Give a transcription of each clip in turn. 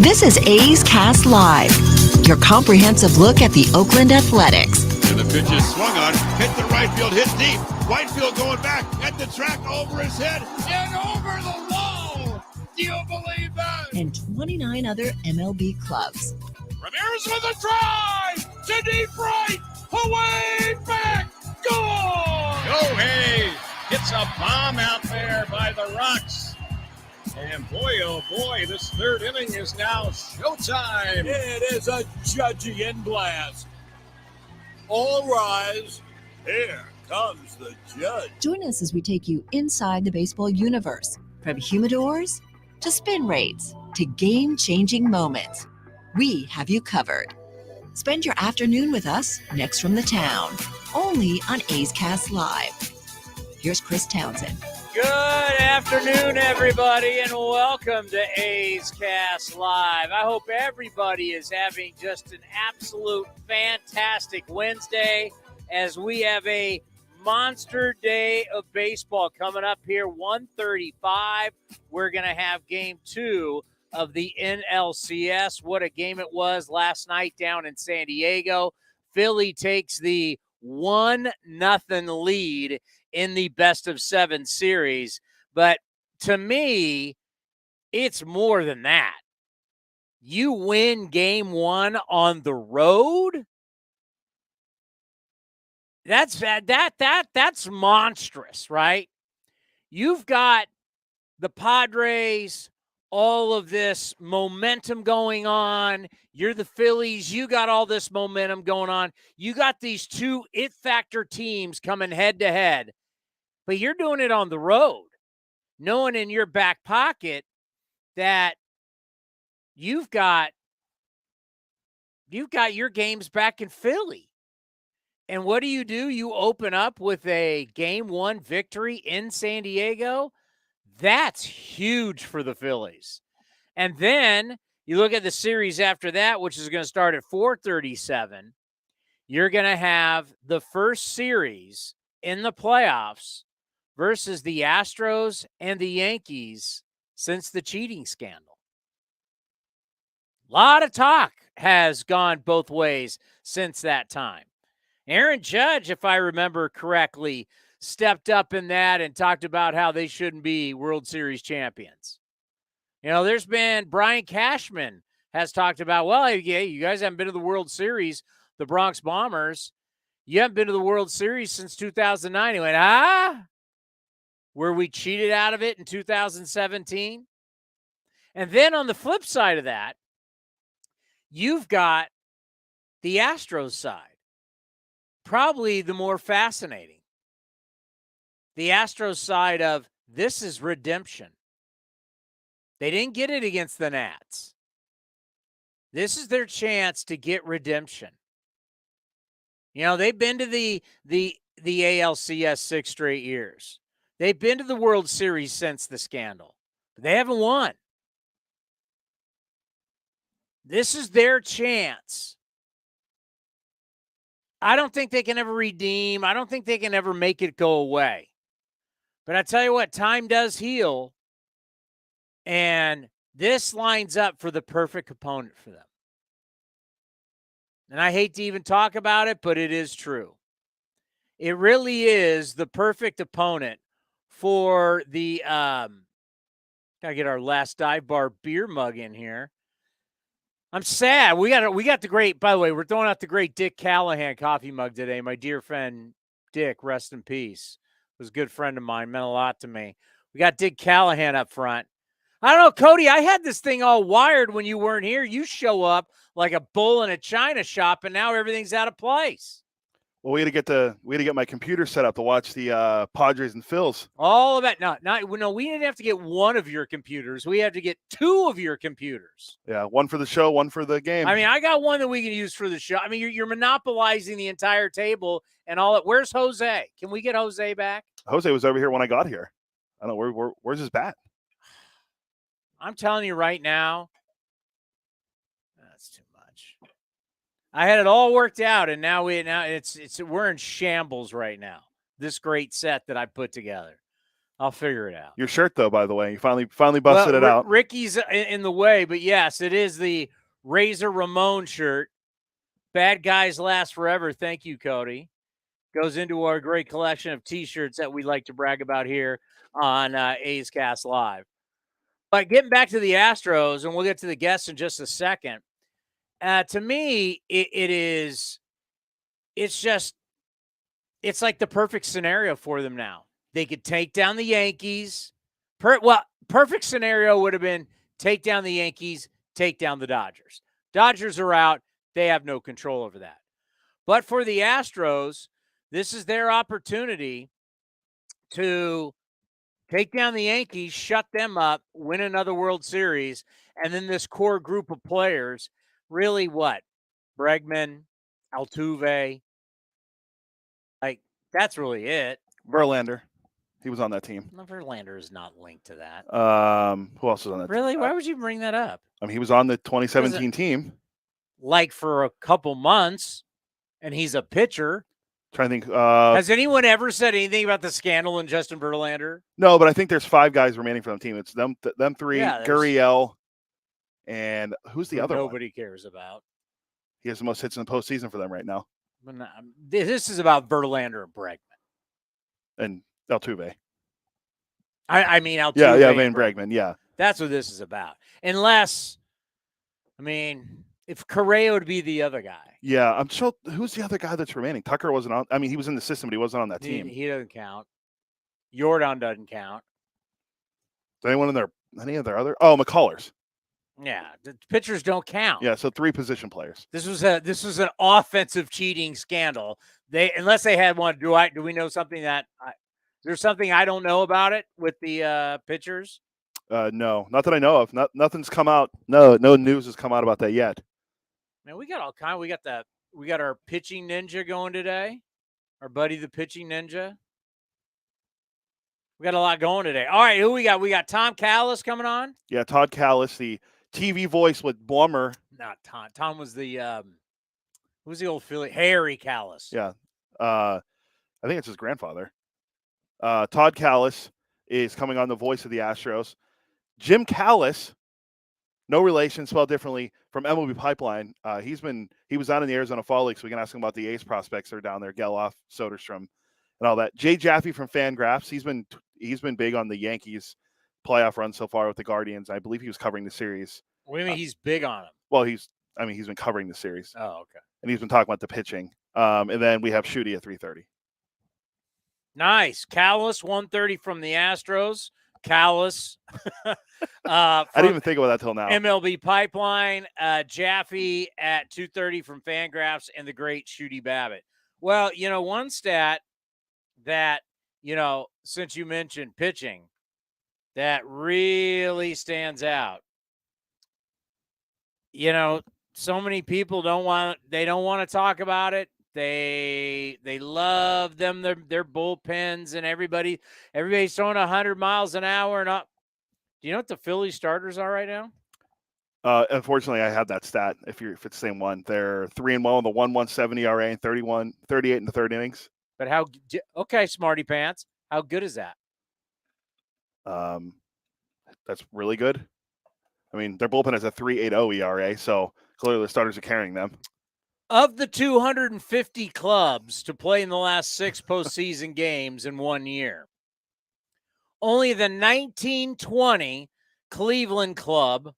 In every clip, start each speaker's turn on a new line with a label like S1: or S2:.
S1: This is A's Cast Live, your comprehensive look at the Oakland Athletics.
S2: And the pitch is swung on, hit the right field, hit deep. Whitefield going back at the track, over his head, and over the wall. Do you believe that?
S1: And 29 other MLB clubs.
S2: Ramirez with a drive to deep right, away back, gone.
S3: Go Hayes hits a bomb out there by the Rocks. And boy, oh boy, this third inning is now showtime.
S2: It is a Judgian blast. All rise. Here comes the judge.
S1: Join us as we take you inside the baseball universe, from humidors to spin rates to game-changing moments. We have you covered. Spend your afternoon with us next from the town, only on A's Cast Live. Here's Chris Townsend.
S4: Good afternoon, everybody, and welcome to A's Cast Live. I hope everybody is having just an absolute fantastic Wednesday as we have a monster day of baseball coming up here, 1:35. We're going to have game 2 of the NLCS. What a game it was last night down in San Diego. Philly takes the 1-0 lead in the best-of-7 series. But to me, it's more than that. You win game 1 on the road? That's monstrous, right? You've got the Padres, all of this momentum going on. You're the Phillies. You got all this momentum going on. You got these two it factor teams coming head to head, but you're doing it on the road, knowing in your back pocket that you've got your games back in Philly. And what do? You open up with a game 1 victory in San Diego. That's huge for the Phillies. And then you look at the series after that, which is going to start at 4:37. You're going to have the first series in the playoffs versus the Astros and the Yankees since the cheating scandal. A lot of talk has gone both ways since that time. Aaron Judge, if I remember correctly, stepped up in that and talked about how they shouldn't be World Series champions. You know, there's been Brian Cashman has talked about, well, yeah, you guys haven't been to the World Series, the Bronx Bombers. You haven't been to the World Series since 2009. He went, were we cheated out of it in 2017? And then on the flip side of that, you've got the Astros side. Probably the more fascinating. The Astros side of this is redemption. They didn't get it against the Nats. This is their chance to get redemption. You know, they've been to the ALCS 6 straight years. They've been to the World Series since the scandal, but they haven't won. This is their chance. I don't think they can ever redeem. I don't think they can ever make it go away. But I tell you what, time does heal. And this lines up for the perfect opponent for them. And I hate to even talk about it, but it is true. It really is the perfect opponent for the gotta get our last dive bar beer mug in here. I'm sad. We got the great, by the way, we're throwing out the great Dick Callahan coffee mug today. My dear friend Dick, rest in peace. Was a good friend of mine, meant a lot to me. We got Dick Callahan up front. I don't know, Cody, I had this thing all wired when you weren't here. You show up like a bull in a china shop, and now everything's out of place.
S5: Well, we had to get my computer set up to watch the Padres and Phils.
S4: All of that. No, we didn't have to get one of your computers. We had to get 2 of your computers.
S5: Yeah, one for the show, one for the game.
S4: I mean, I got one that we can use for the show. I mean, you're monopolizing the entire table and all that. Where's Jose? Can we get Jose back?
S5: Jose was over here when I got here. I don't know where's his bat.
S4: I'm telling you right now, that's too much. I had it all worked out, and now we're in shambles right now. This great set that I put together. I'll figure it out.
S5: Your shirt, though, by the way, you finally busted it out.
S4: Ricky's in the way, but yes, it is the Razor Ramon shirt. Bad guys last forever. Thank you, Cody. Goes into our great collection of T-shirts that we like to brag about here on A's Cast Live. But getting back to the Astros, and we'll get to the guests in just a second. To me, it's like the perfect scenario for them now. They could take down the Yankees. Perfect scenario would have been take down the Yankees, take down the Dodgers. Dodgers are out. They have no control over that. But for the Astros, this is their opportunity to take down the Yankees, shut them up, win another World Series, and then this core group of players, really what? Bregman, Altuve, like that's really it.
S5: Verlander. He was on that team.
S4: No, Verlander is not linked to that.
S5: Who else was on that
S4: Really?
S5: team?
S4: Why would you bring that up?
S5: I mean, he was on the 2017 team.
S4: Like for a couple months, and he's a pitcher.
S5: Trying to think.
S4: Has anyone ever said anything about the scandal in Justin Verlander?
S5: No, but I think there's 5 guys remaining from the team. It's them 3, Gurriel, and who's the other one?
S4: Nobody cares about.
S5: He has the most hits in the postseason for them right now.
S4: This is about Verlander and Bregman.
S5: And Altuve.
S4: I mean, Altuve.
S5: Yeah, Van Bregman, yeah.
S4: That's what this is about. Unless, I mean, if Correa would be the other guy.
S5: Yeah, I'm sure. Who's the other guy that's remaining? Tucker wasn't on. I mean, he was in the system, but he wasn't on that team.
S4: He doesn't count. Jordan doesn't count.
S5: Is anyone in there? Any of their other? Oh, McCullers.
S4: Yeah, the pitchers don't count.
S5: Yeah, so 3 position players.
S4: This was an offensive cheating scandal. Unless they had one. Do we know something that? Is there something I don't know about it with the pitchers?
S5: No, not that I know of. Nothing's come out. No news has come out about that yet.
S4: Man, we got all kind. We got our pitching ninja going today. Our buddy, the pitching ninja. We got a lot going today. All right, who we got? We got Tom Callis coming on.
S5: Yeah, Todd Callis, the TV voice with Blummer.
S4: Not Tom. Tom was the who's the old Philly? Harry Callis.
S5: Yeah, I think it's his grandfather. Todd Callis is coming on, the voice of the Astros. Jim Callis, no relation, spelled differently, from MLB Pipeline. He was out in the Arizona Fall League, so we can ask him about the A's prospects that are down there, Geloff, Soderstrom, and all that. Jaffe from Fangraphs, he's been big on the Yankees playoff run so far with the Guardians. I believe he was covering the series.
S4: What do you mean he's big on him?
S5: Well, he's been covering the series.
S4: Oh, okay.
S5: And he's been talking about the pitching. And then we have Shooty at 3:30.
S4: Nice. Callis, 1:30 from the Astros. Callis.
S5: I didn't even think about that till now.
S4: MLB Pipeline. Jaffe at 2:30 from Fangraphs, and the great Shooty Babitt. Well, one stat that, since you mentioned pitching, that really stands out. So many people don't want to talk about it. They love them, their bullpens, and everybody's throwing 100 miles an hour and up. Do you know what the Philly starters are right now?
S5: Unfortunately, I have that stat. If it's the same one, they're 3-1 with a 1.17 ERA and 38 in the third innings.
S4: But okay, smarty pants. How good is that?
S5: That's really good. I mean, their bullpen has a 3.80 ERA, so clearly the starters are carrying them.
S4: Of the 250 clubs to play in the last 6 postseason games in 1 year, only the 1920 Cleveland Club,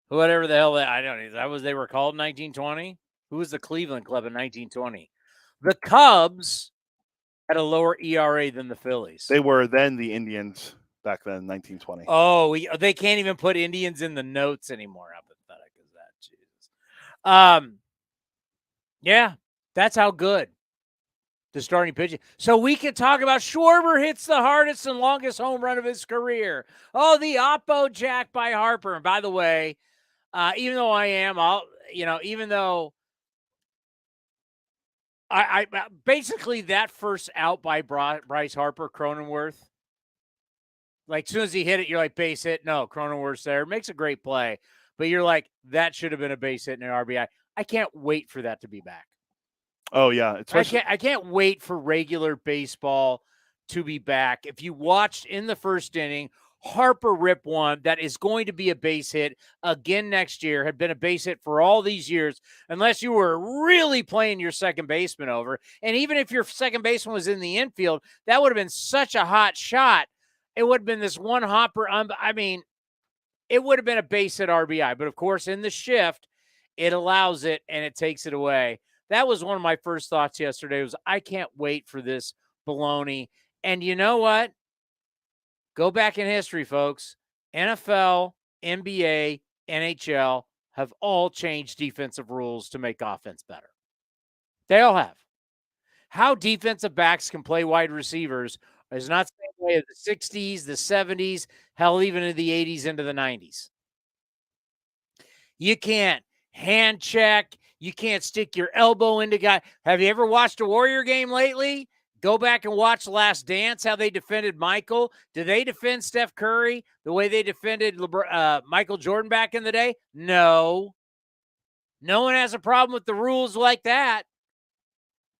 S4: whatever the hell they were called, 1920. Who was the Cleveland Club in 1920? The Cubs had a lower ERA than the Phillies.
S5: They were then the Indians back then, 1920.
S4: Oh, they can't even put Indians in the notes anymore. How pathetic is that? Jesus. Yeah, that's how good the starting pitching. So we can talk about Schwarber hits the hardest and longest home run of his career. Oh, the Oppo Jack by Harper. And by the way, even though I basically that first out by Bryce Harper, Cronenworth, like as soon as he hit it, you're like, base hit. No, Cronenworth's there. Makes a great play. But you're like, that should have been a base hit and an RBI. I can't wait for that to be back.
S5: Oh, yeah.
S4: I can't wait for regular baseball to be back. If you watched in the first inning, Harper rip one that is going to be a base hit again next year, had been a base hit for all these years, unless you were really playing your second baseman over. And even if your second baseman was in the infield, that would have been such a hot shot. It would have been this one hopper. I mean, it would have been a base hit RBI. But, of course, in the shift, it allows it and it takes it away. That was one of my first thoughts yesterday was I can't wait for this baloney. And you know what? Go back in history, folks. NFL, NBA, NHL have all changed defensive rules to make offense better. They all have. How defensive backs can play wide receivers is not the same way as the 60s, the 70s, hell, even in the 80s into the 90s. You can't hand check. You can't stick your elbow into guy. Have you ever watched a Warrior game lately? Go back and watch Last Dance, how they defended Michael. Do they defend Steph Curry the way they defended Michael Jordan back in the day? No. No one has a problem with the rules like that.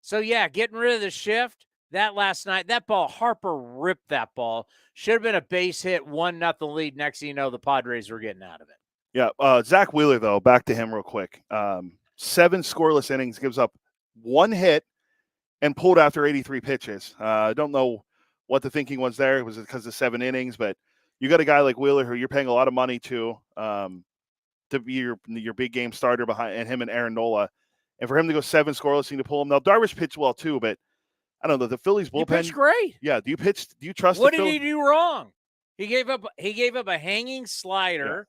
S4: So, yeah, getting rid of the shift, that last night, that ball, Harper ripped that ball. Should have been a base hit, 1-0 lead. Next thing you know, the Padres were getting out of it.
S5: Yeah, Zach Wheeler, though, back to him real quick. 7 scoreless innings, gives up 1 hit, and pulled after 83 pitches. I don't know what the thinking was there. It was because of 7 innings, but you got a guy like Wheeler who you're paying a lot of money to be your big game starter behind and him and Aaron Nola. And for him to go 7 scoreless and to pull him. Now, Darvish pitched well too, but I don't know. The Phillies bullpen.
S4: He pitched great.
S5: Yeah. Do you trust
S4: what did he do wrong? He gave up a hanging slider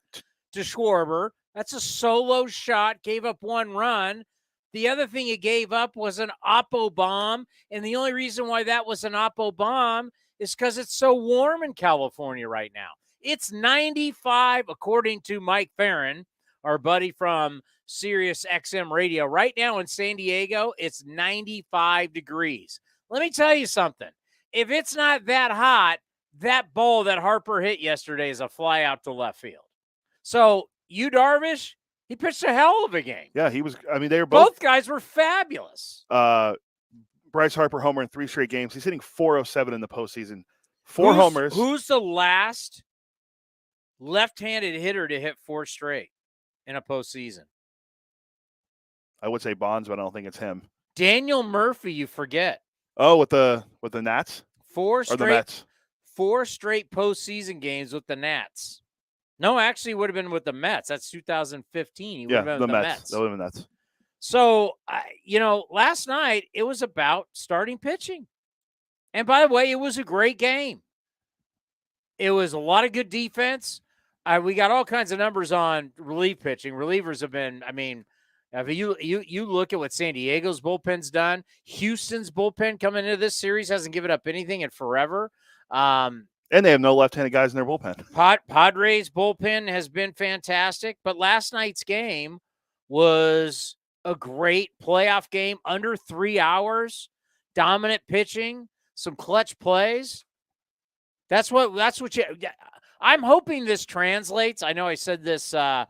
S4: to Schwarber. That's a solo shot, gave up 1 run. The other thing he gave up was an Oppo bomb, and the only reason why that was an Oppo bomb is because it's so warm in California right now. It's 95, according to Mike Farron, our buddy from Sirius XM Radio. Right now in San Diego, it's 95 degrees. Let me tell you something. If it's not that hot, that ball that Harper hit yesterday is a fly out to left field. So, you, Darvish, he pitched a hell of a game.
S5: Yeah, he was. I mean, they were both
S4: guys were fabulous.
S5: Bryce Harper homer in 3 straight games. He's hitting .407 in the postseason. 4 homers.
S4: Who's the last left-handed hitter to hit 4 straight in a postseason?
S5: I would say Bonds, but I don't think it's him.
S4: Daniel Murphy, you forget.
S5: Oh, with the Nats?
S4: 4 straight.
S5: Or the Mets?
S4: 4 straight postseason games with the Nats. No, actually, would have been with the Mets. That's 2015. He would have been with the Mets.
S5: That would have been Mets.
S4: So, last night, it was about starting pitching. And by the way, it was a great game. It was a lot of good defense. We got all kinds of numbers on relief pitching. Relievers have been, if you look at what San Diego's bullpen's done, Houston's bullpen coming into this series hasn't given up anything in forever.
S5: And they have no left-handed guys in their bullpen.
S4: Padres bullpen has been fantastic, but last night's game was a great playoff game, under 3 hours, dominant pitching, some clutch plays. That's what I'm hoping this translates. I know I said this on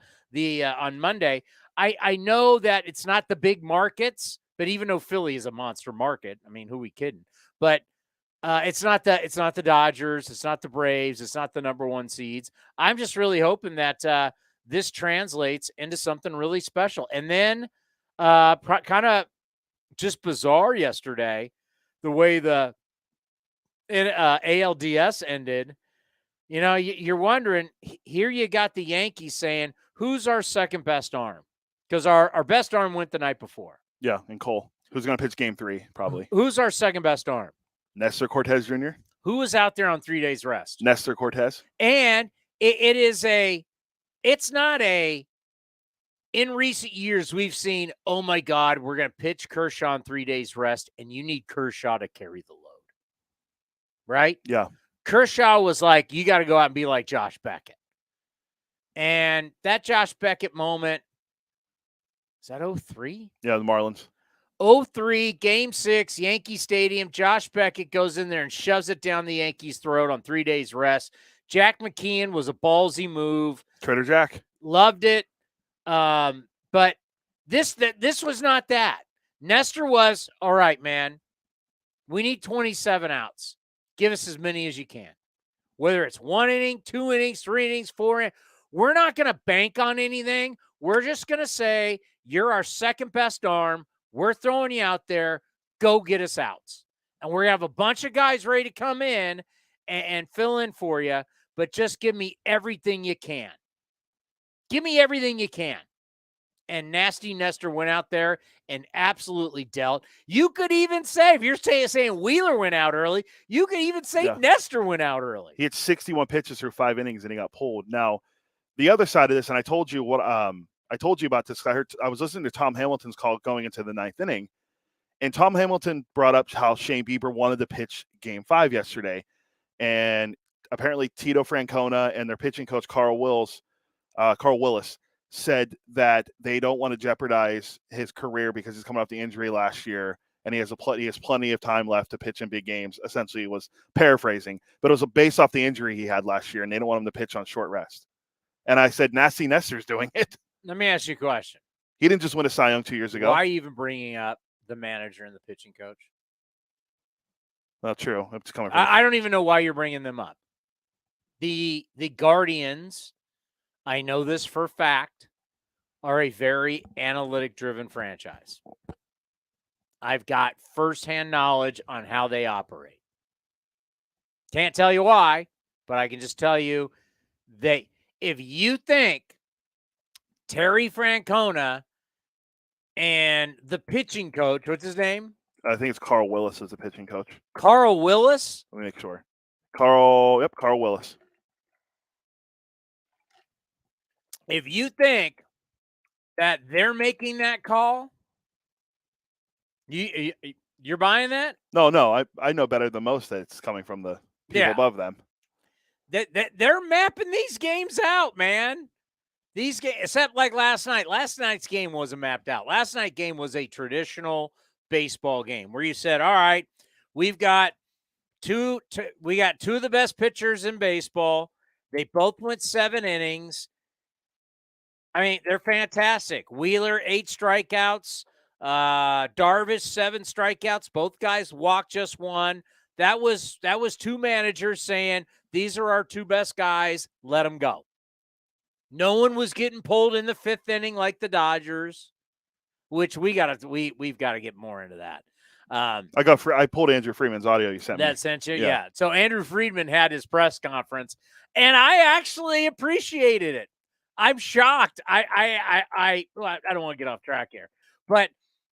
S4: Monday. I know that it's not the big markets, but even though Philly is a monster market, who we kidding? But it's not the Dodgers, it's not the Braves, it's not the number 1 seeds. I'm just really hoping that this translates into something really special. And then kind of just bizarre yesterday, the way the ALDS ended. You're wondering, here you got the Yankees saying, who's our second best arm? Because our best arm went the night before.
S5: Yeah, and Cole, who's going to pitch game 3, probably.
S4: Who's our second best arm?
S5: Nestor Cortez Jr.
S4: Who was out there on 3 days rest?
S5: Nestor Cortez.
S4: And it's not in recent years we've seen, oh my God, we're going to pitch Kershaw on 3 days rest, and you need Kershaw to carry the load. Right?
S5: Yeah.
S4: Kershaw was like, you got to go out and be like Josh Beckett. And that Josh Beckett moment, is that 03?
S5: Yeah, the Marlins.
S4: 03, Game 6, Yankee Stadium. Josh Beckett goes in there and shoves it down the Yankees' throat on 3 days rest. Jack McKeon was a ballsy move.
S5: Trader Jack.
S4: Loved it. But this was not that. Nestor was, all right, man, we need 27 outs. Give us as many as you can. Whether it's 1 inning, 2 innings, 3 innings, 4 innings, we're not going to bank on anything. We're just going to say, you're our second best arm. We're throwing you out there. Go get us outs. And we're going to have a bunch of guys ready to come in and fill in for you, but just give me everything you can. Give me everything you can. And Nasty Nestor went out there and absolutely dealt. You could even say, if you're saying Wheeler went out early, you could even say Nestor went out early.
S5: He had 61 pitches through 5 innings and he got pulled. Now, the other side of this, and I told you about this. I was listening to Tom Hamilton's call going into the 9th inning, and Tom Hamilton brought up how Shane Bieber wanted to pitch Game 5 yesterday, and apparently Tito Francona and their pitching coach Carl Willis said that they don't want to jeopardize his career because he's coming off the injury last year, and he has plenty of time left to pitch in big games. Essentially, was paraphrasing, but it was based off the injury he had last year, and they don't want him to pitch on short rest. And I said, Nasty Nestor's doing it.
S4: Let me ask you a question.
S5: He didn't just win a Cy Young 2 years ago.
S4: Why are you even bringing up the manager and the pitching coach?
S5: Not true. It's coming.
S4: I don't even know why you're bringing them up. The Guardians, I know this for a fact, are a very analytic-driven franchise. I've got firsthand knowledge on how they operate. Can't tell you why, but I can just tell you that if you think Terry Francona and the pitching coach, what's his name?
S5: I think it's Carl Willis as the pitching coach.
S4: Carl Willis?
S5: Let me make sure. Carl Willis.
S4: If you think that they're making that call, you're buying that?
S5: No. I know better than most that it's coming from the people above them.
S4: They're mapping these games out, man. These games, except like last night. Last night's game wasn't mapped out. Last night's game was a traditional baseball game where you said, all right, we got two of the best pitchers in baseball. They both went 7 innings. I mean, they're fantastic. Wheeler, 8 strikeouts. Darvish, 7 strikeouts. Both guys walked just 1. That was 2 managers saying, these are our 2 best guys. Let them go. No one was getting pulled in the 5th inning like the Dodgers, which we've got to get more into that.
S5: I pulled Andrew Friedman's audio you sent me.
S4: That sent you? Yeah. So Andrew Friedman had his press conference, and I actually appreciated it. I'm shocked. I don't want to get off track here, but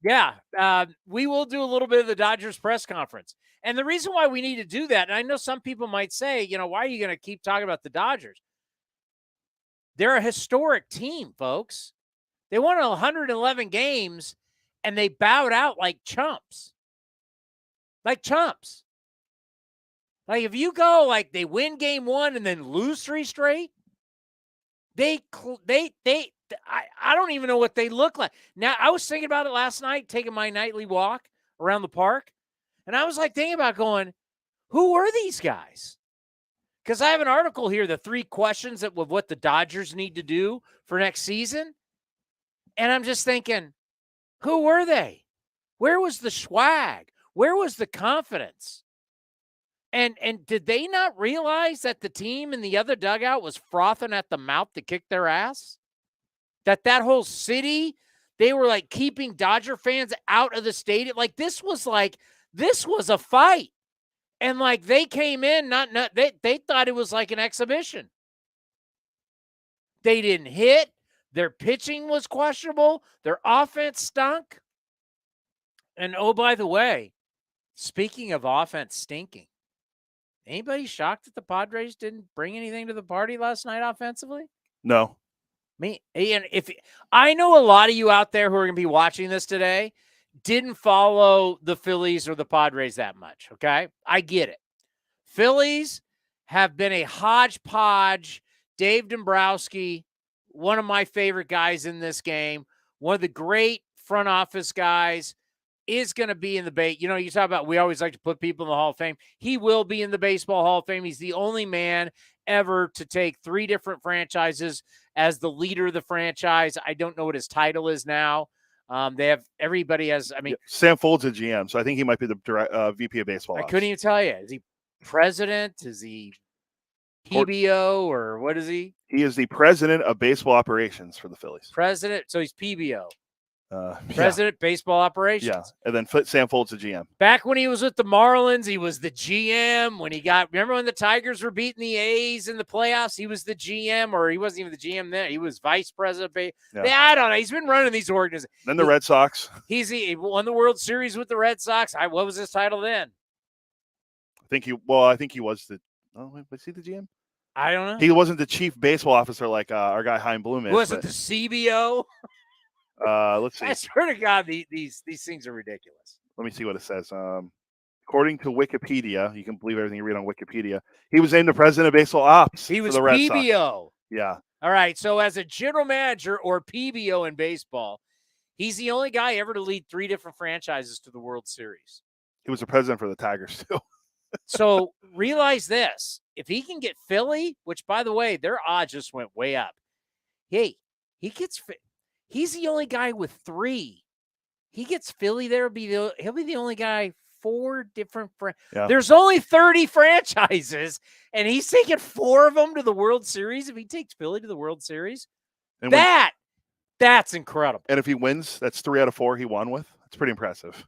S4: yeah, we will do a little bit of the Dodgers press conference. And the reason why we need to do that, and I know some people might say, why are you going to keep talking about the Dodgers? They're a historic team, folks. They won 111 games, and they bowed out like chumps. Like chumps. Like if you go like they win game 1 and then lose 3 straight, I don't even know what they look like. Now, I was thinking about it last night, taking my nightly walk around the park, and I was like thinking about going, who were these guys? Because I have an article here, the 3 questions of what the Dodgers need to do for next season. And I'm just thinking, who were they? Where was the swag? Where was the confidence? And did they not realize that the team in the other dugout was frothing at the mouth to kick their ass? That whole city, they were like keeping Dodger fans out of the stadium. Like this was a fight. And like they came in, they thought it was like an exhibition. They didn't hit. Their pitching was questionable. Their offense stunk. And oh, by the way, speaking of offense stinking, anybody shocked that the Padres didn't bring anything to the party last night offensively?
S5: No.
S4: Me, and if I know a lot of you out there who are going to be watching this today didn't follow the Phillies or the Padres that much, okay? I get it. Phillies have been a hodgepodge. Dave Dombrowski, one of my favorite guys in this game, one of the great front office guys, is going to be in the base. You talk about we always like to put people in the Hall of Fame. He will be in the Baseball Hall of Fame. He's the only man ever to take 3 different franchises as the leader of the franchise. I don't know what his title is now. Everybody has,
S5: Sam Folds a GM, so I think he might be the VP of baseball.
S4: I couldn't even tell you. Is he president? Is he PBO or what is he?
S5: He is the president of baseball operations for the Phillies.
S4: President. So he's PBO.
S5: Yeah.
S4: President, baseball operations.
S5: Yeah. And then Sam Folt's the GM.
S4: Back when he was with the Marlins, he was the GM. Remember when the Tigers were beating the A's in the playoffs? He was the GM, or he wasn't even the GM then. He was vice president. I don't know. He's been running these organizations.
S5: Then the Red Sox.
S4: He won the World Series with the Red Sox. What was his title then?
S5: I think he was the. Oh, was he the GM?
S4: I don't know.
S5: He wasn't the chief baseball officer like our guy Chaim Bloom is.
S4: Wasn't the CBO?
S5: Let's see.
S4: I swear to God, these things are ridiculous.
S5: Let me see what it says. According to Wikipedia, you can believe everything you read on Wikipedia. He was named the president of baseball ops.
S4: He was
S5: for the Red
S4: PBO.
S5: Sox. Yeah.
S4: All right. So as a general manager or PBO in baseball, he's the only guy ever to lead 3 different franchises to the World Series.
S5: He was the president for the Tigers too.
S4: So realize this: if he can get Philly, which by the way, their odds just went way up. Hey, he's the only guy with 3. He gets Philly there. He'll be the only guy 4 different.
S5: Yeah.
S4: There's only 30 franchises, and he's taking 4 of them to the World Series. If he takes Philly to the World Series,
S5: And
S4: that's incredible.
S5: And if he wins, that's 3 out of 4 he won with. That's pretty impressive.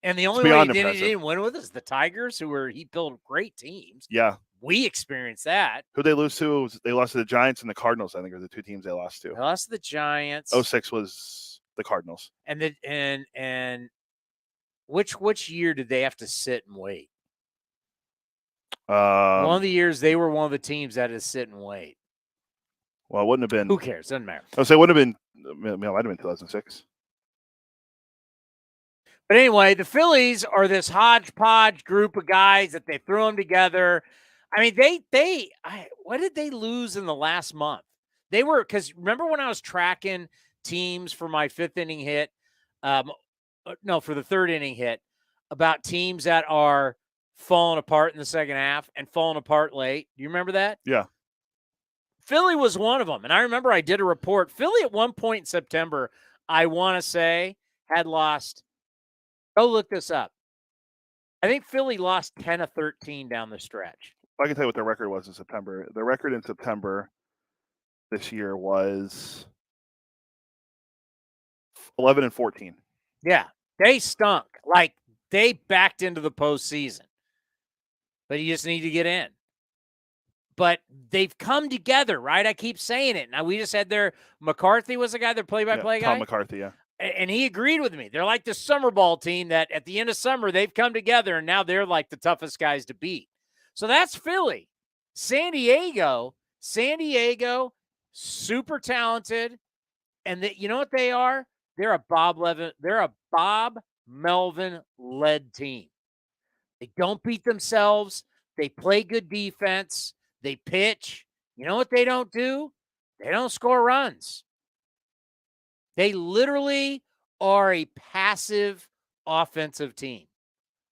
S4: And the only way he didn't win with is the Tigers, he built great teams.
S5: Yeah.
S4: We experienced that.
S5: Who they lose to? They lost to the Giants and the Cardinals, I think, are the 2 teams they lost to.
S4: They lost to the Giants.
S5: 06 was the Cardinals.
S4: And which year did they have to sit and wait? One of the years they were one of the teams that had to sit and wait.
S5: Well, it wouldn't have been.
S4: Who cares? Doesn't matter.
S5: I would say it wouldn't have been. It might have been 2006.
S4: But anyway, the Phillies are this hodgepodge group of guys that they threw them together. I mean, what did they lose in the last month? Because remember when I was tracking teams for my 5th inning hit, for the 3rd inning hit, about teams that are falling apart in the second half and falling apart late. Do you remember that?
S5: Yeah.
S4: Philly was one of them. And I remember I did a report. Philly at one point in September, I want to say, had lost. Go look this up. I think Philly lost 10 of 13 down the stretch.
S5: I can tell you what their record was in September. The record in September this year was 11-14.
S4: Yeah, they stunk. Like, they backed into the postseason. But you just need to get in. But they've come together, right? I keep saying it. Now, we just had McCarthy was the guy, their play-by-play guy?
S5: Tom McCarthy, yeah.
S4: And he agreed with me. They're like the summer ball team that at the end of summer, they've come together, and now they're like the toughest guys to beat. So that's Philly. San Diego, super talented. And you know what they are? They're a Bob Melvin-led team. They don't beat themselves. They play good defense. They pitch. You know what they don't do? They don't score runs. They literally are a passive offensive team,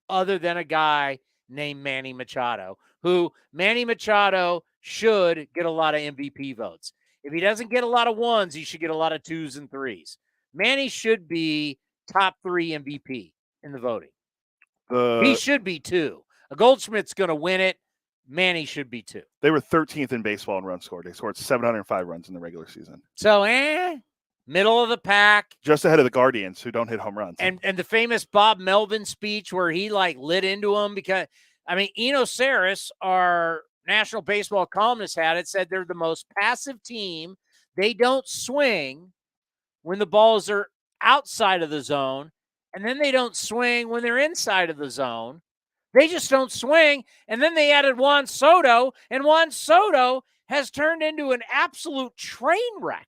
S4: other than a guy named Manny Machado, who Manny Machado should get a lot of MVP votes. If he doesn't get a lot of 1s, he should get a lot of 2s and 3s. Manny should be top 3 MVP in the voting. He should be 2. A Goldschmidt's going to win it. Manny should be 2.
S5: They were 13th in baseball in runs scored. They scored 705 runs in the regular season.
S4: So, middle of the pack.
S5: Just ahead of the Guardians, who don't hit home runs.
S4: And the famous Bob Melvin speech where he lit into them because, Eno Saris, our national baseball columnist, said they're the most passive team. They don't swing when the balls are outside of the zone, and then they don't swing when they're inside of the zone. They just don't swing. And then they added Juan Soto, and Juan Soto has turned into an absolute train wreck.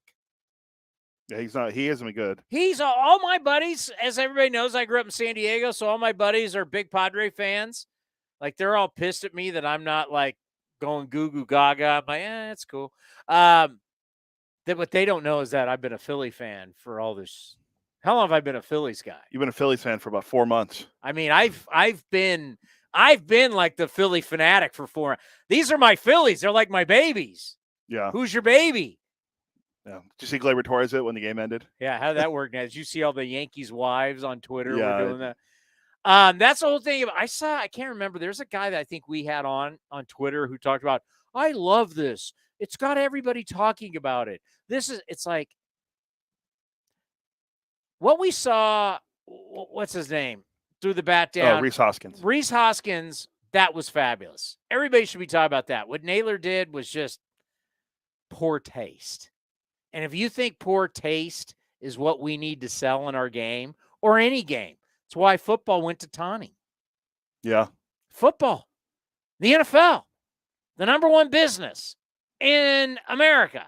S5: Yeah, he hasn't been good.
S4: He's all my buddies, as everybody knows, I grew up in San Diego, so all my buddies are big Padre fans. Like, they're all pissed at me that I'm not going goo goo gaga. I'm like, it's cool. What they don't know is that I've been a Philly fan for all this. How long have I been a Phillies guy?
S5: You've been a Phillies fan for about 4 months.
S4: I've been like the Philly fanatic for 4. These are my Phillies. They're like my babies.
S5: Yeah.
S4: Who's your baby?
S5: Yeah. Did you see Gleyber Torres when the game ended?
S4: Yeah. How did that work? Now, did you see all the Yankees' wives on Twitter were doing that? That's the whole thing. I can't remember. There's a guy that I think we had on Twitter who talked about, I love this. It's got everybody talking about it. It's like what we saw. What's his name? Threw the bat down.
S5: Rhys Hoskins.
S4: Rhys Hoskins. That was fabulous. Everybody should be talking about that. What Naylor did was just poor taste. And if you think poor taste is what we need to sell in our game or any game, it's why football went to Tawny.
S5: Yeah.
S4: Football, the NFL, the number one business in America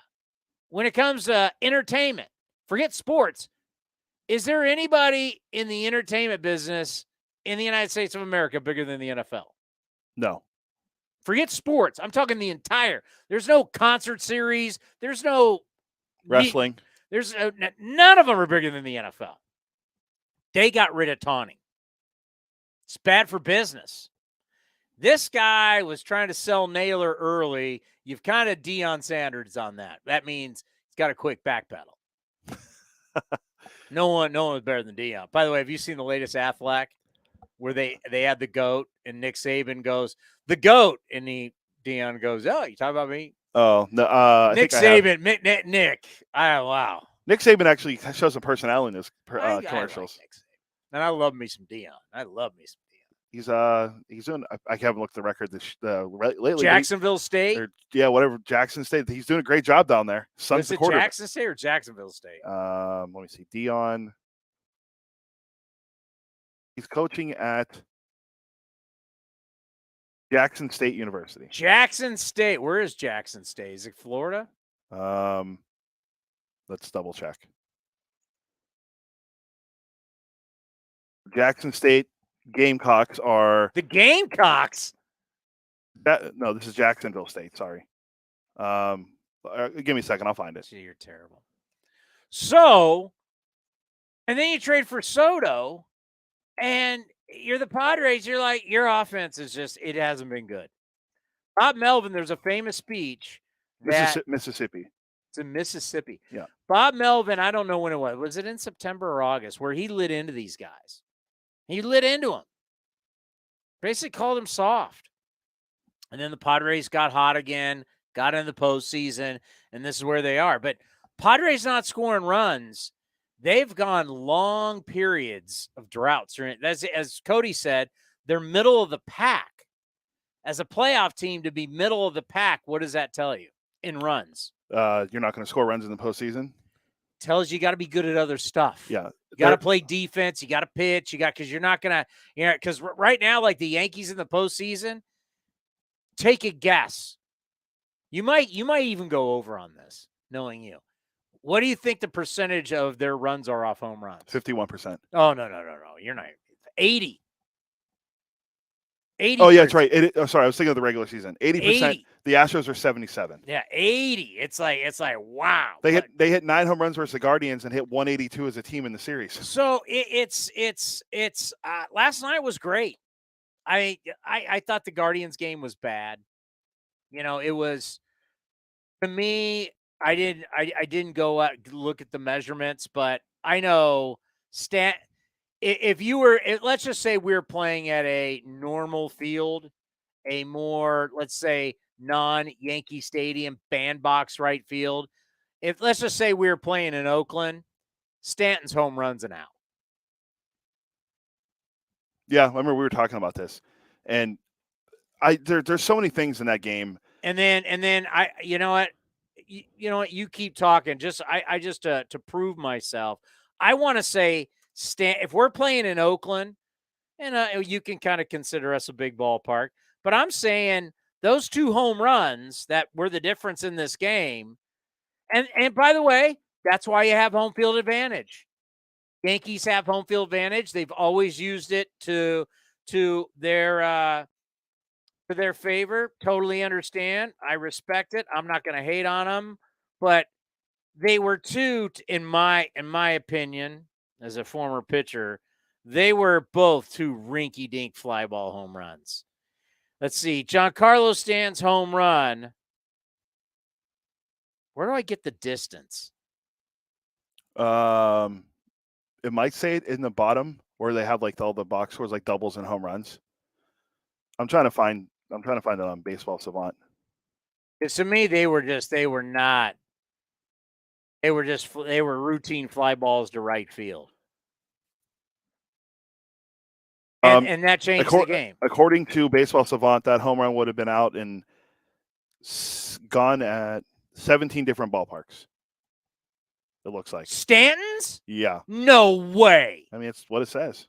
S4: when it comes to entertainment. Forget sports. Is there anybody in the entertainment business in the United States of America bigger than the NFL?
S5: No.
S4: Forget sports. I'm talking the entire. There's no concert series. There's no
S5: wrestling.
S4: There's none of them are bigger than the NFL. They got rid of Tawny. It's bad for business. This guy was trying to sell Naylor early. You've kind of Deion Sanders on that. That means he's got a quick back pedal. No one was better than Deion. By the way, have you seen the latest Aflac where they had the GOAT and Nick Saban goes, the GOAT, and Deion goes, oh, you talking about me?
S5: Oh, no.
S4: Nick Saban, Nick. Wow.
S5: Nick Saban actually shows some personality in his commercials.
S4: I like Nick Saban. And I love me some Deion.
S5: He's doing. I haven't looked at the record lately.
S4: Jacksonville State.
S5: Whatever Jackson State. He's doing a great job down there.
S4: Is it Jackson State or Jacksonville State?
S5: Let me see. Deion. He's coaching at Jackson State University.
S4: Jackson State. Where is Jackson State? Is it Florida?
S5: Let's double check. Jackson State Gamecocks are
S4: the Gamecocks.
S5: No, this is Jacksonville State. Sorry. Give me a second. I'll find it.
S4: Gee, you're terrible. So, and then you trade for Soto, and you're the Padres. You're like, your offense is just, it hasn't been good. Bob Melvin, there's a famous speech.
S5: Mississippi.
S4: It's in Mississippi.
S5: Yeah.
S4: Bob Melvin, I don't know when it was. Was it in September or August where he lit into these guys? He lit into them. Basically called them soft. And then the Padres got hot again, got in the postseason, and this is where they are. But Padres not scoring runs, they've gone long periods of droughts. As Cody said, they're middle of the pack. As a playoff team, to be middle of the pack, what does that tell you in runs?
S5: You're not going to score runs in the postseason?
S4: Tells you got to be good at other stuff.
S5: Yeah.
S4: You got to play defense. You got to pitch. Because you're not going to, because right now, like the Yankees in the postseason, take a guess. You might even go over on this, knowing you. What do you think the percentage of their runs are off home runs?
S5: 51%.
S4: Oh, no. You're not. 80. 80.
S5: Oh, yeah, that's right. Sorry, I was thinking of the regular season. 80%. 80. The Astros are 77.
S4: Yeah, 80. It's like wow.
S5: They hit 9 home runs versus the Guardians and hit 182 as a team in the series.
S4: So it's last night was great. I thought the Guardians game was bad. It was, to me, I didn't go out look at the measurements, but I know if you were, let's just say we were playing at a normal field, a more, let's say, non-Yankee Stadium bandbox right field. Let's just say we were playing in Oakland, Stanton's home runs an out.
S5: Yeah, I remember we were talking about this, and there's so many things in that game.
S4: And then you know what, you keep talking. I just to prove myself, I want to say, if we're playing in Oakland, and you can kind of consider us a big ballpark, but I'm saying those 2 home runs that were the difference in this game. And by the way, that's why you have home field advantage. Yankees have home field advantage. They've always used it to their favor. Totally understand. I respect it. I'm not going to hate on them, but they were in my opinion, as a former pitcher, they were both 2 rinky-dink fly ball home runs. Let's see. Giancarlo Stanton's home run. Where do I get the distance?
S5: It might say it in the bottom where they have like all the box scores, like doubles and home runs. I'm trying to find it on Baseball Savant.
S4: Because to me, they were routine fly balls to right field. And that changed the game.
S5: According to Baseball Savant, that home run would have been out and gone at 17 different ballparks. It looks like.
S4: Stanton's?
S5: Yeah.
S4: No way.
S5: I mean, it's what it says.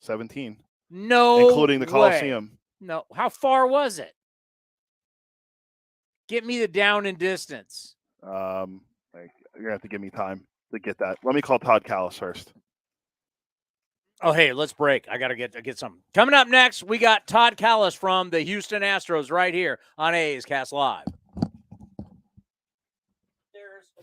S5: 17.
S4: No,
S5: including the Coliseum.
S4: No. How far was it? Get me the down and distance.
S5: You're gonna have to give me time to get that. Let me call Todd Callis first.
S4: Oh, hey, let's break. I got to get something. Coming up next, we got Todd Callis from the Houston Astros right here on A's Cast Live.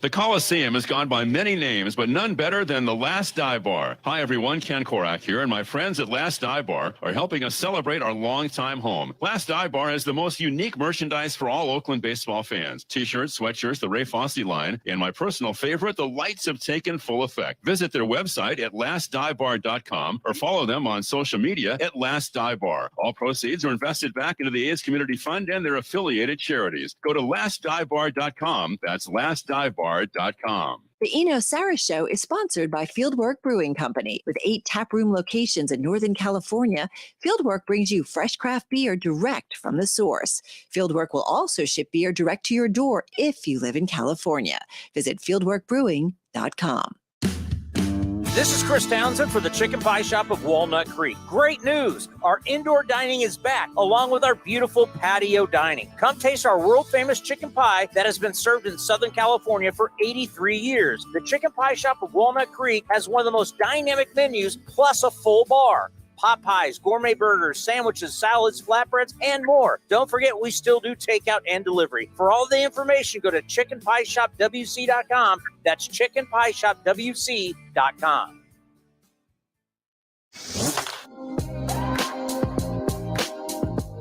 S6: The Coliseum has gone by many names, but none better than the Last Dive Bar. Hi, everyone. Ken Korak here, and my friends at Last Dive Bar are helping us celebrate our longtime home. Last Dive Bar has the most unique merchandise for all Oakland baseball fans. T-shirts, sweatshirts, the Ray Fosse line, and my personal favorite, the lights have taken full effect. Visit their website at lastdivebar.com or follow them on social media at Last Dive Bar. All proceeds are invested back into the A's Community Fund and their affiliated charities. Go to lastdivebar.com. That's lastdivebar.com.
S1: The Eno Sarah Show is sponsored by Fieldwork Brewing Company. With 8 taproom locations in Northern California, Fieldwork brings you fresh craft beer direct from the source. Fieldwork will also ship beer direct to your door if you live in California. Visit fieldworkbrewing.com.
S4: This is Chris Townsend for the Chicken Pie Shop of Walnut Creek. Great news! Our indoor dining is back, along with our beautiful patio dining. Come taste our world-famous chicken pie that has been served in Southern California for 83 years. The Chicken Pie Shop of Walnut Creek has one of the most dynamic menus, plus a full bar. Pot pies, gourmet burgers, sandwiches, salads, flatbreads, and more. Don't forget, we still do takeout and delivery. For all the information, go to chickenpieshopwc.com. That's chickenpieshopwc.com.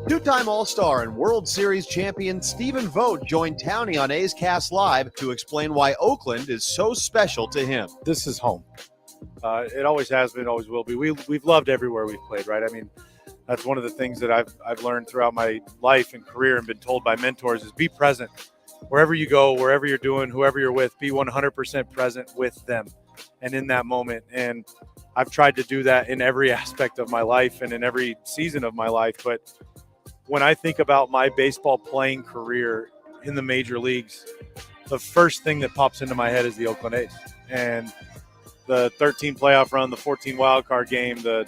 S7: Two-time All-Star and World Series champion Stephen Vogt joined Townie on A's Cast Live to explain why Oakland is so special to him.
S8: This is home. It always has been, always will be. We've loved everywhere we've played, right? I mean, that's one of the things that I've learned throughout my life and career and been told by mentors is be present. Wherever you go, wherever you're doing, whoever you're with, be 100% present with them and in that moment. And I've tried to do that in every aspect of my life and in every season of my life. But when I think about my baseball playing career in the major leagues, the first thing that pops into my head is the Oakland A's. And the 13 playoff run, the 14 wild card game, the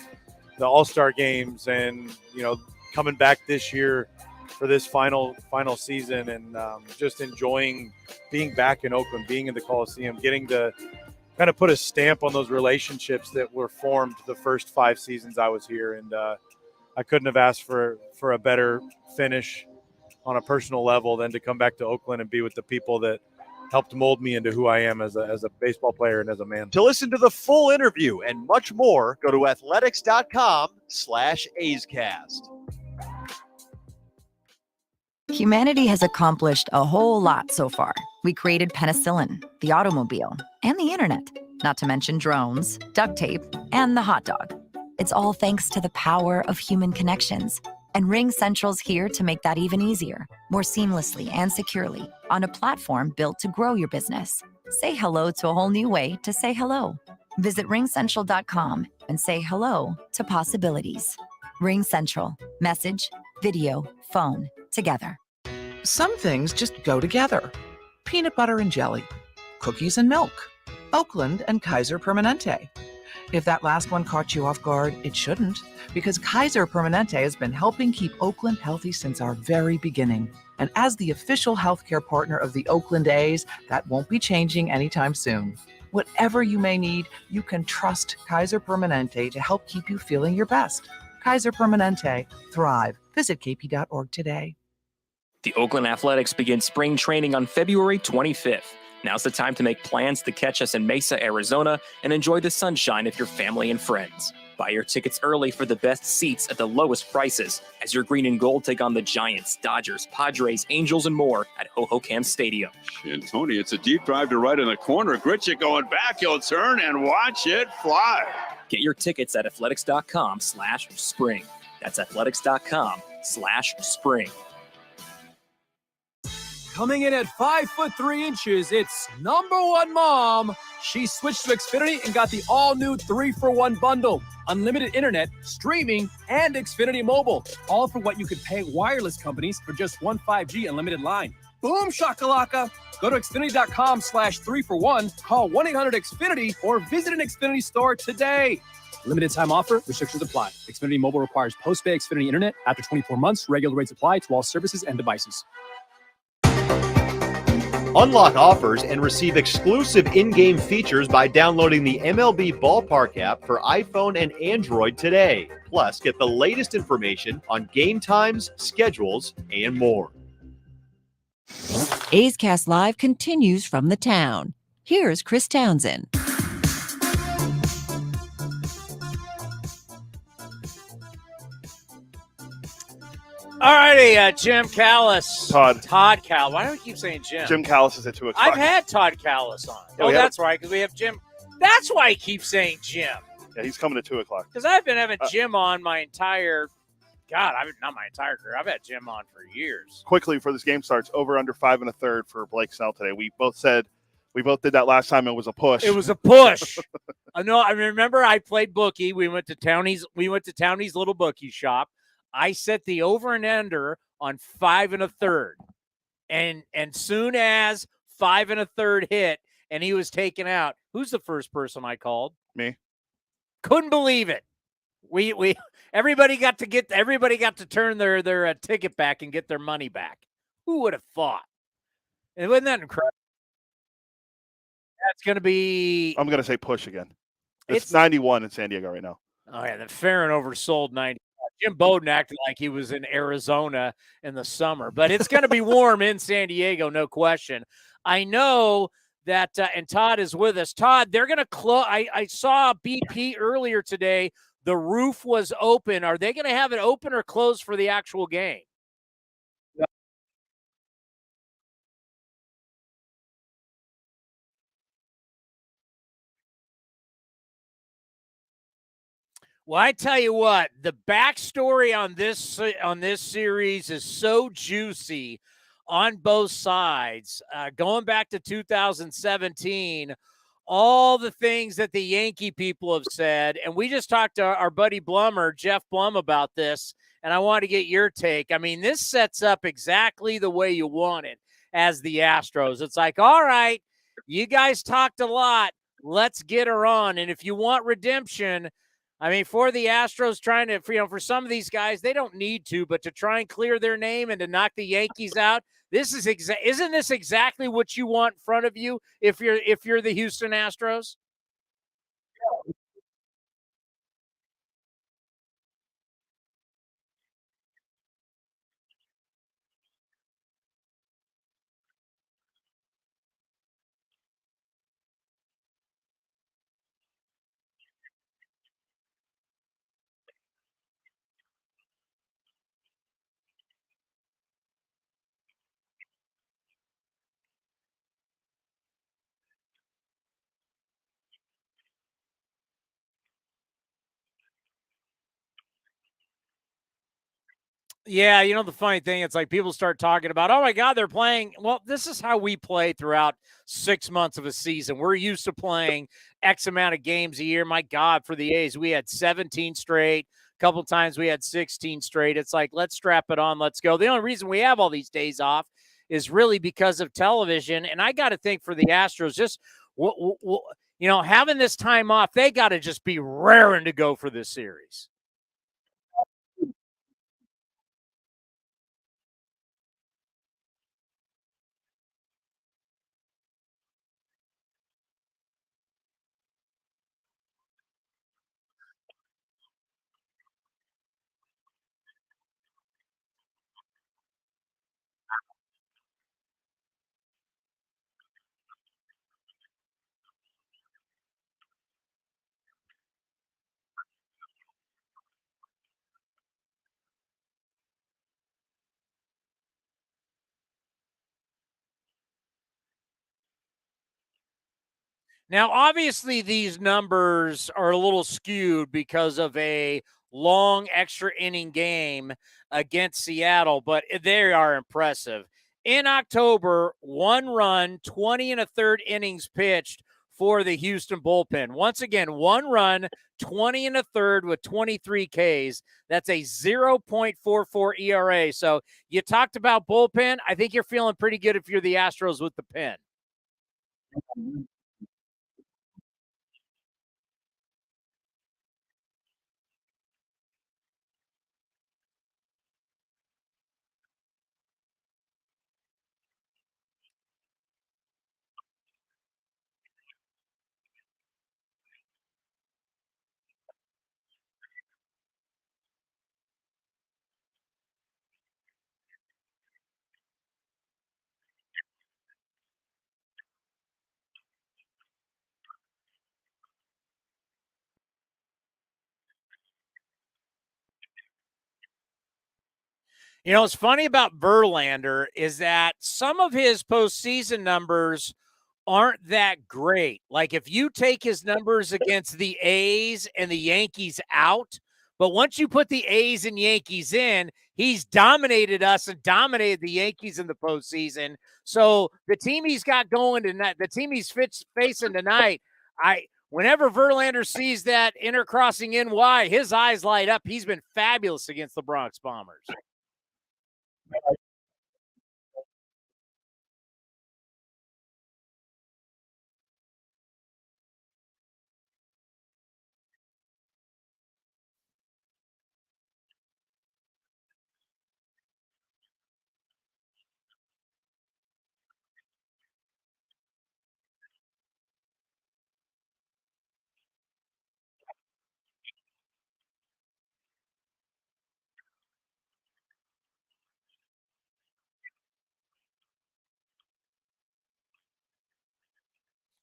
S8: All-Star games, and coming back this year for this final season, and just enjoying being back in Oakland, being in the Coliseum, getting to kind of put a stamp on those relationships that were formed the first 5 seasons I was here, and I couldn't have asked for a better finish on a personal level than to come back to Oakland and be with the people that helped mold me into who I am as a baseball player and as a man.
S7: To listen to the full interview and much more, go to athletics.com/A'sCast.
S9: Humanity has accomplished a whole lot so far. We created penicillin, the automobile, and the internet, not to mention drones, duct tape, and the hot dog. It's all thanks to the power of human connections. And Ring Central's here to make that even easier, more seamlessly and securely, on a platform built to grow your business. Say hello to a whole new way to say hello. Visit ringcentral.com and say hello to possibilities. Ring Central. Message, video, phone, together.
S10: Some things just go together. Peanut butter and jelly, cookies and milk, Oakland and Kaiser Permanente. If that last one caught you off guard, it shouldn't, because Kaiser Permanente has been helping keep Oakland healthy since our very beginning. And as the official healthcare partner of the Oakland A's, that won't be changing anytime soon. Whatever you may need, you can trust Kaiser Permanente to help keep you feeling your best. Kaiser Permanente. Thrive. Visit kp.org today.
S11: The Oakland Athletics begin spring training on February 25th. Now's the time to make plans to catch us in Mesa, Arizona, and enjoy the sunshine with your family and friends. Buy your tickets early for the best seats at the lowest prices as your green and gold take on the Giants, Dodgers, Padres, Angels, and more at Hohokam Stadium.
S2: And Tony, it's a deep drive to right in the corner. Gritchick going back. He'll turn and watch it fly.
S11: Get your tickets at athletics.com/spring. That's athletics.com/spring.
S12: Coming in at 5'3", it's number one mom. She switched to Xfinity and got the all-new 3-for-1 bundle. Unlimited internet, streaming, and Xfinity Mobile. All for what you could pay wireless companies for just one 5G unlimited line. Boom shakalaka. Go to Xfinity.com/3-for-1, call 1-800-XFINITY, or visit an Xfinity store today. Limited time offer, restrictions apply. Xfinity Mobile requires post-pay Xfinity internet. After 24 months, regular rates apply to all services and devices.
S7: Unlock offers and receive exclusive in-game features by downloading the MLB Ballpark app for iPhone and Android today. Plus, get the latest information on game times, schedules, and more.
S1: A's Cast Live continues from the town. Here's Chris Townsend.
S4: All righty, Jim Callis.
S5: Todd.
S4: Todd Callis. Why do we keep saying Jim?
S5: Jim Callis is at 2 o'clock.
S4: I've had Todd Callis on.
S5: Yeah,
S4: Oh, that's right, because we have Jim. That's why I keep saying Jim.
S5: Yeah, he's coming at 2 o'clock.
S4: Because I've been having Jim on my entire, not my entire career. I've had Jim on for years.
S5: Quickly, before this game starts, over under 5 1/3 for Blake Snell today. We both did that last time. It was a push.
S4: It was a push. I know. I remember I played bookie. We went to Townie's little bookie shop. I set the over and under on 5 1/3, and soon as 5 1/3 hit and he was taken out, who's the first person I called?
S5: Me.
S4: Couldn't believe it. Everybody got to turn their ticket back and get their money back. Who would have thought? And wasn't that incredible? That's going to be.
S5: I'm going to say push again. It's 91 in San Diego right now.
S4: Oh yeah, the Farron oversold 90. Jim Bowden acted like he was in Arizona in the summer, but it's going to be warm in San Diego, no question. I know that, and Todd is with us. Todd, they're going to close. I saw BP earlier today. The roof was open. Are they going to have it open or closed for the actual game? Well, I tell you what, the backstory on this series is so juicy on both sides. Going back to 2017, all the things that the Yankee people have said, and we just talked to our buddy Blummer, Jeff Blum, about this, and I want to get your take. I mean, this sets up exactly the way you want it as the Astros. It's like, all right, you guys talked a lot. Let's get her on. And if you want redemption, I mean, for the Astros trying to, for some of these guys, they don't need to, but to try and clear their name and to knock the Yankees out, isn't this exactly what you want in front of you if you're the Houston Astros? Yeah, the funny thing, it's like people start talking about, oh my God, they're playing. Well, this is how we play throughout 6 months of a season. We're used to playing X amount of games a year. My God, for the A's, we had 17 straight. A couple times we had 16 straight. It's like, let's strap it on. Let's go. The only reason we have all these days off is really because of television. And I got to think for the Astros, just, having this time off, they got to just be raring to go for this series. Now, obviously, these numbers are a little skewed because of a long extra inning game against Seattle, but they are impressive. In October, 1 run, 20 and a third innings pitched for the Houston bullpen. Once again, 1 run, 20 and a third with 23 Ks. That's a 0.44 ERA. So you talked about bullpen. I think you're feeling pretty good if you're the Astros with the pen. You know, what's funny about Verlander is that some of his postseason numbers aren't that great. Like if you take his numbers against the A's and the Yankees out, but once you put the A's and Yankees in, he's dominated us and dominated the Yankees in the postseason. So the team he's got going tonight, the team he's facing tonight, whenever Verlander sees that intercrossing NY, his eyes light up. He's been fabulous against the Bronx Bombers.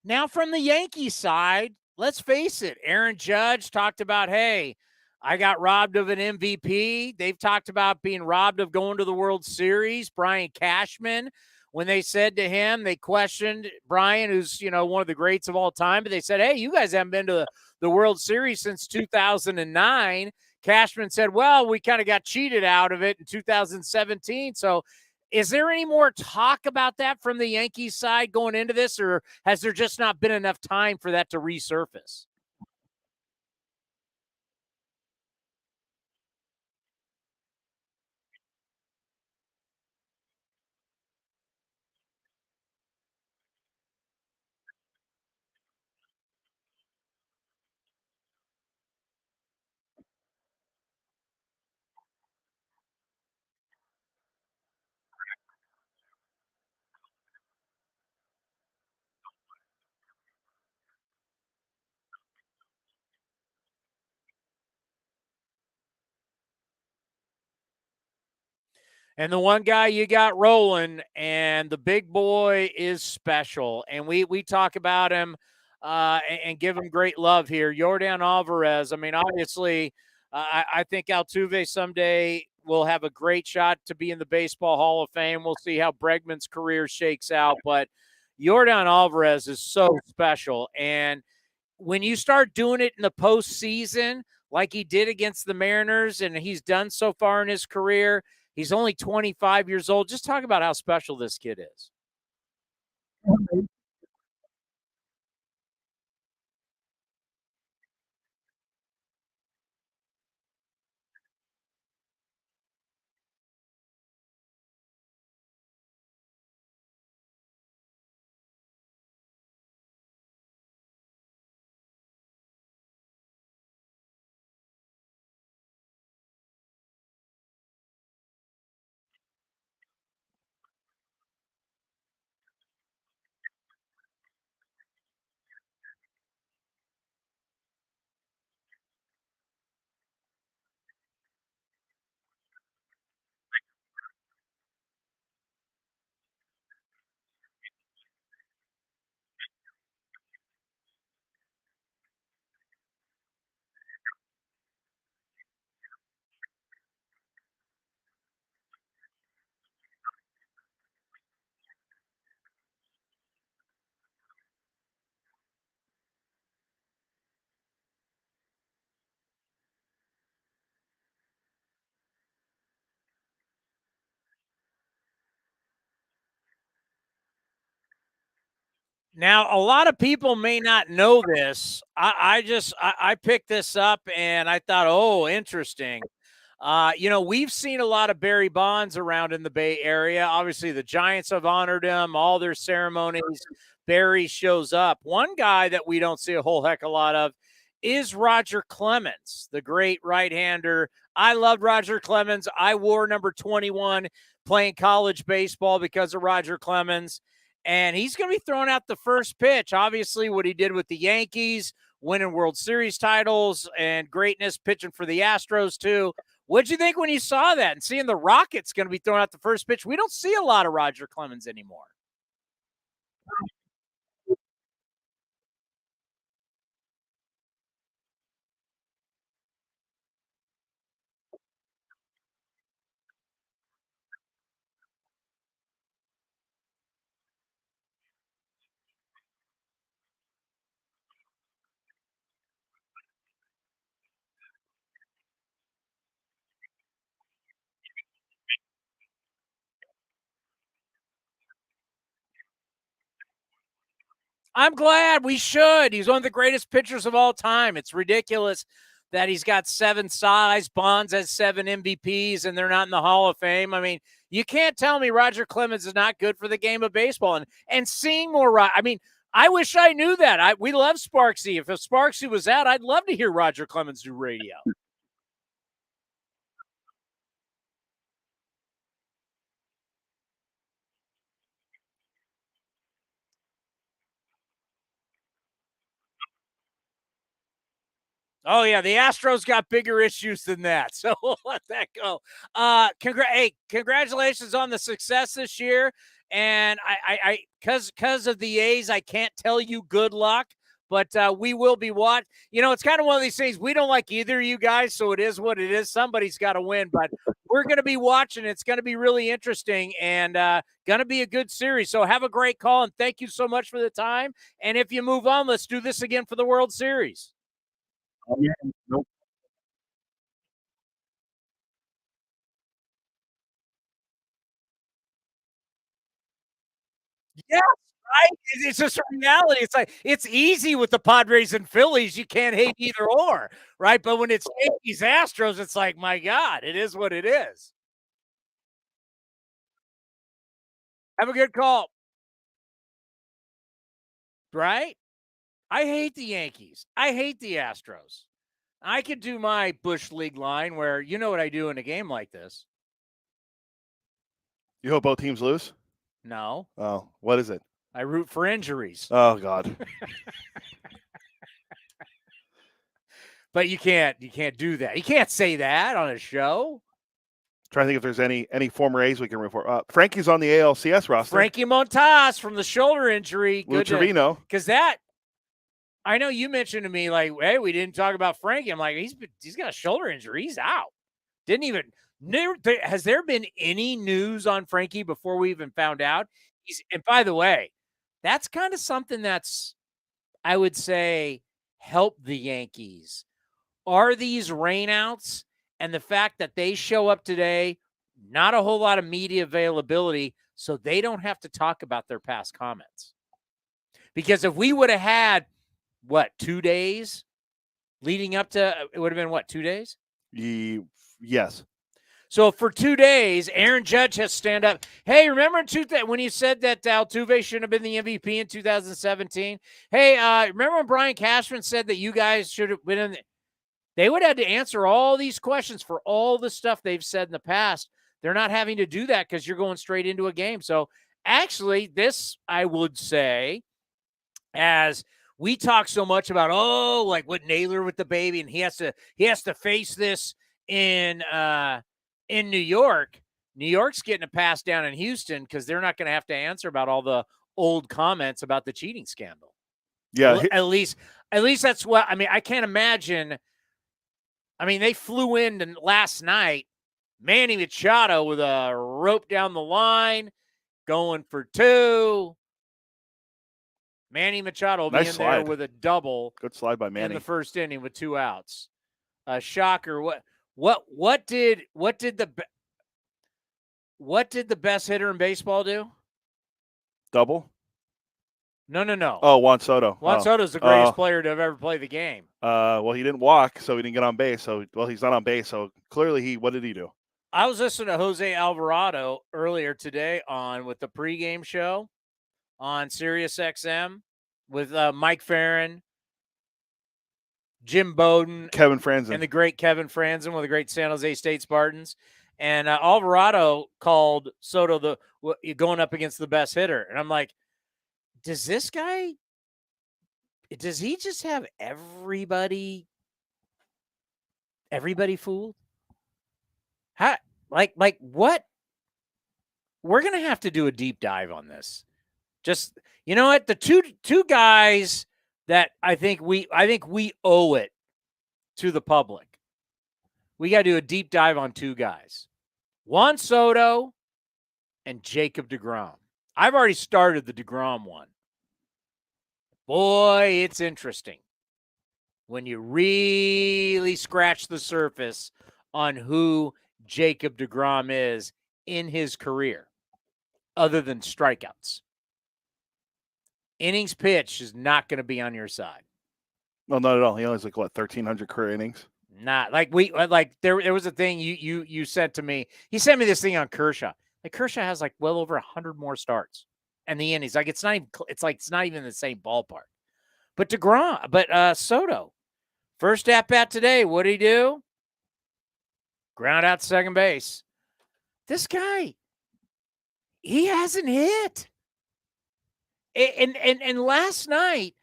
S4: Now, from the Yankees side, let's face it, Aaron Judge talked about, hey, I got robbed of an MVP. They've talked about being robbed of going to the World Series. Brian Cashman, when they said to him, they questioned Brian, who's, one of the greats of all time, but they said, hey, you guys haven't been to the World Series since 2009. Cashman said, well, we kind of got cheated out of it in 2017. So is there any more talk about that from the Yankees side going into this, or has there just not been enough time for that to resurface? And the one guy you got rolling, and the big boy is special. And we talk about him and give him great love here. Yordan Alvarez. I mean, obviously, I think Altuve someday will have a great shot to be in the Baseball Hall of Fame. We'll see how Bregman's career shakes out. But Yordan Alvarez is so special. And when you start doing it in the postseason, like he did against the Mariners, and he's done so far in his career, he's only 25 years old. Just talk about how special this kid is. Now, a lot of people may not know this. I picked this up and I thought, oh, interesting. We've seen a lot of Barry Bonds around in the Bay Area. Obviously, the Giants have honored him, all their ceremonies. Barry shows up. One guy that we don't see a whole heck of a lot of is Roger Clemens, the great right-hander. I loved Roger Clemens. I wore number 21 playing college baseball because of Roger Clemens. And he's going to be throwing out the first pitch. Obviously, what he did with the Yankees, winning World Series titles and greatness, pitching for the Astros too. What'd you think when you saw that and seeing the Rockets going to be throwing out the first pitch? We don't see a lot of Roger Clemens anymore. I'm glad. We should. He's one of the greatest pitchers of all time. It's ridiculous that he's got 7 size. Bonds has 7 MVPs, and they're not in the Hall of Fame. I mean, you can't tell me Roger Clemens is not good for the game of baseball. And seeing more, I mean, I wish I knew that. We love Sparksy. If Sparksy was out, I'd love to hear Roger Clemens do radio. Oh, yeah, the Astros got bigger issues than that, so we'll let that go. Congratulations on the success this year, and because of the A's, I can't tell you good luck, but we will be watching. It's kind of one of these things. We don't like either of you guys, so it is what it is. Somebody's got to win, but we're going to be watching. It's going to be really interesting and going to be a good series, so have a great call, and thank you so much for the time, and if you move on, let's do this again for the World Series.
S5: Oh, yeah. Nope.
S4: Yes, right? It's just a reality. It's like it's easy with the Padres and Phillies. You can't hate either or, right? But when it's Yankees, Astros, it's like, my God, it is what it is. Have a good call. Right? I hate the Yankees. I hate the Astros. I could do my Bush League line where you know what I do in a game like this.
S5: You hope both teams lose?
S4: No.
S5: Oh, what is it?
S4: I root for injuries.
S5: Oh, God.
S4: But you can't do that. You can't say that on a show.
S5: Trying to think if there's any former A's we can root for. Frankie's on the ALCS roster.
S4: Frankie Montas from the shoulder injury.
S5: Lou Trevino.
S4: Because that, I know you mentioned to me, like, hey, we didn't talk about Frankie. I'm like, he's got a shoulder injury. He's out. Has there been any news on Frankie before we even found out? And by the way, that's kind of something that's, I would say, helped the Yankees. Are these rainouts and the fact that they show up today, not a whole lot of media availability, so they don't have to talk about their past comments. Because if we would have had, 2 days leading up to, it would have been 2 days?
S5: Yes.
S4: So for 2 days, Aaron Judge has to stand up. Hey, remember when you said that Altuve shouldn't have been the MVP in 2017? Hey, remember when Brian Cashman said that you guys should have been in the, they would have to answer all these questions for all the stuff they've said in the past. They're not having to do that because you're going straight into a game. So actually, this, I would say, as we talk so much about, like what Naylor with the baby, and he has to face this in New York. New York's getting a pass down in Houston because they're not going to have to answer about all the old comments about the cheating scandal.
S5: Yeah.
S4: At least that's what, I mean, I can't imagine. I mean, they flew in last night, Manny Machado with a rope down the line, going for 2. Manny Machado will be in there with a double.
S5: Good slide by Manny
S4: in the first inning with 2 outs. Shocker. What did the best hitter in baseball do?
S5: Double.
S4: No.
S5: Oh, Juan Soto.
S4: Juan Soto's the greatest player to have ever played the game.
S5: Well, he didn't walk, so he didn't get on base. So, he's not on base. So clearly, what did he do?
S4: I was listening to Jose Alvarado earlier today with the pregame show on Sirius XM with Mike Farron, Jim Bowden,
S5: Kevin Franzen,
S4: and the great Kevin Franzen with the great San Jose State Spartans. And Alvarado called Soto going up against the best hitter. And I'm like, does he just have everybody fooled? How, like what? We're going to have to do a deep dive on this. Just, you know what? The two guys that I think we owe it to the public. We got to do a deep dive on two guys. Juan Soto and Jacob deGrom. I've already started the deGrom one. Boy, it's interesting when you really scratch the surface on who Jacob deGrom is in his career, other than strikeouts. Innings pitched is not going to be on your side.
S5: No, not at all. He only has 1,300 career innings.
S4: Not there was a thing you sent to me. He sent me this thing on Kershaw. Kershaw has well over 100 more starts, and the innings it's not even the same ballpark. But Soto, first at bat today, what did he do? Ground out to second base. This guy, he hasn't hit. And last night,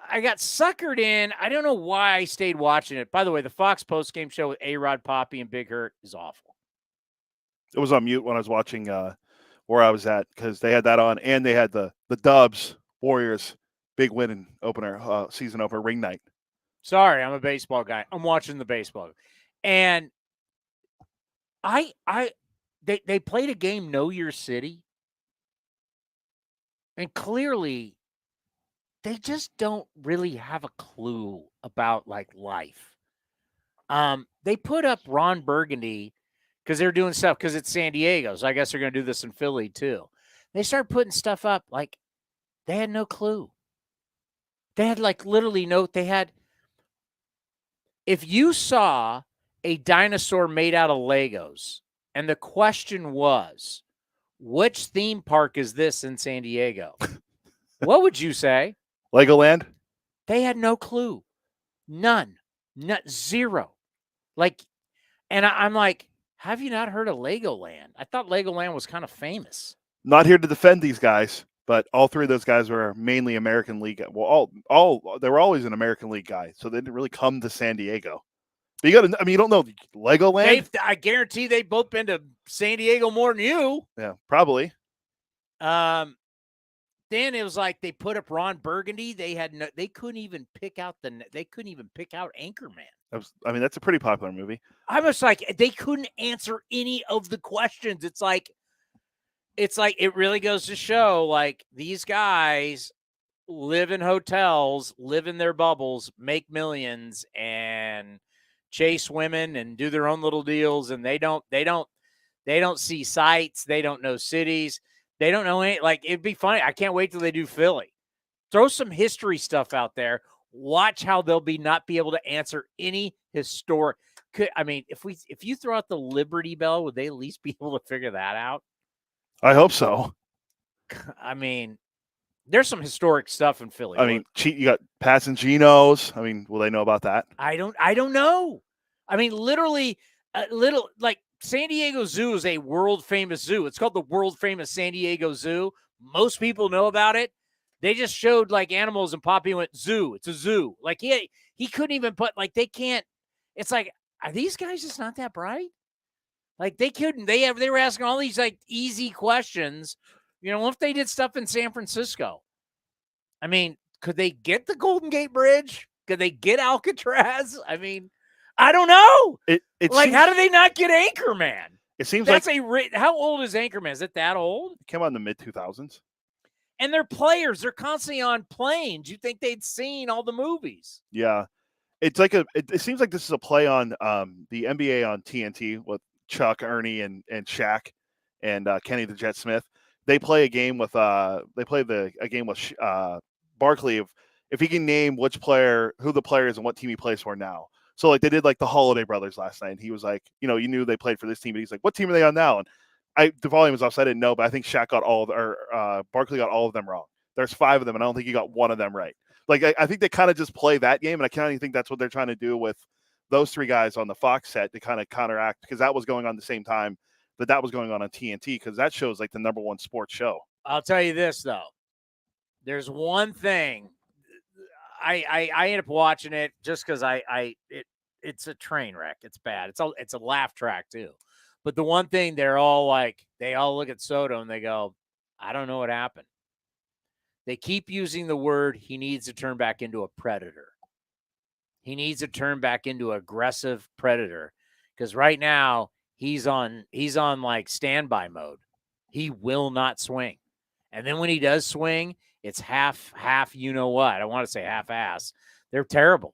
S4: I got suckered in. I don't know why I stayed watching it. By the way, the Fox postgame show with A-Rod, Poppy, and Big Hurt is awful.
S5: It was on mute when I was watching where I was at because they had that on, and they had the Dubs Warriors big win in opener season opener ring night.
S4: Sorry, I'm a baseball guy. I'm watching the baseball, and they played a game, Know Your City, and clearly they just don't really have a clue about life. They put up Ron Burgundy because they're doing stuff because it's San Diego. So I guess they're going to do this in Philly too. They started putting stuff up they had no clue. They had literally if you saw a dinosaur made out of Legos and the question was, which theme park is this in San Diego? What would you say?
S5: Legoland?
S4: They had no clue. None. Zero. And I'm like, have you not heard of Legoland? I thought Legoland was kind of famous.
S5: Not here to defend these guys, but all three of those guys were mainly American League. Well, they were always an American League guy, so they didn't really come to San Diego. But you don't know Legoland?
S4: I guarantee they've both been to San Diego more than you.
S5: Yeah, probably.
S4: Then it was they put up Ron Burgundy. They couldn't even pick out Anchorman.
S5: That's a pretty popular movie.
S4: I was they couldn't answer any of the questions. It's it really goes to show these guys live in hotels, live in their bubbles, make millions, and chase women and do their own little deals. And they don't see sights. They don't know cities. They don't know any, it'd be funny. I can't wait till they do Philly. Throw some history stuff out there. Watch how they'll not be able to answer any historic. If you throw out the Liberty Bell, would they at least be able to figure that out?
S5: I hope so.
S4: There's some historic stuff in Philly.
S5: You got Pats and Geno's. Will they know about that?
S4: I don't know. Literally, San Diego Zoo is a world famous zoo. It's called the world famous San Diego Zoo. Most people know about it. They just showed animals and Poppy went zoo. It's a zoo. He couldn't even put they can't. It's are these guys just not that bright? They couldn't. They were asking all these easy questions. What if they did stuff in San Francisco? Could they get the Golden Gate Bridge? Could they get Alcatraz? I don't know. How do they not get Anchorman?
S5: It seems
S4: how old is Anchorman? Is it that old?
S5: It came out in the mid-2000s.
S4: And they're players. They're constantly on planes. You think they'd seen all the movies?
S5: Yeah, it's it seems like this is a play on the NBA on TNT with Chuck, Ernie, and Shaq, and Kenny the Jet Smith. they play a game with Barkley if he can name who the player is and what team he plays for now. So like they did like the Holiday brothers last night. And he was like, you knew they played for this team, but he's like, what team are they on now? And the volume was off, so I didn't know, but I think Barkley got all of them wrong. There's 5 of them, and I don't think he got one of them right. Like I think they kind of just play that game, and I kind of think that's what they're trying to do with those 3 guys on the Fox set to kind of counteract, because that was going on the same time that was going on TNT, because that show's like the #1 sports show.
S4: I'll tell you this though, there's one thing I end up watching it just because it's a train wreck. It's bad. It's a laugh track too. But the one thing they all look at Soto and they go, I don't know what happened. They keep using the word he needs to turn back into a predator. He needs to turn back into aggressive predator, because right now he's on like standby mode. He will not swing. And then when he does swing, it's half, you know what? I don't want to say half-ass. They're terrible.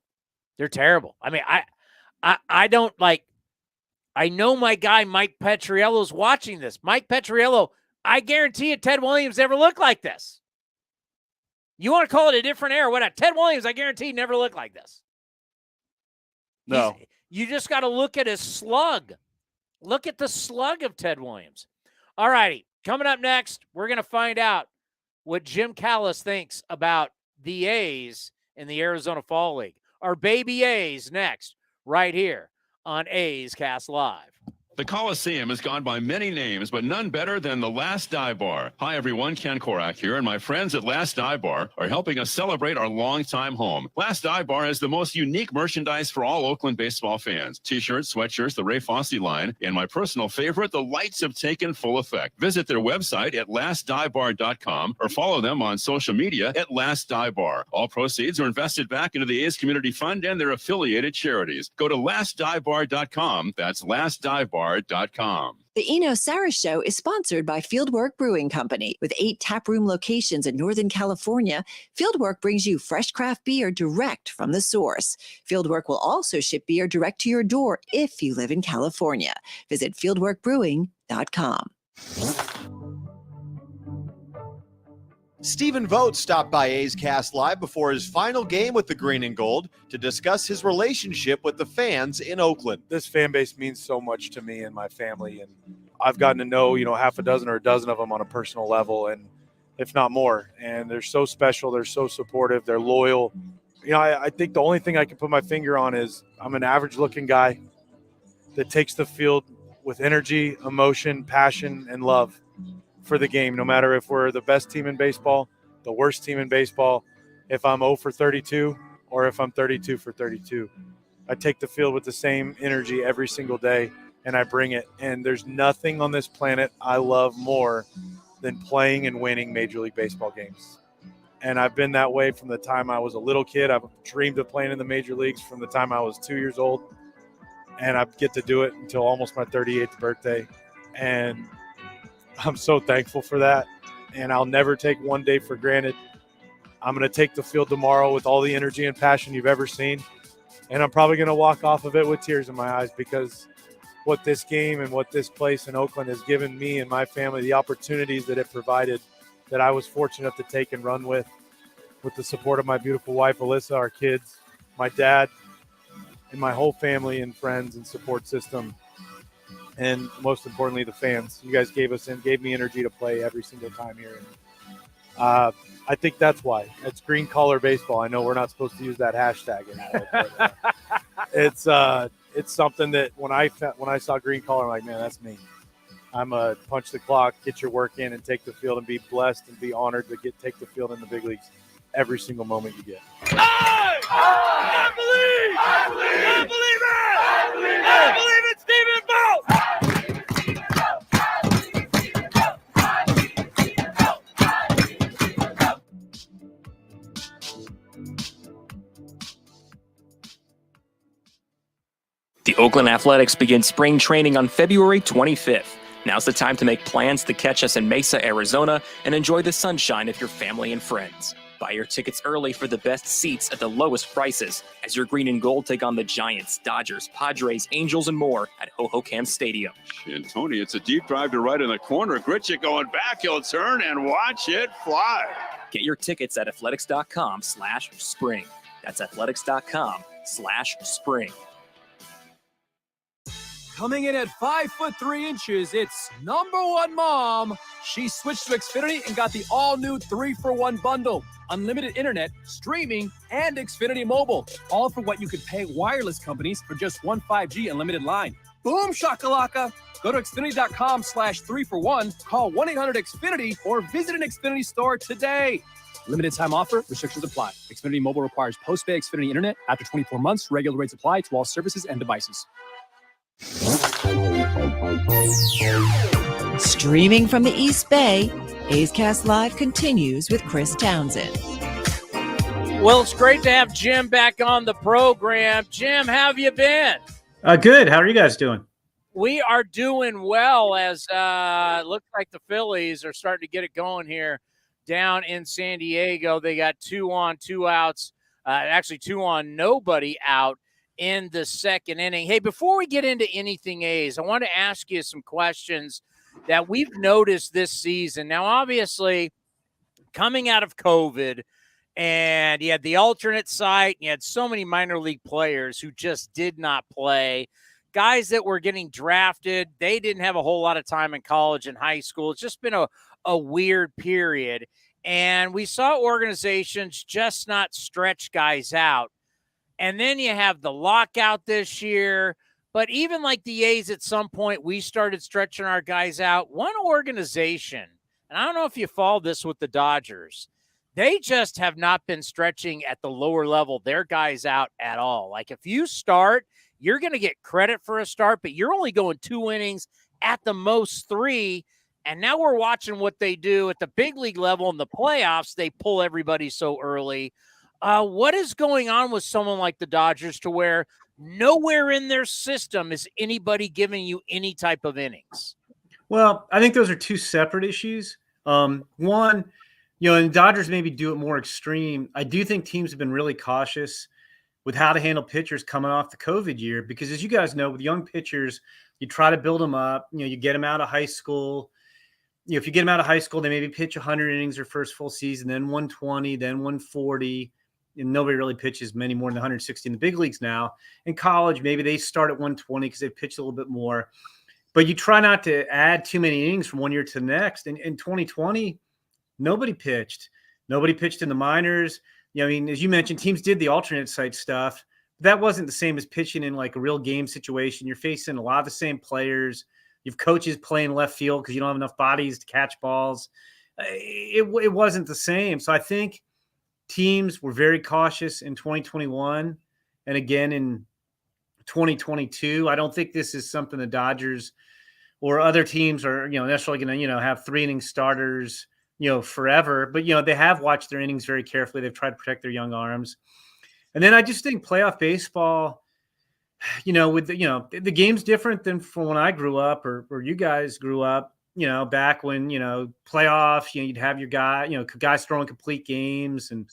S4: I mean, I don't like, I know my guy Mike Petriello's watching this. Mike Petriello, I guarantee you Ted Williams never looked like this. You want to call it a different era, whatever. Ted Williams, I guarantee, never looked like this.
S5: No.
S4: You just got to look at his slug. Look at the slug of Ted Williams. All righty. Coming up next, we're going to find out what Jim Callis thinks about the A's in the Arizona Fall League. Our baby A's next, right here on A's Cast Live.
S6: The Coliseum has gone by many names, but none better than the Last Dive Bar. Hi, everyone. Ken Korak here, and my friends at Last Dive Bar are helping us celebrate our longtime home. Last Dive Bar has the most unique merchandise for all Oakland baseball fans. T-shirts, sweatshirts, the Ray Fosse line, and my personal favorite, the lights have taken full effect. Visit their website at lastdivebar.com or follow them on social media at Last Dive Bar. All proceeds are invested back into the A's Community Fund and their affiliated charities. Go to lastdivebar.com. That's lastdivebar.com.
S1: The Eno Sarah Show is sponsored by Fieldwork Brewing Company. With 8 taproom locations in Northern California, Fieldwork brings you fresh craft beer direct from the source. Fieldwork will also ship beer direct to your door if you live in California. Visit fieldworkbrewing.com.
S7: Stephen Vogt stopped by A's Cast Live before his final game with the Green and Gold to discuss his relationship with the fans in Oakland.
S8: This fan base means so much to me and my family, and I've gotten to know, half a dozen or a dozen of them on a personal level, and if not more. And they're so special. They're so supportive. They're loyal. I think the only thing I can put my finger on is I'm an average-looking guy that takes the field with energy, emotion, passion, and love for the game, no matter if we're the best team in baseball, the worst team in baseball, if I'm 0 for 32 or if I'm 32 for 32. I take the field with the same energy every single day, and I bring it. And there's nothing on this planet I love more than playing and winning Major League Baseball games. And I've been that way from the time I was a little kid. I've dreamed of playing in the major leagues from the time I was 2 years old, and I get to do it until almost my 38th birthday. And I'm so thankful for that, and I'll never take one day for granted. I'm going to take the field tomorrow with all the energy and passion you've ever seen, and I'm probably going to walk off of it with tears in my eyes, because what this game and what this place in Oakland has given me and my family, the opportunities that it provided, that I was fortunate to take and run with the support of my beautiful wife, Alyssa, our kids, my dad, and my whole family and friends and support system. And most importantly, the fans. You guys gave me energy to play every single time here. I think that's why. It's green collar baseball. I know we're not supposed to use that hashtag anymore, but it's something that when I saw green collar, I'm like, man, that's me. I'm a punch the clock, get your work in, and take the field, and be blessed and be honored to take the field in the big leagues every single moment you get.
S2: I believe it's Stephen Vogt!
S11: The Oakland Athletics begin spring training on February 25th. Now's the time to make plans to catch us in Mesa, Arizona, and enjoy the sunshine of your family and friends. Buy your tickets early for the best seats at the lowest prices as your green and gold take on the Giants, Dodgers, Padres, Angels, and more at Hohokam Stadium.
S6: And Tony, it's a deep drive to right in the corner. Gritchick going back. He'll turn and watch it fly.
S11: Get your tickets at athletics.com/spring. That's athletics.com/spring.
S12: Coming in at 5'3", it's number one mom. She switched to Xfinity and got the all-new 3-for-1 bundle. Unlimited internet, streaming, and Xfinity Mobile. All for what you could pay wireless companies for just one 5G unlimited line. Boom shakalaka! Go to Xfinity.com/3-for-1, call 1-800-XFINITY, or visit an Xfinity store today. Limited time offer, restrictions apply. Xfinity Mobile requires post-pay Xfinity internet. After 24 months, regular rates apply to all services and devices.
S1: Streaming from the East Bay, A's Cast Live continues with Chris Townsend.
S4: Well, it's great to have Jim back on the program. Jim, how have you been?
S13: Good. How are you guys doing?
S4: We are doing well, as it looks like the Phillies are starting to get it going here down in San Diego. They got 2 on, 2 outs, actually 2 on, nobody out in the second inning. Hey, before we get into anything A's, I want to ask you some questions that we've noticed this season. Now, obviously, coming out of COVID, and you had the alternate site, and you had so many minor league players who just did not play. Guys that were getting drafted, they didn't have a whole lot of time in college and high school. It's just been a weird period. And we saw organizations just not stretch guys out. And then you have the lockout this year. But even like the A's, at some point, we started stretching our guys out. One organization, and I don't know if you follow this with the Dodgers, they just have not been stretching at the lower level their guys out at all. Like if you start, you're going to get credit for a start, but you're only going 2 innings, at the most 3. And now we're watching what they do at the big league level in the playoffs. They pull everybody so early. What is going on with someone like the Dodgers to where nowhere in their system is anybody giving you any type of innings?
S13: Well, I think those are 2 separate issues. One, and the Dodgers maybe do it more extreme. I do think teams have been really cautious with how to handle pitchers coming off the COVID year, because as you guys know, with young pitchers, you try to build them up. You get them out of high school. If you get them out of high school, they maybe pitch 100 innings their first full season, then 120, then 140. And nobody really pitches many more than 160 in the big leagues now. In college, maybe they start at 120 because they pitch a little bit more. But you try not to add too many innings from one year to the next. And in 2020, nobody pitched. Nobody pitched in the minors. As you mentioned, teams did the alternate site stuff. That wasn't the same as pitching in like a real game situation. You're facing a lot of the same players. You have coaches playing left field because you don't have enough bodies to catch balls. It wasn't the same. So I think teams were very cautious in 2021 and again in 2022. I don't think this is something the Dodgers or other teams are, necessarily going to, have 3 inning starters, forever. But, they have watched their innings very carefully. They've tried to protect their young arms. And then I just think playoff baseball, with the game's different than from when I grew up or you guys grew up, back when, playoffs, you'd have your guys throwing complete games and,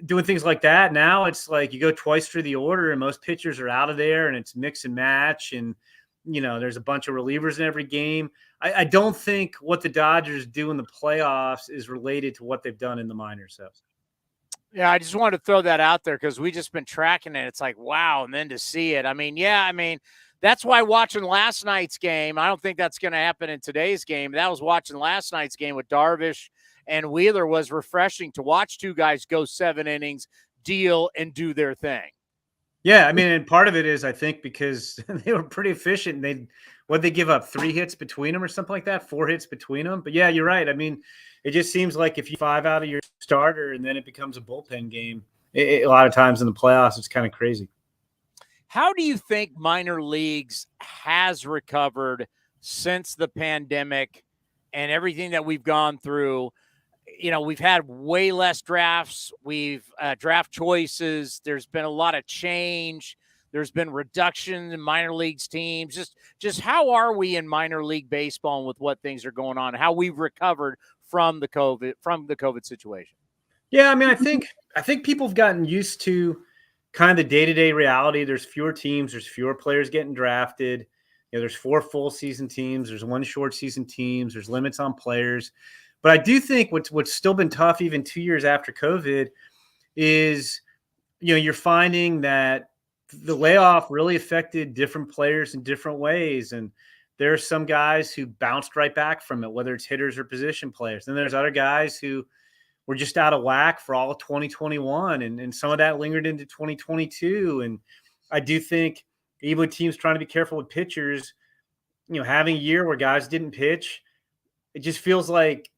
S13: doing things like that. Now it's like you go twice through the order and most pitchers are out of there and it's mix and match. And, there's a bunch of relievers in every game. I don't think what the Dodgers do in the playoffs is related to what they've done in the minors. So.
S4: Yeah, I just wanted to throw that out there because we just been tracking it. It's like, wow. And then to see it, that's why watching last night's game, I don't think that's going to happen in today's game. That was watching last night's game with Darvish and Wheeler was refreshing to watch 2 guys go 7 innings, deal, and do their thing.
S13: Yeah, and part of it is, I think, because they were pretty efficient. They give up 3 hits between them or something like that, 4 hits between them. But yeah, you're right. It just seems like if you 5 out of your starter and then it becomes a bullpen game, a lot of times in the playoffs, it's kind of crazy.
S4: How do you think minor leagues has recovered since the pandemic and everything that we've gone through? We've had way less drafts. We've draft choices. There's been a lot of change. There's been reduction in minor leagues teams. Just how are we in minor league baseball and with what things are going on, how we've recovered from the COVID situation?
S13: Yeah, I mean, I think people have gotten used to kind of the day-to-day reality. There's fewer teams, there's fewer players getting drafted. There's 4 full season teams, there's 1 short season teams, there's limits on players. But I do think what's still been tough even 2 years after COVID is, you're finding that the layoff really affected different players in different ways. And there are some guys who bounced right back from it, whether it's hitters or position players. And there's other guys who were just out of whack for all of 2021. And some of that lingered into 2022. And I do think even with teams trying to be careful with pitchers, having a year where guys didn't pitch, it just feels like,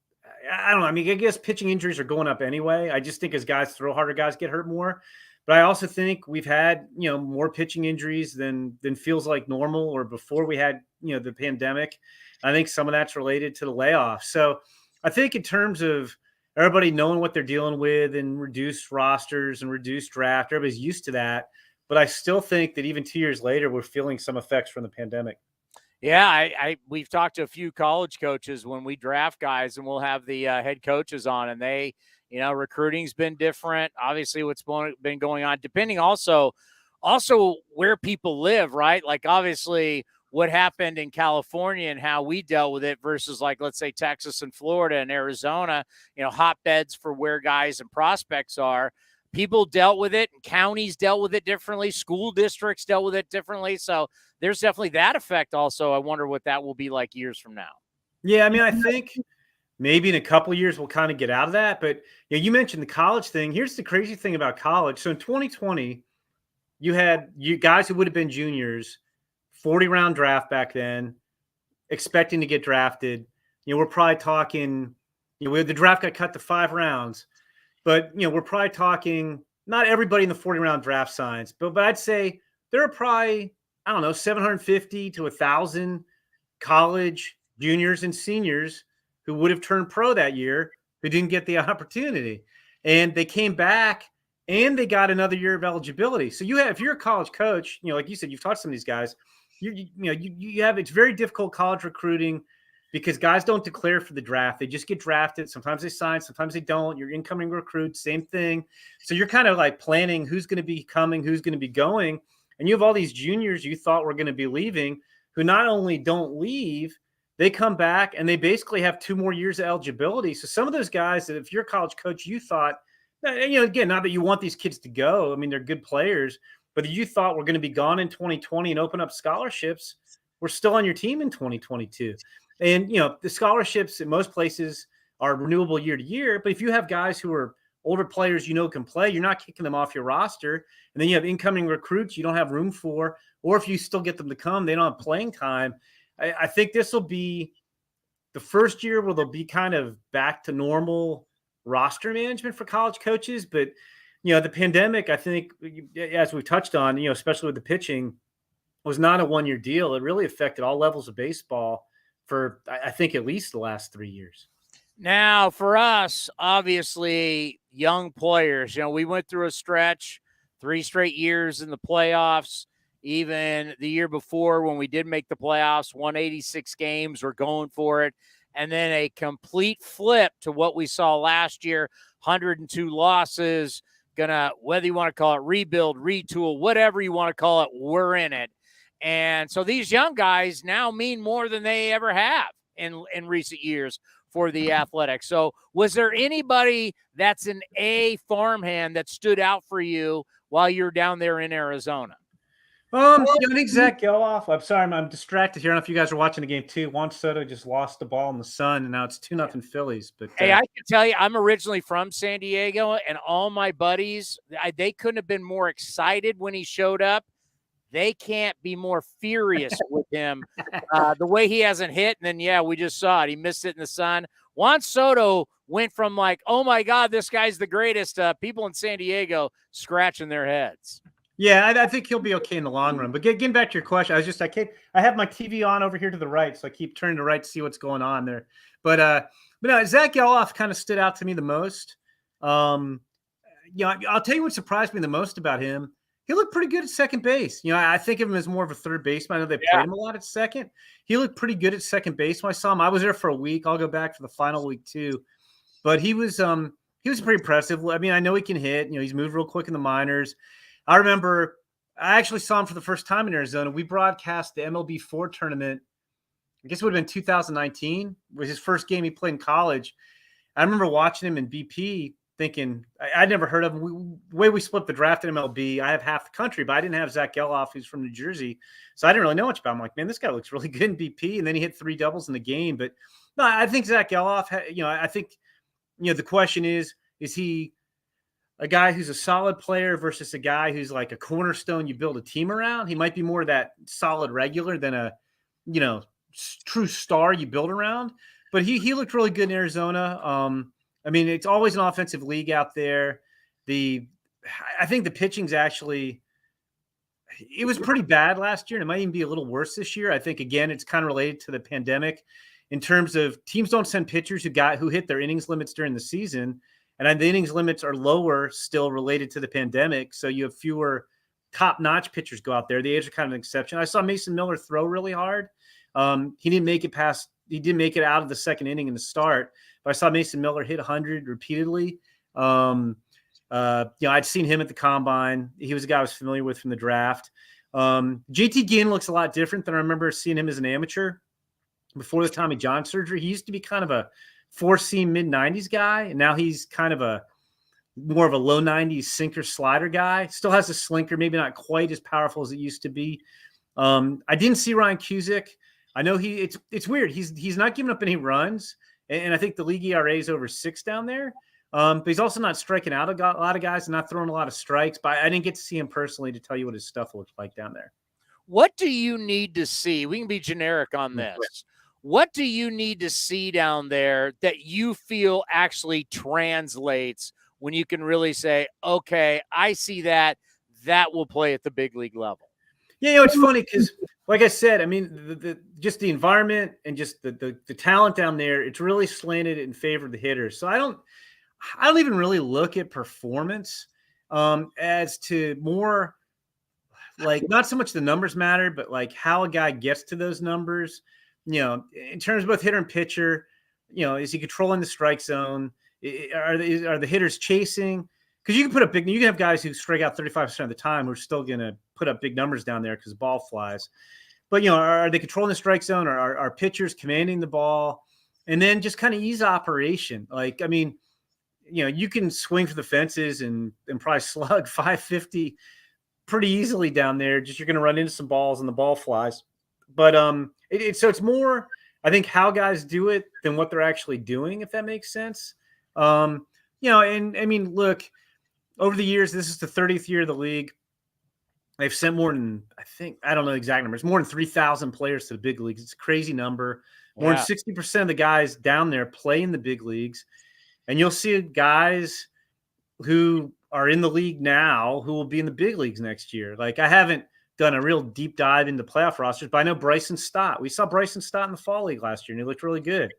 S13: I don't know. I mean, I guess pitching injuries are going up anyway. I just think as guys throw harder, guys get hurt more. But I also think we've had, more pitching injuries than feels like normal or before we had, the pandemic. I think some of that's related to the layoff. So I think in terms of everybody knowing what they're dealing with and reduced rosters and reduced draft, everybody's used to that. But I still think that even 2 years later, we're feeling some effects from the pandemic.
S4: Yeah, we've talked to a few college coaches when we draft guys, and we'll have the head coaches on, and they, recruiting's been different. Obviously, what's been going on, depending also where people live, right? Like obviously what happened in California and how we dealt with it versus like, let's say Texas and Florida and Arizona, hotbeds for where guys and prospects are. People dealt with it and counties dealt with it differently. School districts dealt with it differently. So there's definitely that effect also. I wonder what that will be like years from now.
S13: Yeah, I mean, I think maybe in a couple of years we'll kind of get out of that. But you mentioned the college thing. Here's the crazy thing about college. So in 2020, you had guys who would have been juniors, 40-round draft back then, expecting to get drafted. We're probably talking, the draft got cut to 5 rounds. But, we're probably talking not everybody in the 40-round draft signs. But I'd say there are probably, 750 to 1,000 college juniors and seniors who would have turned pro that year who didn't get the opportunity. And they came back and they got another year of eligibility. So if you're a college coach, like you said, you've taught some of these guys, it's very difficult college recruiting because guys don't declare for the draft. They just get drafted. Sometimes they sign, sometimes they don't. Your incoming recruits, same thing. So you're kind of like planning who's going to be coming, who's going to be going. And you have all these juniors you thought were going to be leaving who not only don't leave, they come back and they basically have 2 more years of eligibility. So some of those guys that if you're a college coach, you thought, again, not that you want these kids to go. I mean, they're good players, but you thought we're going to be gone in 2020 and open up scholarships. We're still on your team in 2022. And, the scholarships in most places are renewable year to year. But if you have guys who are older players, can play, you're not kicking them off your roster. And then you have incoming recruits you don't have room for. Or if you still get them to come, they don't have playing time. I think this will be the first year where they'll be kind of back to normal roster management for college coaches. But, the pandemic, I think, as we touched on, especially with the pitching, was not a 1-year deal. It really affected all levels of baseball for, I think, at least the last 3 years.
S4: Now, for us, obviously, young players, we went through a stretch, 3 straight years in the playoffs. Even the year before when we did make the playoffs, 186 games, we're going for it. And then a complete flip to what we saw last year, 102 losses, whether you want to call it rebuild, retool, whatever you want to call it, we're in it. And so these young guys now mean more than they ever have in recent years for the Athletics. So was there anybody that's an A farmhand that stood out for you while you're down there in Arizona?
S13: I think Zach Geloff. I'm sorry, I'm distracted here. I don't know if you guys are watching the game too. Juan Soto just lost the ball in the sun, and now it's 2-0 Phillies. But
S4: hey, I can tell you, I'm originally from San Diego, and all my buddies, they couldn't have been more excited when he showed up. They can't be more furious with him. The way he hasn't hit, and then, we just saw it. He missed it in the sun. Juan Soto went from like, oh, my God, this guy's the greatest. People in San Diego scratching their heads.
S13: Yeah, I think he'll be okay in the long run. But getting back to your question, I have my TV on over here to the right, so I keep turning to the right to see what's going on there. But no, Zach Geloff kind of stood out to me the most. I'll tell you what surprised me the most about him. He looked pretty good at second base. I think of him as more of a third baseman. I know they played him a lot at second. He looked pretty good at second base when I saw him. I was there for a week. I'll go back for the final week too. But he was he was pretty impressive. I mean, I know he can hit. You know, he's moved real quick in the minors. I remember I actually saw him for the first time in Arizona. We broadcast the MLB4 tournament. I guess it would have been 2019. It was his first game he played in college. I remember watching him in BP thinking I'd never heard of him. The way we split the draft in MLB, I have half the country, but I didn't have Zach Geloff, who's from New Jersey. So I didn't really know much about him. I'm like, man, this guy looks really good in BP. And then he hit 3 doubles in the game. But no, I think Zach Geloff, I think, the question is he a guy who's a solid player versus a guy who's like a cornerstone you build a team around? He might be more of that solid regular than a, true star you build around. But he looked really good in Arizona. I mean, it's always an offensive league out there. I think the pitching's actually it was pretty bad last year, and it might even be a little worse this year. I think again, it's kind of related to the pandemic in terms of teams don't send pitchers who hit their innings limits during the season, and the innings limits are lower still related to the pandemic. So you have fewer top-notch pitchers go out there. The A's are kind of an exception. I saw Mason Miller throw really hard. He didn't make it out of the second inning in the start, but I saw Mason Miller hit 100 repeatedly. I'd seen him at the combine. He was a guy I was familiar with from the draft. JT Ginn looks a lot different than I remember seeing him as an amateur before the Tommy John surgery. He used to be kind of a 4-seam mid-90s guy, and now he's kind of more of a low 90s sinker slider guy. Still has a slinker, maybe not quite as powerful as it used to be. I didn't see Ryan Cusick. I know it's weird. He's not giving up any runs, and I think the league ERA is over 6 down there. But he's also not striking out a lot of guys and not throwing a lot of strikes. But I didn't get to see him personally to tell you what his stuff looks like down there.
S4: What do you need to see? We can be generic on this. What do you need to see down there that you feel actually translates when you can really say, okay, I see that will play at the big league level?
S13: Yeah, it's funny because, like I said, I mean, just the environment and just the talent down there, it's really slanted in favor of the hitters. So I don't even really look at performance as to more like not so much the numbers matter, but like how a guy gets to those numbers. In terms of both hitter and pitcher, is he controlling the strike zone? Are the hitters chasing? Because you can have guys who strike out 35% of the time who are still going to put up big numbers down there because the ball flies. But, are they controlling the strike zone? Or are pitchers commanding the ball? And then just kind of ease operation. Like, I mean, you can swing for the fences and probably slug 550 pretty easily down there. Just you're going to run into some balls and the ball flies. But so it's more, I think, how guys do it than what they're actually doing, if that makes sense. And I mean, look, over the years, this is the 30th year of the league. They've sent more than, I don't know the exact numbers, more than 3,000 players to the big leagues. It's a crazy number. More than 60% of the guys down there play in the big leagues. And you'll see guys who are in the league now who will be in the big leagues next year. Like, I haven't done a real deep dive into playoff rosters, but I know Bryson Stott. We saw Bryson Stott in the fall league last year, and he looked really good.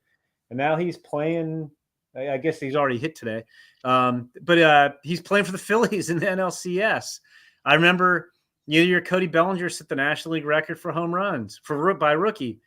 S13: And now he's playing – I guess he's already hit today. But he's playing for the Phillies in the NLCS. I remember year Cody Bellinger set the National League record for home runs by rookie.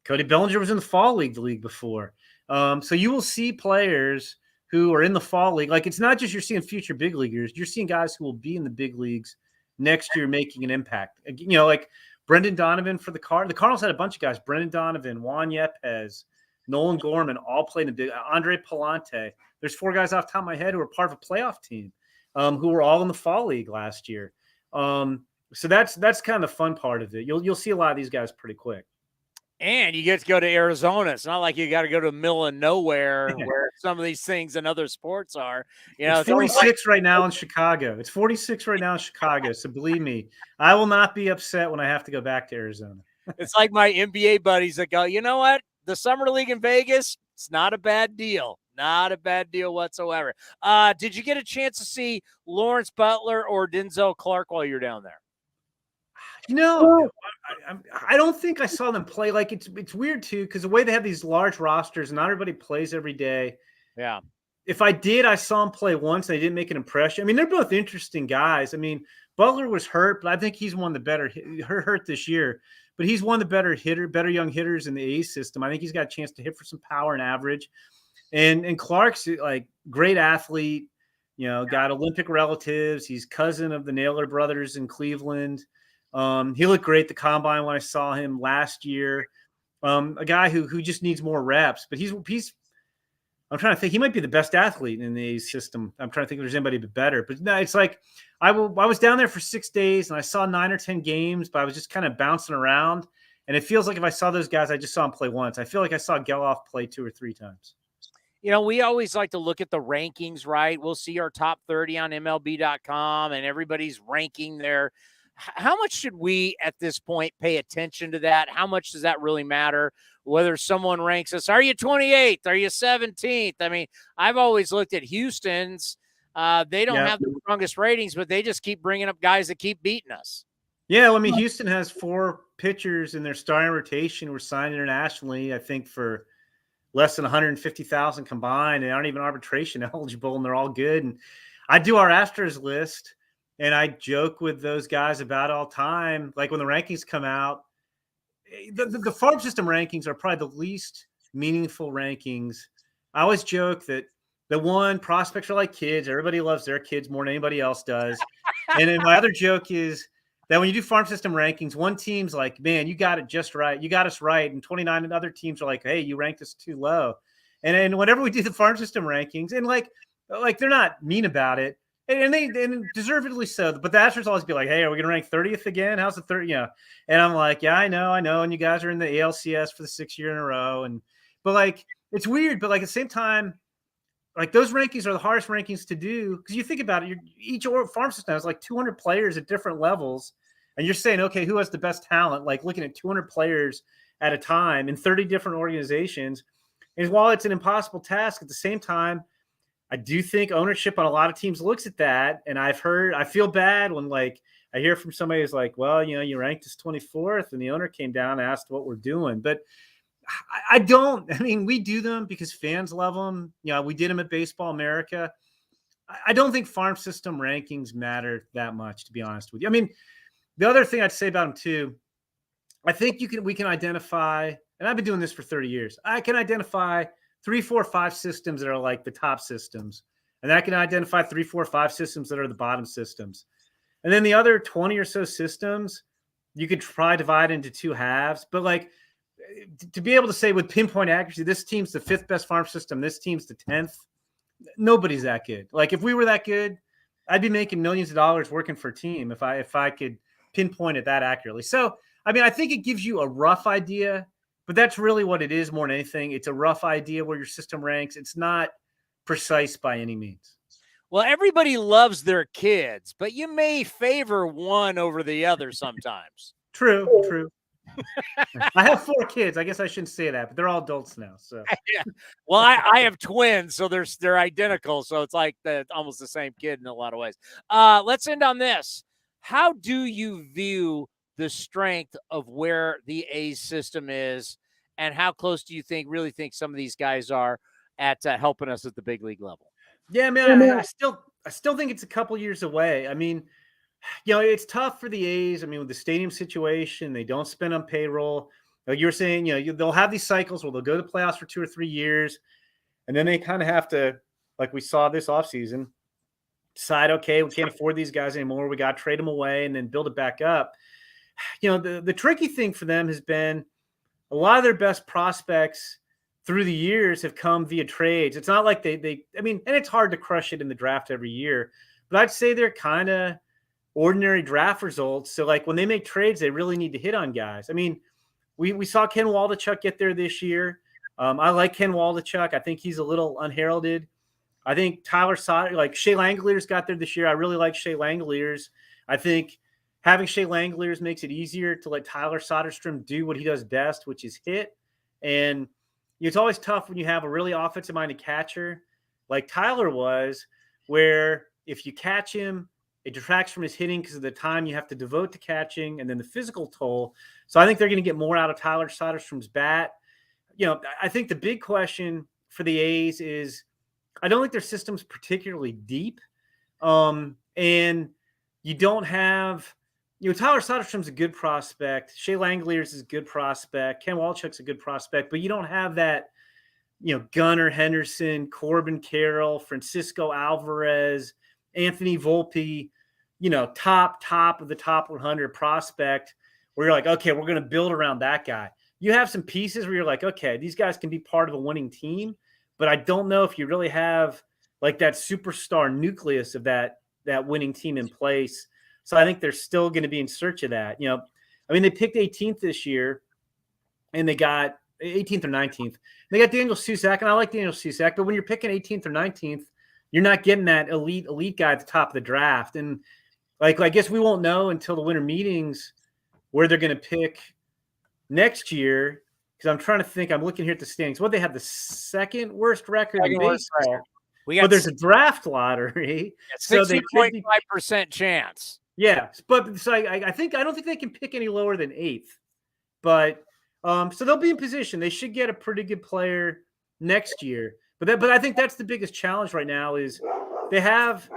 S13: Cody Bellinger was in the fall league the league before. So you will see players who are in the fall league. Like, it's not just you're seeing future big leaguers. You're seeing guys who will be in the big leagues next year making an impact. Like Brendan Donovan for the Cardinals. The Cardinals had a bunch of guys. Brendan Donovan, Juan Yepes, Nolan Gorman, all played in the big. Andre Palante. There's 4 guys off the top of my head who were part of a playoff team who were all in the fall league last year. So that's kind of the fun part of it. You'll see a lot of these guys pretty quick.
S4: And you get to go to Arizona. It's not like you got to go to the middle of nowhere where some of these things in other sports are.
S13: It's 46 right now in Chicago. It's 46 right now in Chicago. So believe me, I will not be upset when I have to go back to Arizona.
S4: It's like my NBA buddies that go, you know what? The Summer League in Vegas, it's not a bad deal. Not a bad deal whatsoever. Did you get a chance to see Lawrence Butler or Denzel Clark while you're down there?
S13: I don't think I saw them play. Like, it's weird too, because the way they have these large rosters, not everybody plays every day.
S4: Yeah.
S13: If I did, I saw them play once. They didn't make an impression. I mean, they're both interesting guys. I mean, Butler was hurt, but I think he's one of the better hurt this year. But he's one of the better young hitters in the A's system. I think he's got a chance to hit for some power and average. And Clark's like great athlete, got Olympic relatives. He's cousin of the Naylor brothers in Cleveland. He looked great at the combine when I saw him last year. A guy who just needs more reps, but he's I'm trying to think. He might be the best athlete in the system. I'm trying to think if there's anybody better. But no, it's like I was down there for 6 days and I saw 9 or 10 games, but I was just kind of bouncing around. And it feels like if I saw those guys, I just saw them play once. I feel like I saw Geloff play 2 or 3 times.
S4: We always like to look at the rankings, right? We'll see our top 30 on MLB.com and everybody's ranking there. How much should we at this point pay attention to that? How much does that really matter? Whether someone ranks us, are you 28th? Are you 17th? I mean, I've always looked at Houston's. They don't have the strongest ratings, but they just keep bringing up guys that keep beating us.
S13: Yeah, well, I mean, Houston has 4 pitchers in their starting rotation were signed internationally, I think, for less than 150,000 combined. They aren't even arbitration eligible, and they're all good. And I do our Astros list, and I joke with those guys about all time. Like when the rankings come out, the farm system rankings are probably the least meaningful rankings. I always joke that the one, prospects are like kids. Everybody loves their kids more than anybody else does. And then my other joke is that when you do farm system rankings, one team's like, man, you got it just right. You got us right. And 29 other teams are like, hey, you ranked us too low. And then whenever we do the farm system rankings, and like they're not mean about it, and deservedly so. But the Astros always be like, hey, are we going to rank 30th again? How's the 30? And I'm like, yeah, I know. And you guys are in the ALCS for the 6th year in a row. But like, it's weird. But like at the same time, like those rankings are the hardest rankings to do because you think about it, each farm system has like 200 players at different levels, and you're saying, okay, who has the best talent? Like looking at 200 players at a time in 30 different organizations. And while it's an impossible task, at the same time, I do think ownership on a lot of teams looks at that, and I feel bad when like I hear from somebody who's like, well, you ranked us 24th, and the owner came down and asked what we're doing, but. I mean, we do them because fans love them. We did them at Baseball America. I don't think farm system rankings matter that much, to be honest with you. I mean, the other thing I'd say about them too, I think we can identify, and I've been doing this for 30 years. I can identify 3, 4, 5 systems that are like the top systems. And I can identify 3, 4, 5 systems that are the bottom systems. And then the other 20 or so systems, you could try divide into 2 halves, but like, to be able to say with pinpoint accuracy, this team's the 5th best farm system, this team's the 10th, nobody's that good. Like if we were that good, I'd be making millions of dollars working for a team if I could pinpoint it that accurately. So, I mean, I think it gives you a rough idea, but that's really what it is more than anything. It's a rough idea where your system ranks. It's not precise by any means.
S4: Well, everybody loves their kids, but you may favor one over the other sometimes.
S13: True. I have 4 kids. I guess I shouldn't say that, but they're all adults now. So,
S4: yeah. Well, I have twins, so they're identical. So it's like almost the same kid in a lot of ways. Let's end on this. How do you view the strength of where the A's system is, and how close do you really think some of these guys are at helping us at the big league level?
S13: Yeah, man, I still think it's a couple years away. I mean, it's tough for the A's. I mean, with the stadium situation, they don't spend on payroll. Like you were saying, they'll have these cycles where they'll go to the playoffs for 2 or 3 years, and then they kind of have to, like we saw this offseason, decide, okay, we can't afford these guys anymore. We got to trade them away and then build it back up. The tricky thing for them has been a lot of their best prospects through the years have come via trades. It's not like and it's hard to crush it in the draft every year, but I'd say they're kind of ordinary draft results. So like when they make trades, they really need to hit on guys. I mean, we saw Ken Waldichuk get there this year. I like Ken Waldichuk. I think he's a little unheralded. I think Tyler Soder, like Shea Langoliers got there this year. I really like Shea Langoliers. I think having Shea Langoliers makes it easier to let Tyler Soderstrom do what he does best, which is hit. And it's always tough when you have a really offensive-minded catcher like Tyler was, where if you catch him, it detracts from his hitting because of the time you have to devote to catching and then the physical toll. So I think they're going to get more out of Tyler Soderstrom's bat. I think the big question for the A's is I don't think their system's particularly deep. And you don't have Tyler Soderstrom's a good prospect. Shea Langoliers is a good prospect. Ken Waldichuk's a good prospect, but you don't have that Gunnar Henderson, Corbin Carroll, Francisco Alvarez, Anthony Volpe, top of the top 100 prospect, where you're like, okay, we're going to build around that guy. You have some pieces where you're like, okay, these guys can be part of a winning team, but I don't know if you really have like that superstar nucleus of that winning team in place. So I think they're still going to be in search of that. They picked 18th this year, and they got 18th or 19th. They got Daniel Susac, and I like Daniel Susac, but when you're picking 18th or 19th, you're not getting that elite guy at the top of the draft. And like, I guess we won't know until the winter meetings where they're going to pick next year, because I'm trying to think. I'm looking here at the standings. What, they have the second worst record in baseball. But there's a draft lottery.
S4: So 60.5% chance.
S13: Yeah, but so I don't think they can pick any lower than 8th. But so they'll be in position. They should get a pretty good player next year. But I think that's the biggest challenge right now is they have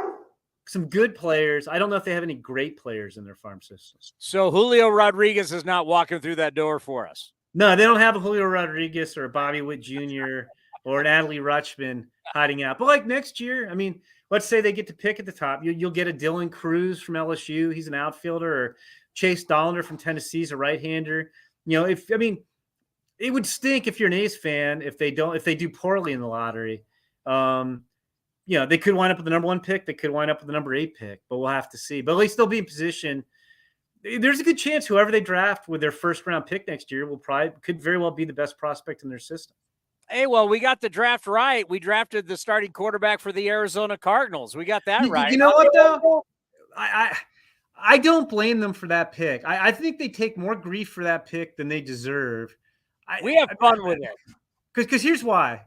S13: some good players. I don't know if they have any great players in their farm systems.
S4: So Julio Rodriguez is not walking through that door for us.
S13: No, they don't have a Julio Rodriguez or a Bobby Witt Jr. or an Adley Rutschman hiding out. But like next year, let's say they get to pick at the top. You'll get a Dylan Cruz from LSU. He's an outfielder, or Chase Dollander from Tennessee is a right-hander. It would stink if you're an A's fan if they do poorly in the lottery. They could wind up with the number 1 pick. They could wind up with the number 8 pick, but we'll have to see. But at least they'll be in position. There's a good chance whoever they draft with their first-round pick next year could very well be the best prospect in their system.
S4: Hey, well, we got the draft right. We drafted the starting quarterback for the Arizona Cardinals. We got that right.
S13: You know what, though? I don't blame them for that pick. I think they take more grief for that pick than they deserve.
S4: We have fun with it.
S13: Because here's why.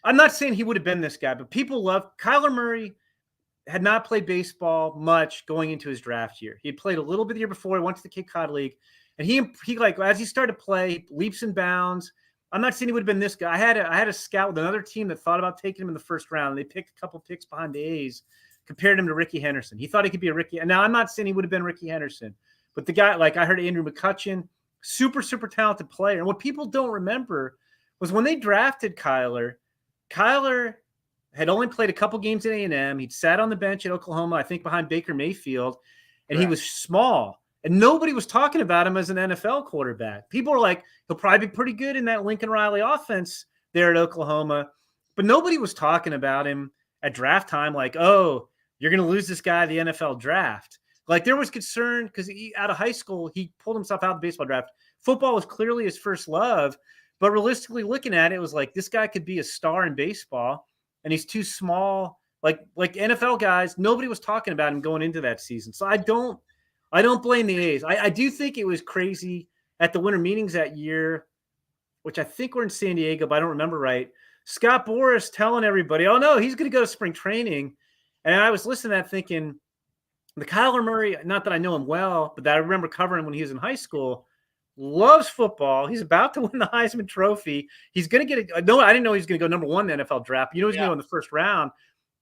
S13: I'm not saying he would have been this guy, but people love Kyler Murray. Had not played baseball much going into his draft year. He had played a little bit the year before. He went to the Cape Cod League, and he as he started to play, leaps and bounds. I'm not saying he would have been this guy. I had a scout with another team that thought about taking him in the first round, and they picked a couple picks behind the A's, compared him to Ricky Henderson. He thought he could be a Ricky. And now I'm not saying he would have been Ricky Henderson, but the guy, like I heard Andrew McCutchen, super talented player. And what people don't remember was when they drafted Kyler had only played a couple games at A&M. He'd sat on the bench at Oklahoma, I think behind Baker Mayfield, and He was small. And nobody was talking about him as an NFL quarterback. People were like, he'll probably be pretty good in that Lincoln Riley offense there at Oklahoma. But nobody was talking about him at draft time like, oh, you're going to lose this guy at the NFL draft. Like there was concern because out of high school, he pulled himself out of the baseball draft. Football was clearly his first love. But realistically looking at it, it was like this guy could be a star in baseball. And he's too small. Like NFL guys, nobody was talking about him going into that season. So I don't blame the A's. I do think it was crazy at the winter meetings that year, which I think were in San Diego, but I don't remember right. Scott Boras telling everybody, oh, no, he's going to go to spring training. And I was listening to that thinking, the Kyler Murray, not that I know him well, but that I remember covering him when he was in high school, loves football. He's about to win the Heisman Trophy. He's going to get no, I didn't know he was going to go number 1 in the NFL draft. He's going to go in the first round.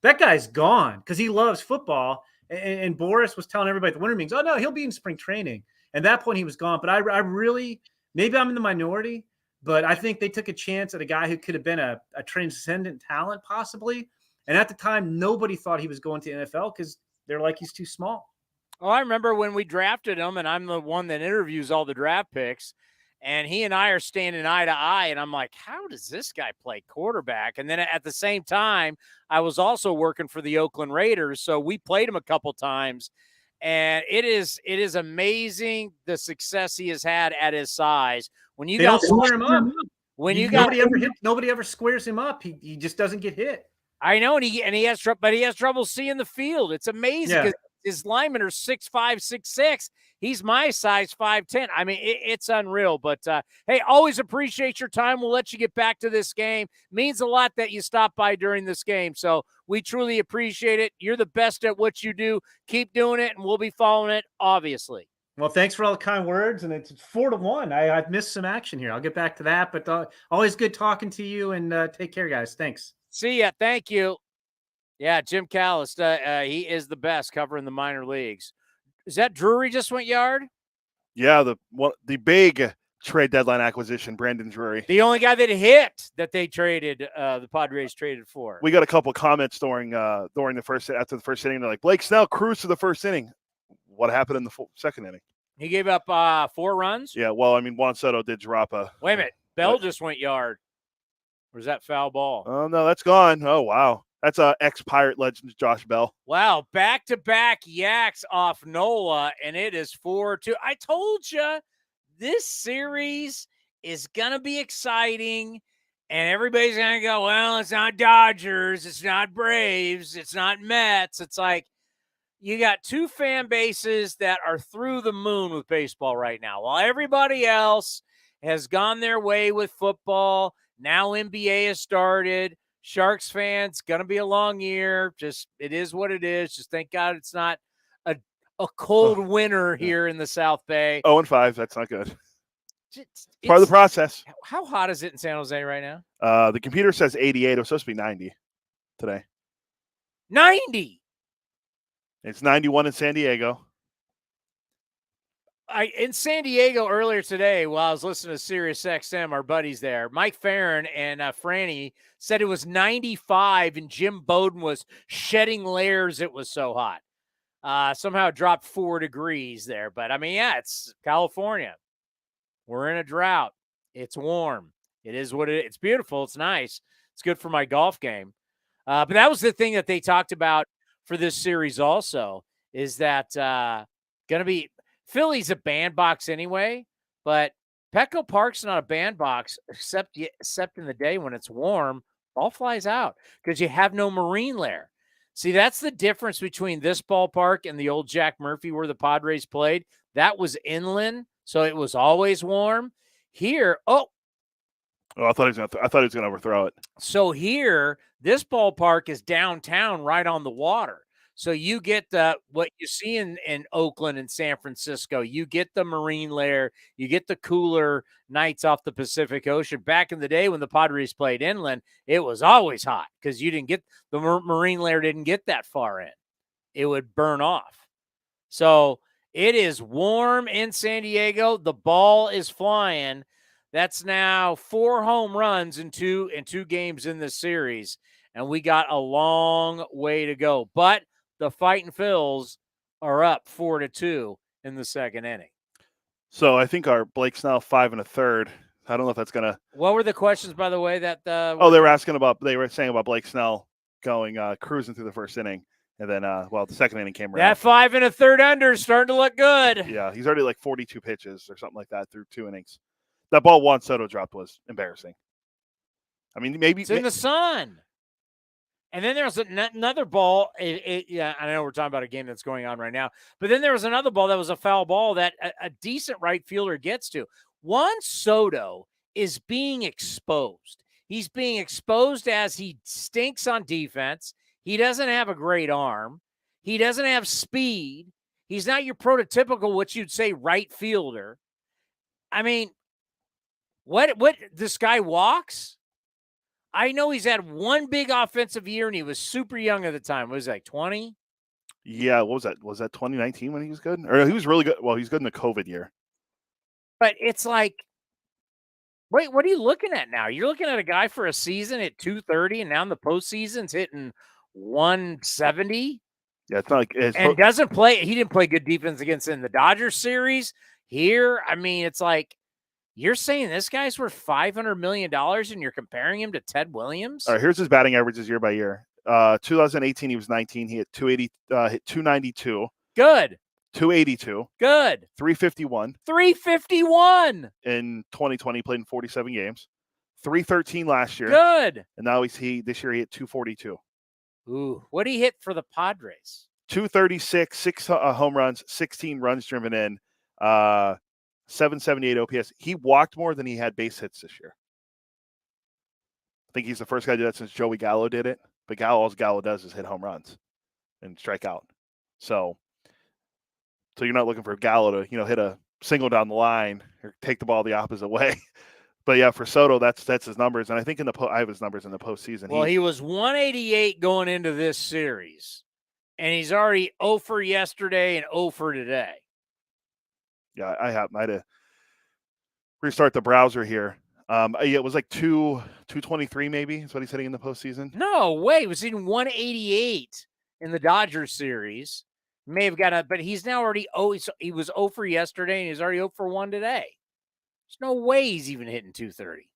S13: That guy's gone because he loves football. And Boras was telling everybody at the winter meetings, oh, no, he'll be in spring training. At that point, he was gone. But I really, maybe I'm in the minority, but I think they took a chance at a guy who could have been a transcendent talent possibly. And at the time, nobody thought he was going to the NFL because they're like, he's too small.
S4: Oh, I remember when we drafted him, and I'm the one that interviews all the draft picks, and he and I are standing eye to eye, and I'm like, how does this guy play quarterback? And then at the same time, I was also working for the Oakland Raiders, so we played him a couple times, and it is amazing the success he has had at his size. When you
S13: don't square him up.
S4: Nobody
S13: ever squares him up. He just doesn't get hit.
S4: I know, and he has trouble seeing the field. It's amazing because his linemen are 6'5", 6'6". He's my size, 5'10". I mean, it's unreal. But, hey, always appreciate your time. We'll let you get back to this game. Means a lot that you stopped by during this game. So we truly appreciate it. You're the best at what you do. Keep doing it, and we'll be following it, obviously.
S13: Well, thanks for all the kind words, and it's 4-1. I've missed some action here. I'll get back to that. But always good talking to you, and take care, guys. Thanks.
S4: See ya. Thank you. Yeah, Jim Callis, he is the best covering the minor leagues. Is that Drury just went yard?
S5: Yeah, the big trade deadline acquisition, Brandon Drury.
S4: The only guy that hit that they traded, the Padres traded for.
S5: We got a couple comments during the after the first inning. They're like, Blake Snell cruised to the first inning. What happened in the second inning?
S4: He gave up 4 runs.
S5: Yeah, well, I mean, Juan Soto did drop a.
S4: Wait a minute, Bell just went yard. Or is that foul ball?
S5: Oh no, that's gone. Oh wow, that's ex-Pirate legend Josh Bell.
S4: Wow, back-to-back yaks off Nola, and it is 4-2. I told you this series is going to be exciting, and everybody's going to go, well, it's not Dodgers, it's not Braves, it's not Mets. It's like you got 2 fan bases that are through the moon with baseball right now. While everybody else has gone their way with football, now NBA has started. Sharks fans, going to be a long year. Just, it is what it is. Just thank God it's not a cold winter here in the South Bay.
S5: 0-5, that's not good.
S4: It's
S5: part of the process.
S4: How hot is it in San Jose right now?
S5: The computer says 88. It was supposed to be 90 today.
S4: 90.
S5: It's 91 in San Diego.
S4: In San Diego earlier today, while I was listening to Sirius XM, our buddies there, Mike Farron and Franny said it was 95, and Jim Bowden was shedding layers. It was so hot. Somehow it dropped 4 degrees there. But, I mean, yeah, it's California. We're in a drought. It's warm. It is what it is. It's beautiful. It's nice. It's good for my golf game. But that was the thing that they talked about for this series also, is that going to be – Philly's a bandbox anyway, but Petco Park's not a bandbox except in the day when it's warm. Ball flies out because you have no marine layer. See, that's the difference between this ballpark and the old Jack Murphy where the Padres played. That was inland, so it was always warm. Here, I
S5: thought he was going to overthrow it.
S4: So here, this ballpark is downtown, right on the water. So you get what you see in Oakland and San Francisco. You get the marine layer. You get the cooler nights off the Pacific Ocean. Back in the day when the Padres played inland, it was always hot because you didn't get the marine layer didn't get that far in. It would burn off. So it is warm in San Diego. The ball is flying. That's now 4 home runs in two games in this series, and we got a long way to go. But the Fightin' Phils are up 4-2 in the second inning.
S5: So I think our Blake Snell 5 1/3. I don't know if that's gonna.
S4: What were the questions, by the way? That
S5: they were saying about Blake Snell going cruising through the first inning, and then the second inning came around.
S4: That 5 1/3 under is starting to look good.
S5: Yeah, he's already like 42 pitches or something like that through 2 innings. That ball Juan Soto dropped was embarrassing. I mean, maybe
S4: it's in the sun. And then there was another ball. Yeah, I know we're talking about a game that's going on right now. But then there was another ball that was a foul ball that a decent right fielder gets to. Juan Soto is being exposed. He's being exposed as he stinks on defense. He doesn't have a great arm. He doesn't have speed. He's not your prototypical, what you'd say, right fielder. I mean, what this guy walks? I know he's had one big offensive year, and he was super young at the time. Was he like 20?
S5: Yeah, what was that? Was that 2019 when he was good? Or he was really good. Well, he's good in the COVID year.
S4: But it's like, wait, what are you looking at now? You're looking at a guy for a season at 230, and now in the postseason's hitting 170.
S5: Yeah, it's not like
S4: and doesn't play. He didn't play good defense against in the Dodgers series. Here, I mean, it's like, you're saying this guy's worth $500 million and you're comparing him to Ted Williams?
S5: All right, here's his batting averages year by year. 2018, he was 19. He hit 280, hit 292.
S4: Good.
S5: 282.
S4: Good.
S5: 351.
S4: 351.
S5: In 2020, he played in 47 games. 313 last year.
S4: Good.
S5: And now this year he hit 242.
S4: Ooh, what did he hit for the Padres?
S5: 236, 6 home runs, 16 runs driven in. 778 OPS. He walked more than he had base hits this year. I think he's the first guy to do that since Joey Gallo did it. But all Gallo does is hit home runs and strike out. So you're not looking for Gallo to, hit a single down the line or take the ball the opposite way. But yeah, for Soto, that's his numbers. And I think I have his numbers in the postseason.
S4: Well, he was 188 going into this series. And he's already 0 for yesterday and 0 for today.
S5: Yeah, I had restart the browser here. Yeah, it was like 223 maybe. Is what he's hitting in the postseason.
S4: No way. He was hitting 188 in the Dodgers series. May have got but he's now already he was 0 for yesterday and he's already 0 for 1 today. There's no way he's even hitting 230.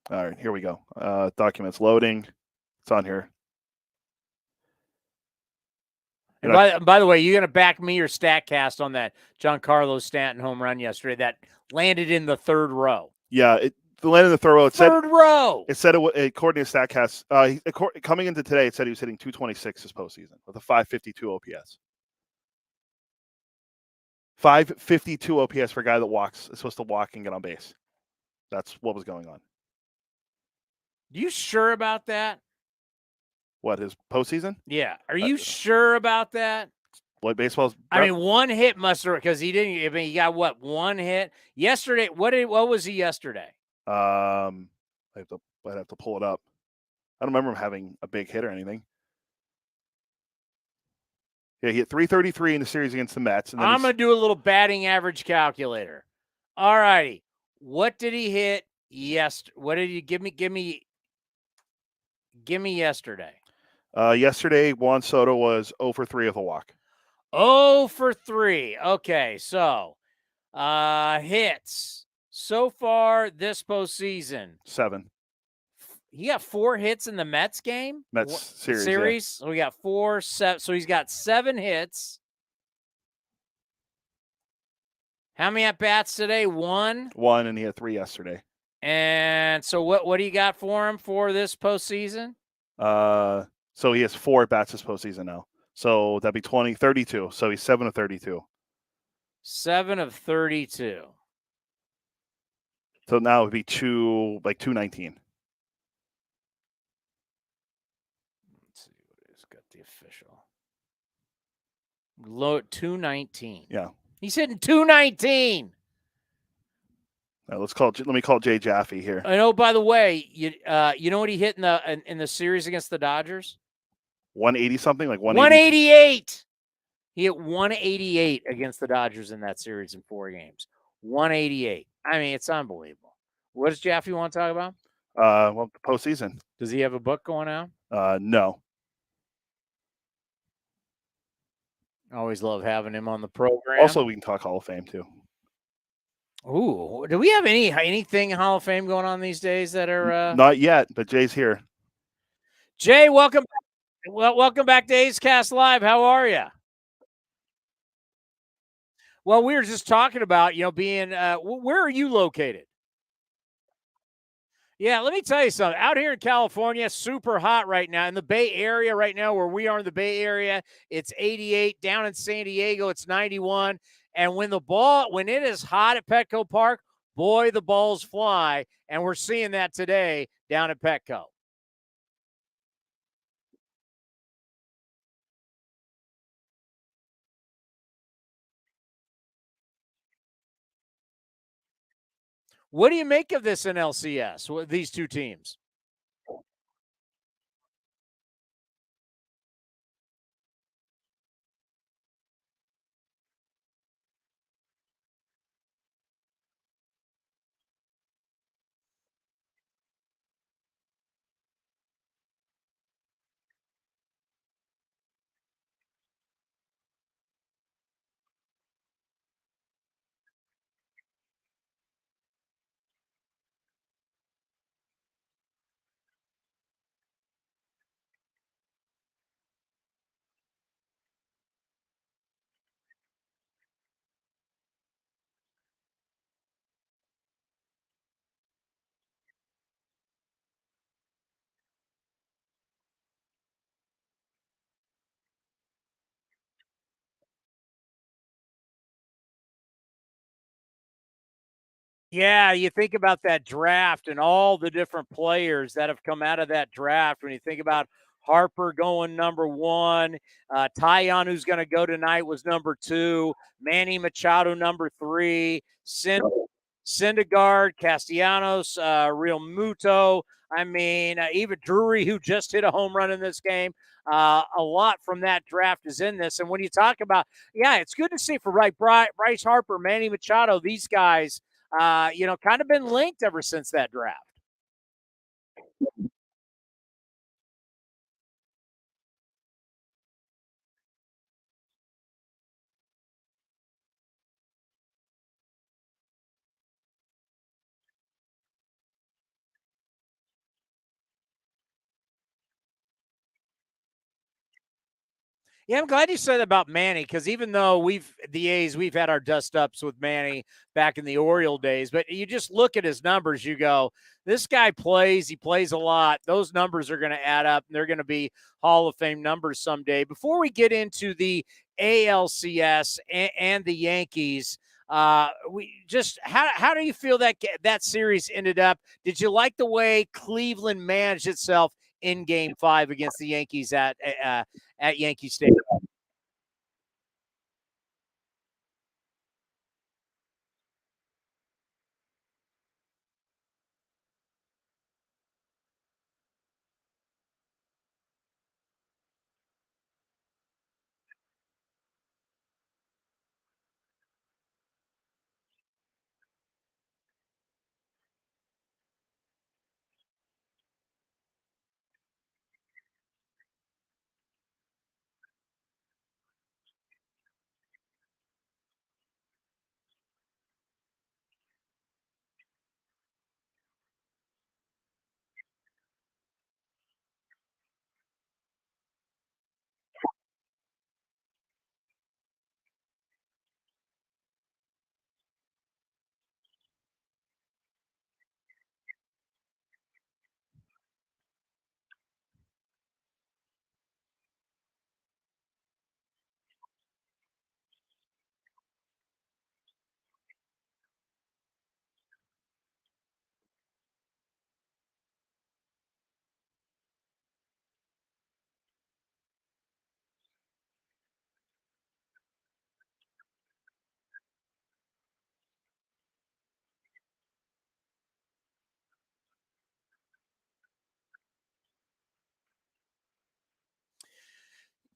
S5: All right, here we go. Documents loading. It's on here.
S4: And by the way, you're going to back me or StatCast on that Giancarlo Stanton home run yesterday that landed in the third row.
S5: Yeah, it landed in the third row.
S4: Third row.
S5: It said according to StatCast, coming into today, it said he was hitting 226 this postseason with a 552 OPS. 552 OPS for a guy that is supposed to walk and get on base. That's what was going on.
S4: You sure about that?
S5: What, his postseason?
S4: Yeah. Are you sure about that?
S5: What baseball's?
S4: I mean, one hit must have, because he didn't. I mean, he got what, one hit yesterday. What was he yesterday?
S5: I'd have to pull it up. I don't remember him having a big hit or anything. Yeah, he hit 333 in the series against the Mets. And then
S4: I'm gonna do a little batting average calculator. All righty, what did he hit? What did he give me yesterday?
S5: Yesterday, Juan Soto was 0 for 3 with a walk.
S4: 0 for 3. Okay, so hits so far this postseason.
S5: 7.
S4: He got 4 hits in the Mets game.
S5: Mets series. Yeah.
S4: So we got 4, 7. So he's got 7 hits. How many at bats today? 1.
S5: 1, and he had 3 yesterday.
S4: And so what do you got for him for this postseason?
S5: So he has 4 at bats this postseason now. So that'd be 32. So he's 7 of 32.
S4: 7 of 32.
S5: So now it would be 219.
S4: Let's see what he's got the official. Low 219.
S5: Yeah.
S4: He's hitting 219.
S5: Let me call Jay Jaffe here.
S4: I know. By the way, you know what he hit in the series against the Dodgers?
S5: 180 something, like
S4: 188. He hit 188 against the Dodgers in that series in 4 games. 188. I mean, it's unbelievable. What does Jaffe want to talk about?
S5: Well, the postseason.
S4: Does he have a book going out?
S5: No.
S4: Always love having him on the program.
S5: Also, we can talk Hall of Fame too.
S4: Ooh, do we have anything Hall of Fame going on these days that are
S5: not yet? But Jay's here.
S4: Jay, welcome back. Welcome back to A's Cast Live. How are you? Well, we were just talking about being. Where are you located? Yeah, let me tell you something. Out here in California, super hot right now. In the Bay Area right now, where we are in the Bay Area, it's 88. Down in San Diego, it's 91. And when it is hot at Petco Park, boy, the balls fly. And we're seeing that today down at Petco. What do you make of this in LCS, these two teams? Yeah, you think about that draft and all the different players that have come out of that draft. When you think about Harper going number 1, Taillon, who's going to go tonight, was number 2, Manny Machado number 3, Syndergaard, Castellanos, Real Muto. I mean, even Drury, who just hit a home run in this game. A lot from that draft is in this. And when you talk about, yeah, it's good to see for Bryce Harper, Manny Machado, these guys, kind of been linked ever since that draft. Yeah, I'm glad you said about Manny because even though we've had our dust ups with Manny back in the Oriole days, but you just look at his numbers, you go, this guy he plays a lot. Those numbers are going to add up and they're going to be Hall of Fame numbers someday. Before we get into the ALCS and the Yankees, how do you feel that series ended up? Did you like the way Cleveland managed itself in Game 5 against the Yankees at Yankee Stadium?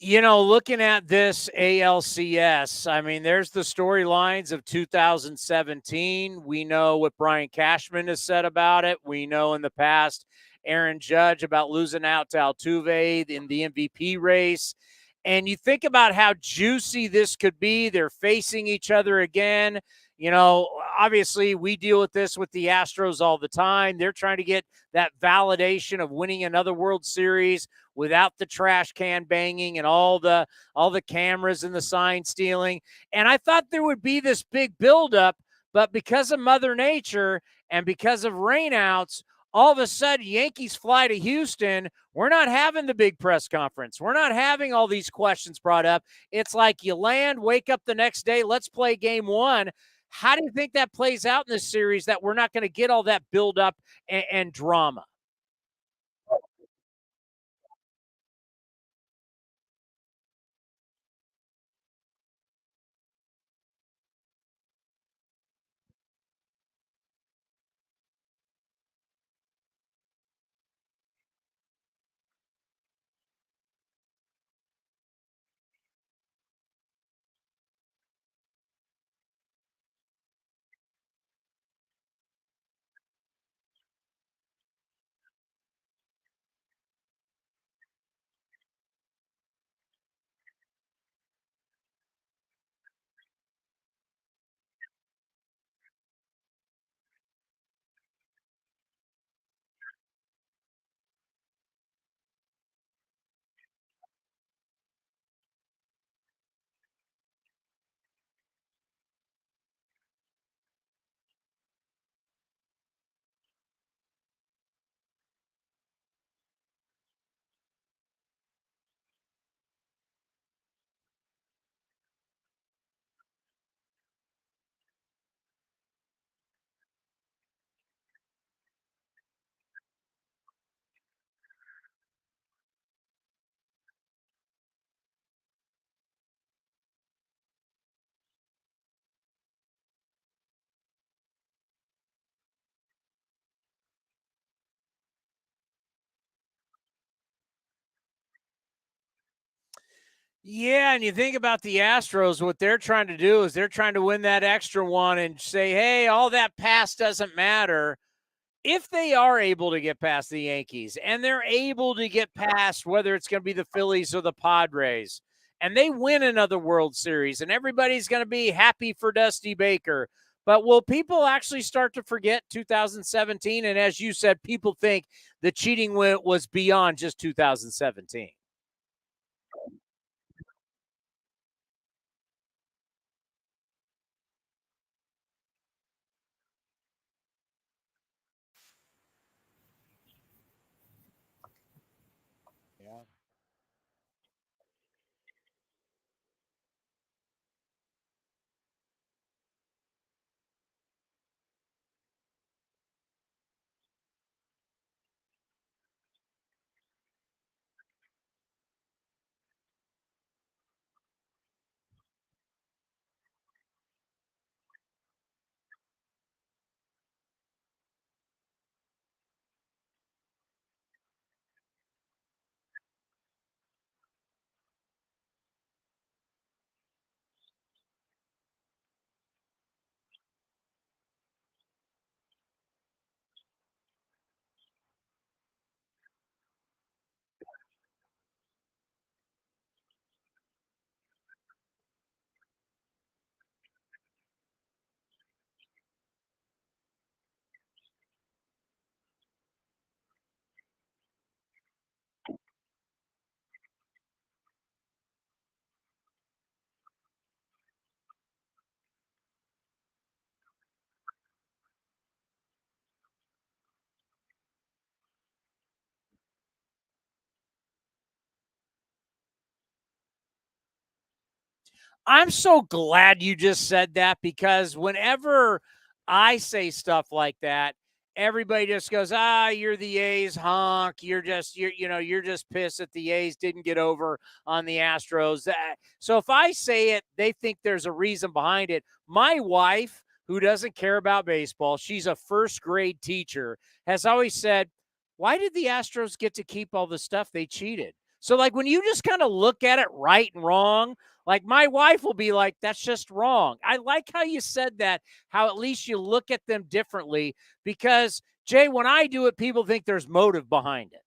S4: Looking at this ALCS, I mean, there's the storylines of 2017. We know what Brian Cashman has said about it. We know in the past, Aaron Judge about losing out to Altuve in the MVP race. And you think about how juicy this could be. They're facing each other again. Obviously, we deal with this with the Astros all the time. They're trying to get that validation of winning another World Series without the trash can banging and all the cameras and the sign stealing. And I thought there would be this big buildup, but because of Mother Nature and because of rainouts, all of a sudden Yankees fly to Houston. We're not having the big press conference. We're not having all these questions brought up. It's like you land, wake up the next day, let's play Game 1. How do you think that plays out in this series that we're not going to get all that buildup and drama? Yeah, and you think about the Astros, what they're trying to do is they're trying to win that extra one and say, hey, all that past doesn't matter. If they are able to get past the Yankees and they're able to get past whether it's going to be the Phillies or the Padres, and they win another World Series, and everybody's going to be happy for Dusty Baker. But will people actually start to forget 2017? And as you said, people think the cheating was beyond just 2017. Yeah. I'm so glad you just said that because whenever I say stuff like that, everybody just goes, you're the A's honk. You're just pissed that the A's didn't get over on the Astros. So if I say it, they think there's a reason behind it. My wife, who doesn't care about baseball, she's a first grade teacher, has always said, why did the Astros get to keep all the stuff they cheated? So, like, when you just kind of look at it right and wrong, like my wife will be like, that's just wrong. I like how you said that, how at least you look at them differently because, Jay, when I do it, people think there's motive behind it.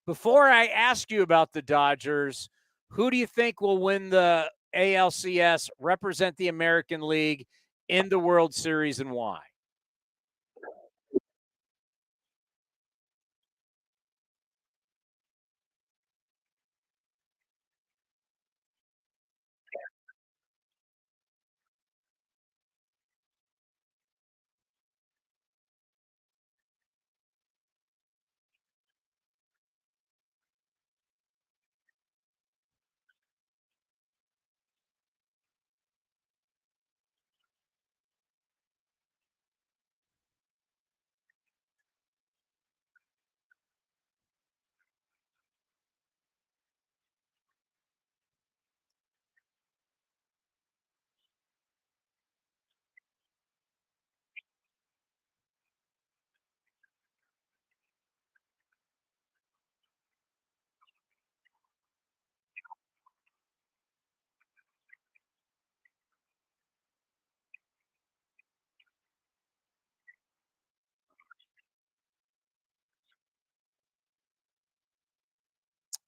S4: Before I ask you about the Dodgers, who do you think will win the ALCS, represent the American League in the World Series, and why?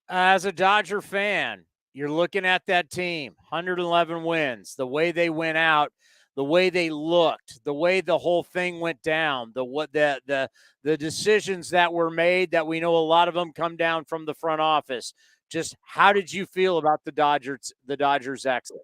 S4: As a Dodger fan, you're looking at that team, 111 wins, the way they went out, the way they looked, the way the whole thing went down, the decisions that were made that we know a lot of them come down from the front office. Just how did you feel about the Dodgers exit?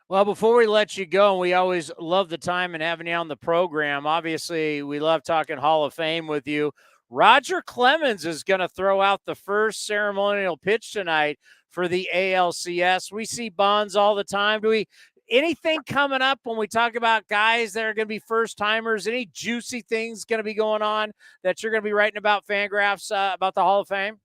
S4: Well, before we let you go, we always love the time and having you on the program. Obviously, we love talking Hall of Fame with you. Roger Clemens is going to throw out the first ceremonial pitch tonight for the ALCS. We see Bonds all the time. Do we anything coming up when we talk about guys that are going to be first timers? Any juicy things going to be going on that you're going to be writing about Fangraphs about the Hall of Fame?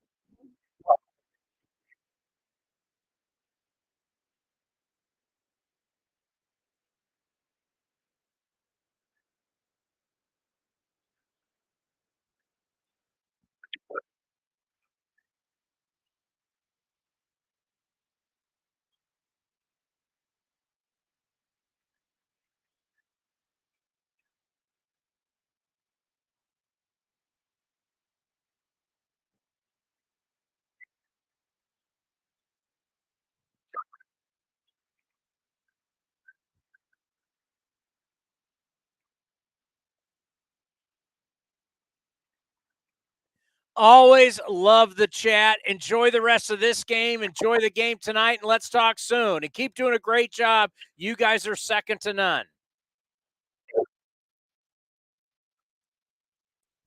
S4: Always love the chat. Enjoy the rest of this game. Enjoy the game tonight, and let's talk soon. And keep doing a great job. You guys are second to none.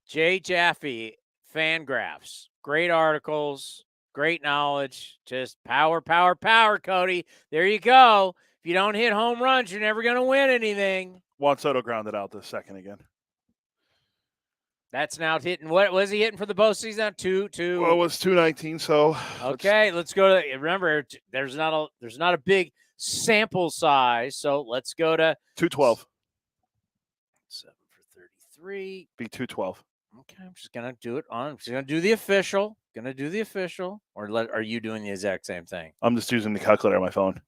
S4: Jay Jaffe, Fangraphs. Great articles, great knowledge. Just power, power, power, Cody. There you go. If you don't hit home runs, you're never going to win anything.
S5: Juan Soto grounded out this second again.
S4: That's now hitting. What was he hitting for the postseason? Two.
S5: Well, it was 219. So
S4: okay, let's go to. Remember, there's not a big sample size, so let's go to
S5: 212.
S4: 7 for 33.
S5: Be 212.
S4: Okay, I'm just gonna do it on. I'm just gonna do the official. Or are you doing the exact same thing?
S5: I'm just using the calculator on my phone.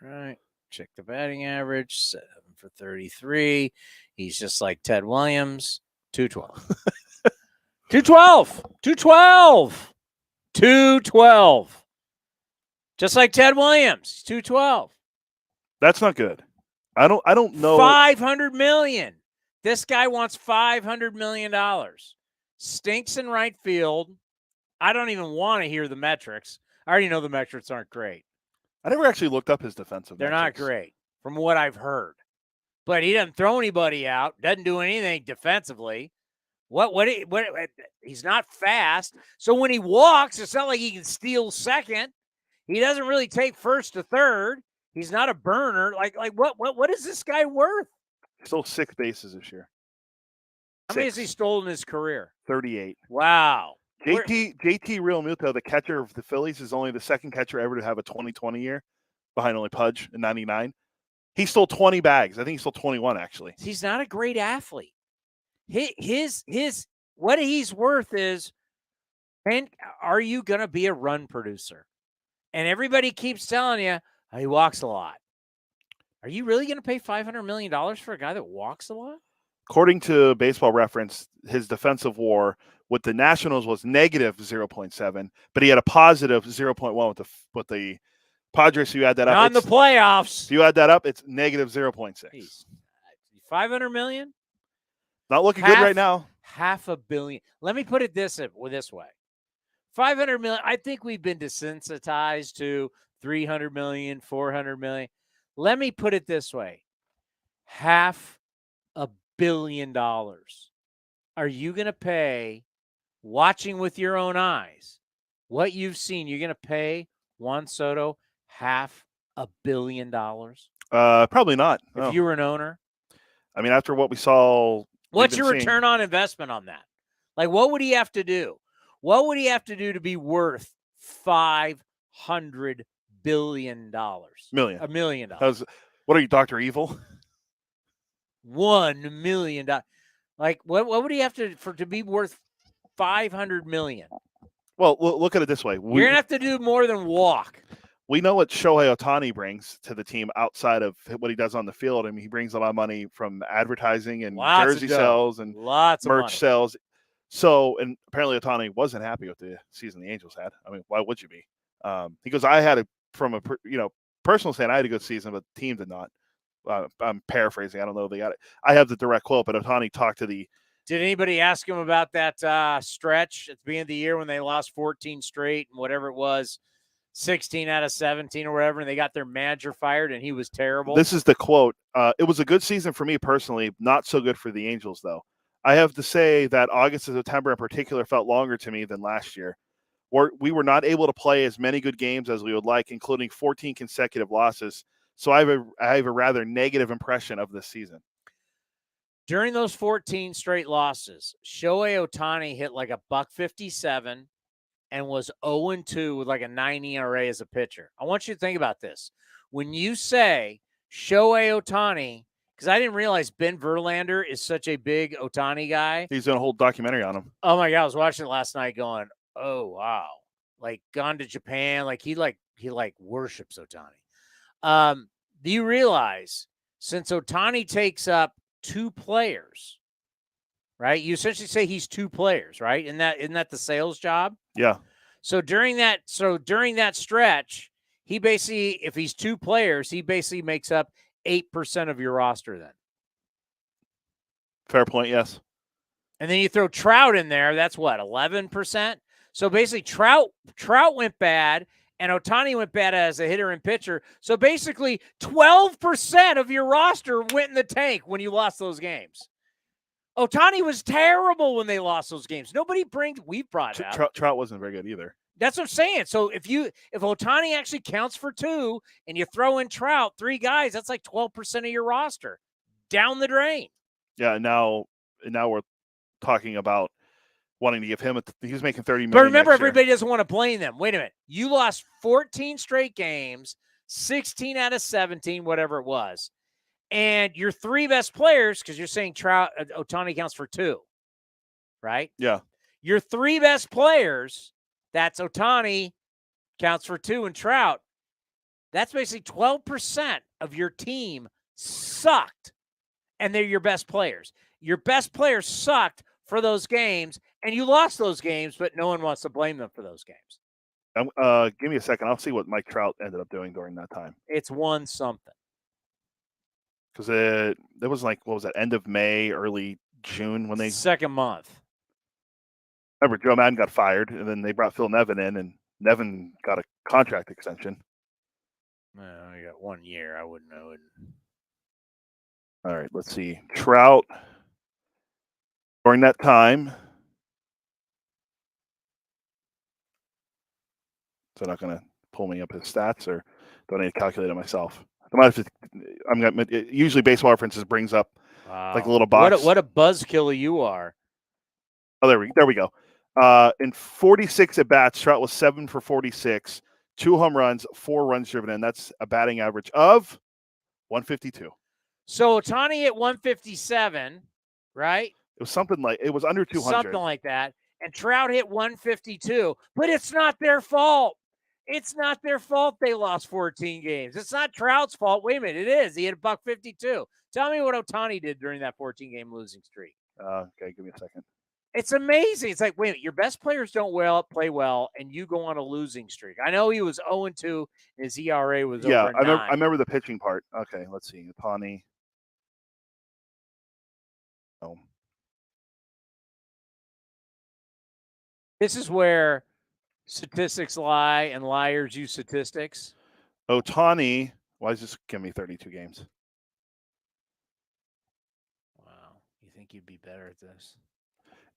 S4: All right. Check the batting average. 7 for 33. He's just like Ted Williams. 212. 212. 212. 212. Just like Ted Williams. 212.
S5: That's not good. I don't know.
S4: $500 million. This guy wants $500 million. Stinks in right field. I don't even want to hear the metrics. I already know the metrics aren't great.
S5: I never actually looked up his defensive
S4: They're
S5: metrics.
S4: not great from what I've heard. But he doesn't throw anybody out, doesn't do anything defensively. What he's not fast. So when he walks, it's not like he can steal second. He doesn't really take first to third. He's not a burner. Like what is this guy worth?
S5: He stole 6 bases this year.
S4: How many has he stolen in his career?
S5: 38.
S4: Wow.
S5: JT Realmuto, the catcher of the Phillies, is only the second catcher ever to have a 2020 year, behind only Pudge in '99. He stole 20 bags. I think he stole 21 actually.
S4: He's not a great athlete. His what he's worth is, and are you going to be a run producer? And everybody keeps telling you he walks a lot. Are you really going to pay $500 million for a guy that walks a lot?
S5: According to Baseball Reference, his defensive WAR with the Nationals was negative 0.7, but he had a positive 0.1 with the Padres. So you add that up.
S4: Not in the playoffs.
S5: If you add that up, it's negative 0.6.
S4: $500 million?
S5: Not looking good right now.
S4: $500 million. Let me put it this way. $500 million. I think we've been desensitized to $300 million, $400 million. Let me put it this way. $500 million. Are you going to pay, watching with your own eyes, what you've seen, you're going to pay Juan Soto $500 million?
S5: Probably not.
S4: If you were an owner?
S5: I mean, after what we saw.
S4: What's your return on investment on that? Like, what would he have to do? What would he have to do to be worth $500 billion?
S5: Million.
S4: $1 million.
S5: What are you, Dr. Evil?
S4: $1 million. Like, what would he have to be worth $500 million?
S5: Well, look at it this way.
S4: You're going to have to do more than walk.
S5: We know what Shohei Ohtani brings to the team outside of what he does on the field. I mean, he brings a lot of money from advertising and jersey sales and merch sales. So, and apparently Ohtani wasn't happy with the season the Angels had. I mean, why would you be? He goes, I had from a personal stand, I had a good season, but the team did not. I'm paraphrasing. I don't know if they got it. I have the direct quote, but Ohtani talked to the.
S4: Did anybody ask him about that stretch at the beginning of the year when they lost 14 straight and whatever it was, 16 out of 17 or whatever, and they got their manager fired and he was terrible?
S5: This is the quote. It was a good season for me personally, not so good for the Angels, though. I have to say that August and September in particular felt longer to me than last year. We were not able to play as many good games as we would like, including 14 consecutive losses. So I have a rather negative impression of this season.
S4: During those 14 straight losses, Shohei Ohtani hit like a $157 and was 0-2 with like a 9 ERA as a pitcher. I want you to think about this. When you say Shohei Ohtani, because I didn't realize Ben Verlander is such a big Ohtani guy.
S5: He's doing a whole documentary on him.
S4: Oh my God, I was watching it last night going, oh wow. Like gone to Japan, like he worships Ohtani. Do you realize since Ohtani takes up 2 players, right? You essentially say he's 2 players, right? Isn't that the sales job?
S5: Yeah.
S4: So during that stretch, he basically, if he's 2 players, he basically makes up 8% of your roster then.
S5: Fair point, yes.
S4: And then you throw Trout in there, that's what, 11%? So basically Trout went bad and Ohtani went bad as a hitter and pitcher. So basically 12% of your roster went in the tank when you lost those games. Ohtani was terrible when they lost those games. We've brought it up.
S5: Trout wasn't very good either.
S4: That's what I'm saying. So if Ohtani actually counts for 2 and you throw in Trout, 3 guys, that's like 12% of your roster down the drain.
S5: Yeah. Now we're talking about wanting to give him he was making $30 million.
S4: But remember, everybody doesn't want to blame them. Wait a minute. You lost 14 straight games, 16 out of 17, whatever it was. And your 3 best players, because you're saying Ohtani counts for 2, right?
S5: Yeah.
S4: Your 3 best players, that's Ohtani, counts for 2, and Trout. That's basically 12% of your team sucked, and they're your best players. Your best players sucked for those games, and you lost those games, but no one wants to blame them for those games.
S5: Give me a second. I'll see what Mike Trout ended up doing during that time.
S4: It's won something.
S5: Because it was like, what was that, end of May, early June when they...
S4: Second month.
S5: Remember, Joe Madden got fired, and then they brought Phil Nevin in, and Nevin got a contract extension.
S4: Well, I got 1 year. I wouldn't know it.
S5: All right, let's see. Trout, during that time... So not going to pull me up his stats, or Don't need to calculate it myself. I might have to. Usually, Baseball References brings up like a little box.
S4: What a buzzkiller you are.
S5: Oh, there we go. In 46 at bats, Trout was 7 for 46, 2 home runs, 4 runs driven in. That's a batting average of 152.
S4: So Ohtani at 157, right?
S5: It was something like it was under 200.
S4: Something like that. And Trout hit 152, but it's not their fault. It's not their fault they lost 14 games. It's not Trout's fault. Wait a minute, it is. He hit $152. Tell me what Ohtani did during that 14-game losing streak.
S5: Okay, give me a second.
S4: It's amazing. It's like, wait a minute, your best players don't play well, and you go on a losing streak. I know he was 0-2. His ERA was over 9.
S5: I remember the pitching part. Okay, let's see. Ohtani. Oh.
S4: This is where statistics lie and liars use statistics.
S5: Ohtani, why is this giving me 32 games?
S4: Wow. You think you'd be better at this?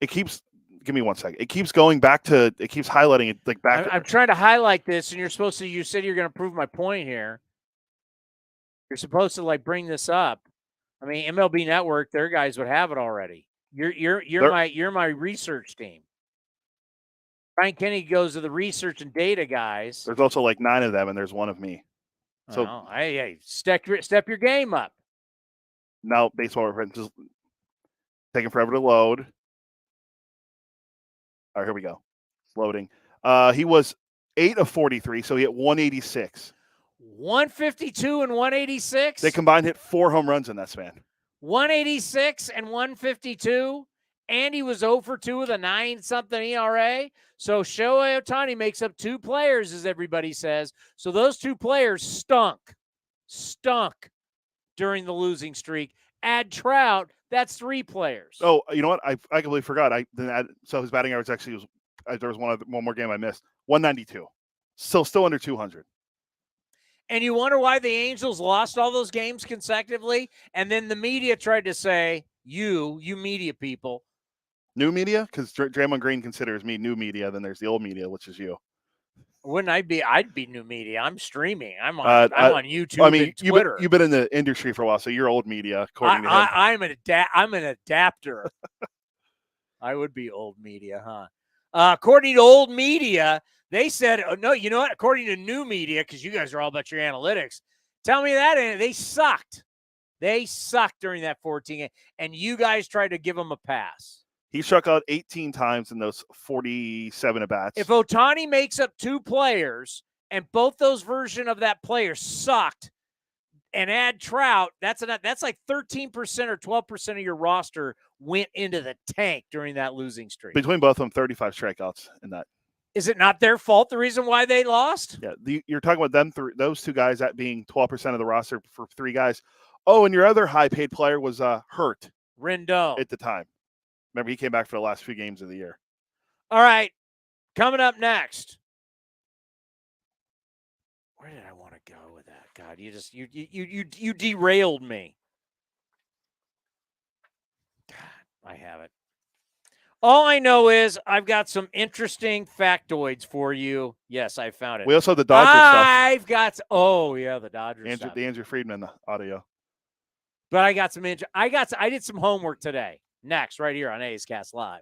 S5: Give me 1 second. It keeps going back to, it keeps highlighting it like back.
S4: I'm trying to highlight this, and you said you're going to prove my point here. You're supposed to like bring this up. I mean, MLB Network, their guys would have it already. You're my research team. Brian Kenny goes to the research and data guys.
S5: There's also like 9 of them, and there's 1 of me. So
S4: hey, step your game up.
S5: Now Baseball References taking forever to load. All right, here we go. It's loading. He was 8 of 43, so he hit 186.
S4: 152 and 186.
S5: They combined hit 4 home runs in that span.
S4: 186 and 152. And he was 0 for 2 with a 9-something ERA. So Shohei Ohtani makes up 2 players, as everybody says. So those 2 players stunk during the losing streak. Add Trout, that's 3 players.
S5: Oh, you know what? I completely forgot. So his batting average actually was, there was one more game I missed. 192. Still under 200.
S4: And you wonder why the Angels lost all those games consecutively? And then the media tried to say, you media people.
S5: New media? Because Draymond Green considers me new media. Then there's the old media, which is you.
S4: Wouldn't I be? I'd be new media. I'm streaming. I'm on YouTube.
S5: I mean,
S4: and Twitter.
S5: You've been in the industry for a while, so you're old media. According to him.
S4: I'm an adapter. I would be old media, huh? According to old media, they said, oh, no, you know what? According to new media, because you guys are all about your analytics, tell me that they sucked. They sucked during that 14 game, and you guys tried to give them a pass.
S5: He struck out 18 times in those 47 at-bats.
S4: If Ohtani makes up 2 players and both those versions of that player sucked and add Trout, that's like 13% or 12% of your roster went into the tank during that losing streak.
S5: Between both of them, 35 strikeouts in that.
S4: Is it not their fault, the reason why they lost?
S5: Yeah, you're talking about those 2 guys that being 12% of the roster for 3 guys. Oh, and your other high-paid player was hurt.
S4: Rendon.
S5: At the time. Remember, he came back for the last few games of the year.
S4: All right. Coming up next. Where did I want to go with that? God, you derailed me. God, I have it. All I know is I've got some interesting factoids for you. Yes, I found it.
S5: We also have the Dodgers stuff.
S4: I've got the Dodgers stuff.
S5: The Andrew Friedman audio.
S4: But I got some I did some homework today. Next, right here on A's Cast Live.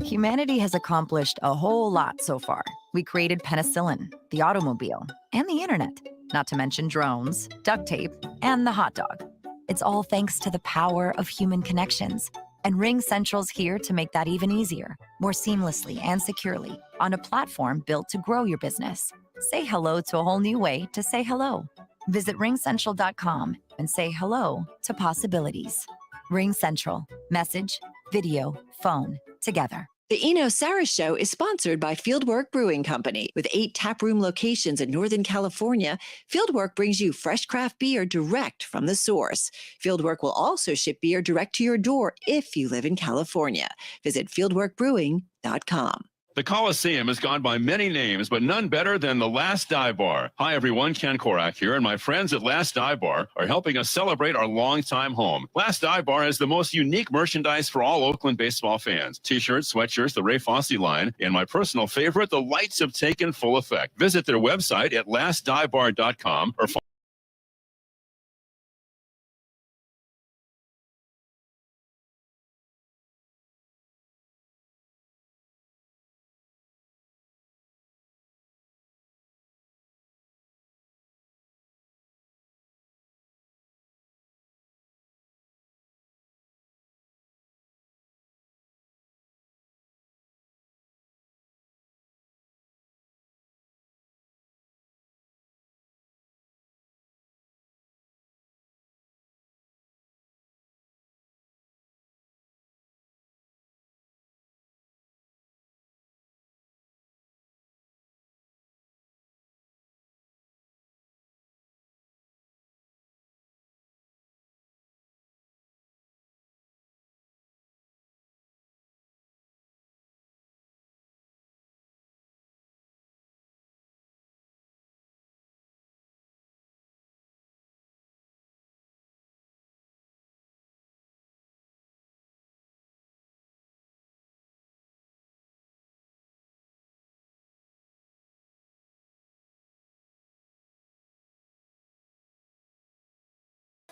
S9: Humanity has accomplished a whole lot so far. We created penicillin, the automobile, and the internet, not to mention drones, duct tape, and the hot dog. It's all thanks to the power of human connections. And Ring Central's here to make that even easier, more seamlessly and securely, on a platform built to grow your business. Say hello to a whole new way to say hello. Visit ringcentral.com and say hello to possibilities. Ring Central. Message, video, phone, together.
S1: The Eno Sarah Show is sponsored by Fieldwork Brewing Company. With 8 taproom locations in Northern California, Fieldwork brings you fresh craft beer direct from the source. Fieldwork will also ship beer direct to your door if you live in California. Visit fieldworkbrewing.com.
S6: The Coliseum has gone by many names, but none better than the Last Dive Bar. Hi, everyone. Ken Korak here, and my friends at Last Dive Bar are helping us celebrate our longtime home. Last Dive Bar has the most unique merchandise for all Oakland baseball fans. T-shirts, sweatshirts, the Ray Fosse line, and my personal favorite, the lights have taken full effect. Visit their website at lastdivebar.com or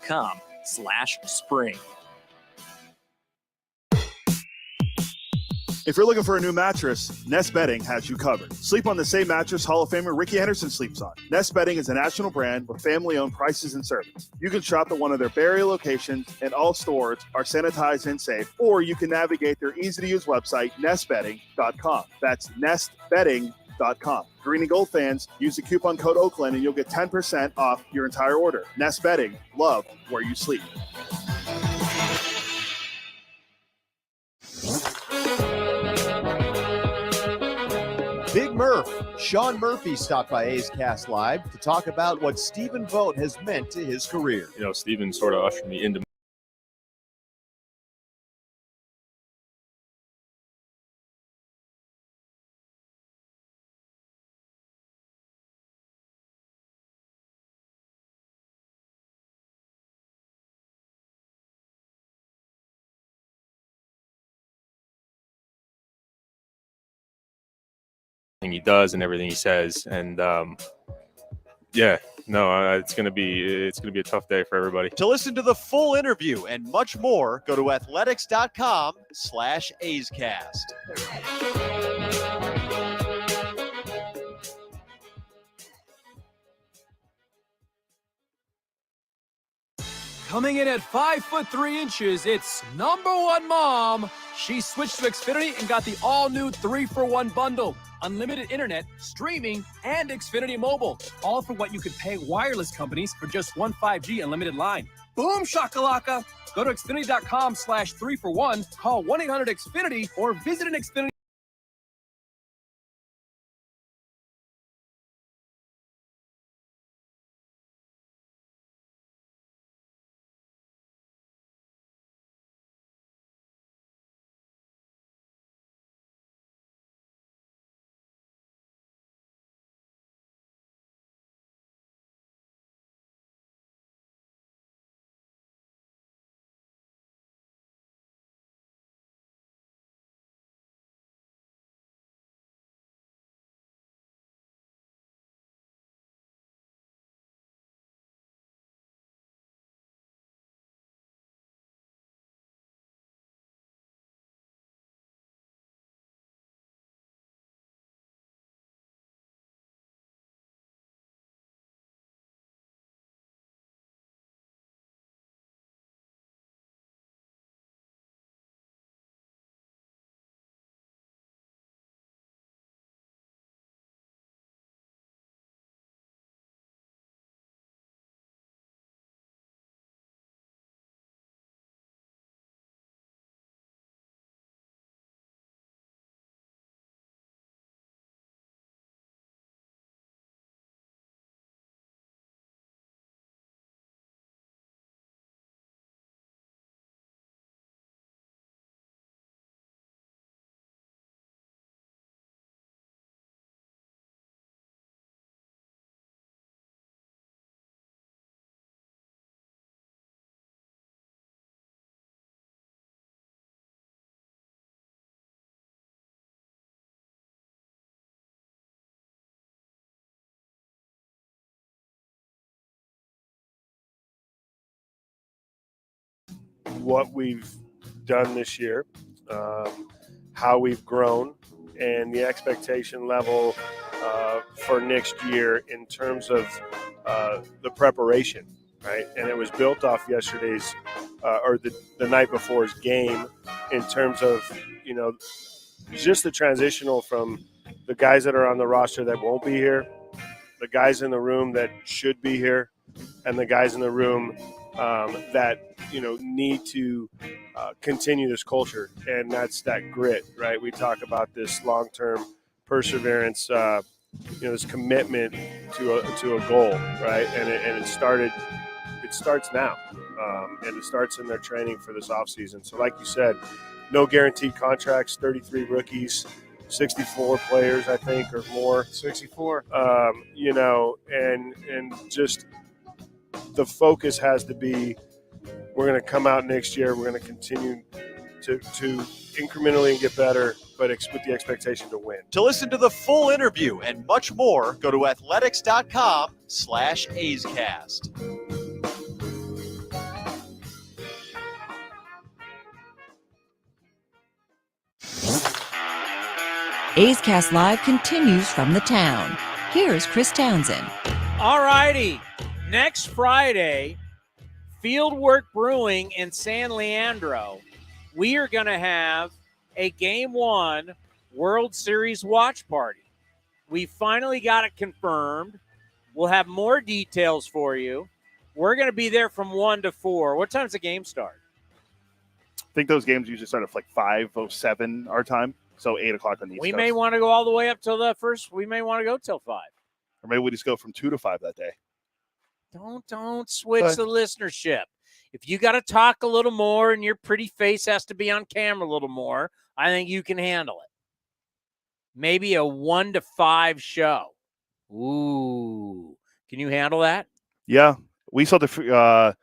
S11: .com/spring.
S5: If you're looking for a new mattress, Nest Bedding has you covered. Sleep on the same mattress Hall of Famer Ricky Henderson sleeps on. Nest Bedding is a national brand with family-owned prices and service. You can shop at one of their Barrie locations, and all stores are sanitized and safe, or you can navigate their easy-to-use website, nestbedding.com. That's nestbedding.com. Green and Gold fans, use the coupon code Oakland and you'll get 10% off your entire order. Nest Bedding, love where you sleep.
S7: Big Murph, Sean Murphy stopped by A's Cast Live to talk about what Stephen Vogt has meant to his career.
S14: You know, Stephen sort of ushered me into everything he does and everything he says, and it's gonna be a tough day for everybody.
S7: To listen to the full interview and much more, go to athletics.com/A'sCast.
S12: Coming in at 5'3", it's number one mom. She switched to Xfinity and got the all-new 3-for-1 bundle. Unlimited internet, streaming, and Xfinity Mobile. All for what you could pay wireless companies for just one 5G unlimited line. Boom shakalaka! Go to Xfinity.com/3-for-1, call 1-800-XFINITY, or visit an Xfinity
S15: what we've done this year, how we've grown, and the expectation level for next year in terms of the preparation, right? And it was built off yesterday's or the night before's game in terms of, just the transitional from the guys that are on the roster that won't be here, the guys in the room that should be here, and the guys in the room that need to continue this culture, and that's that grit, right? We talk about this long-term perseverance, this commitment to a goal, right? And it starts now, and it starts in their training for this offseason. So, like you said, no guaranteed contracts, 33 rookies, 64 players, I think, or more.
S4: 64.
S15: And just the focus has to be, we're going to come out next year, we're going to continue to incrementally and get better, but with the expectation to win.
S7: To listen to the full interview and much more, go to athletics.com/A'sCast.
S1: A's Cast Live continues from the town. Here's Chris Townsend.
S4: All righty. Next Friday, Fieldwork Brewing in San Leandro, we are going to have a Game 1 World Series watch party. We finally got it confirmed. We'll have more details for you. We're going to be there from 1 to 4. What time's the game start?
S5: I think those games usually start at like 5:07 our time, so 8 o'clock on the East
S4: We
S5: Coast.
S4: may want to go all the way up till the first. We may want to go till 5.
S5: Or maybe we just go from 2 to 5 that day.
S4: Don't switch the listenership. If you got to talk a little more and your pretty face has to be on camera a little more, I think you can handle it. Maybe a 1 to 5 show. Ooh. Can you handle that?
S5: Yeah. We saw didn't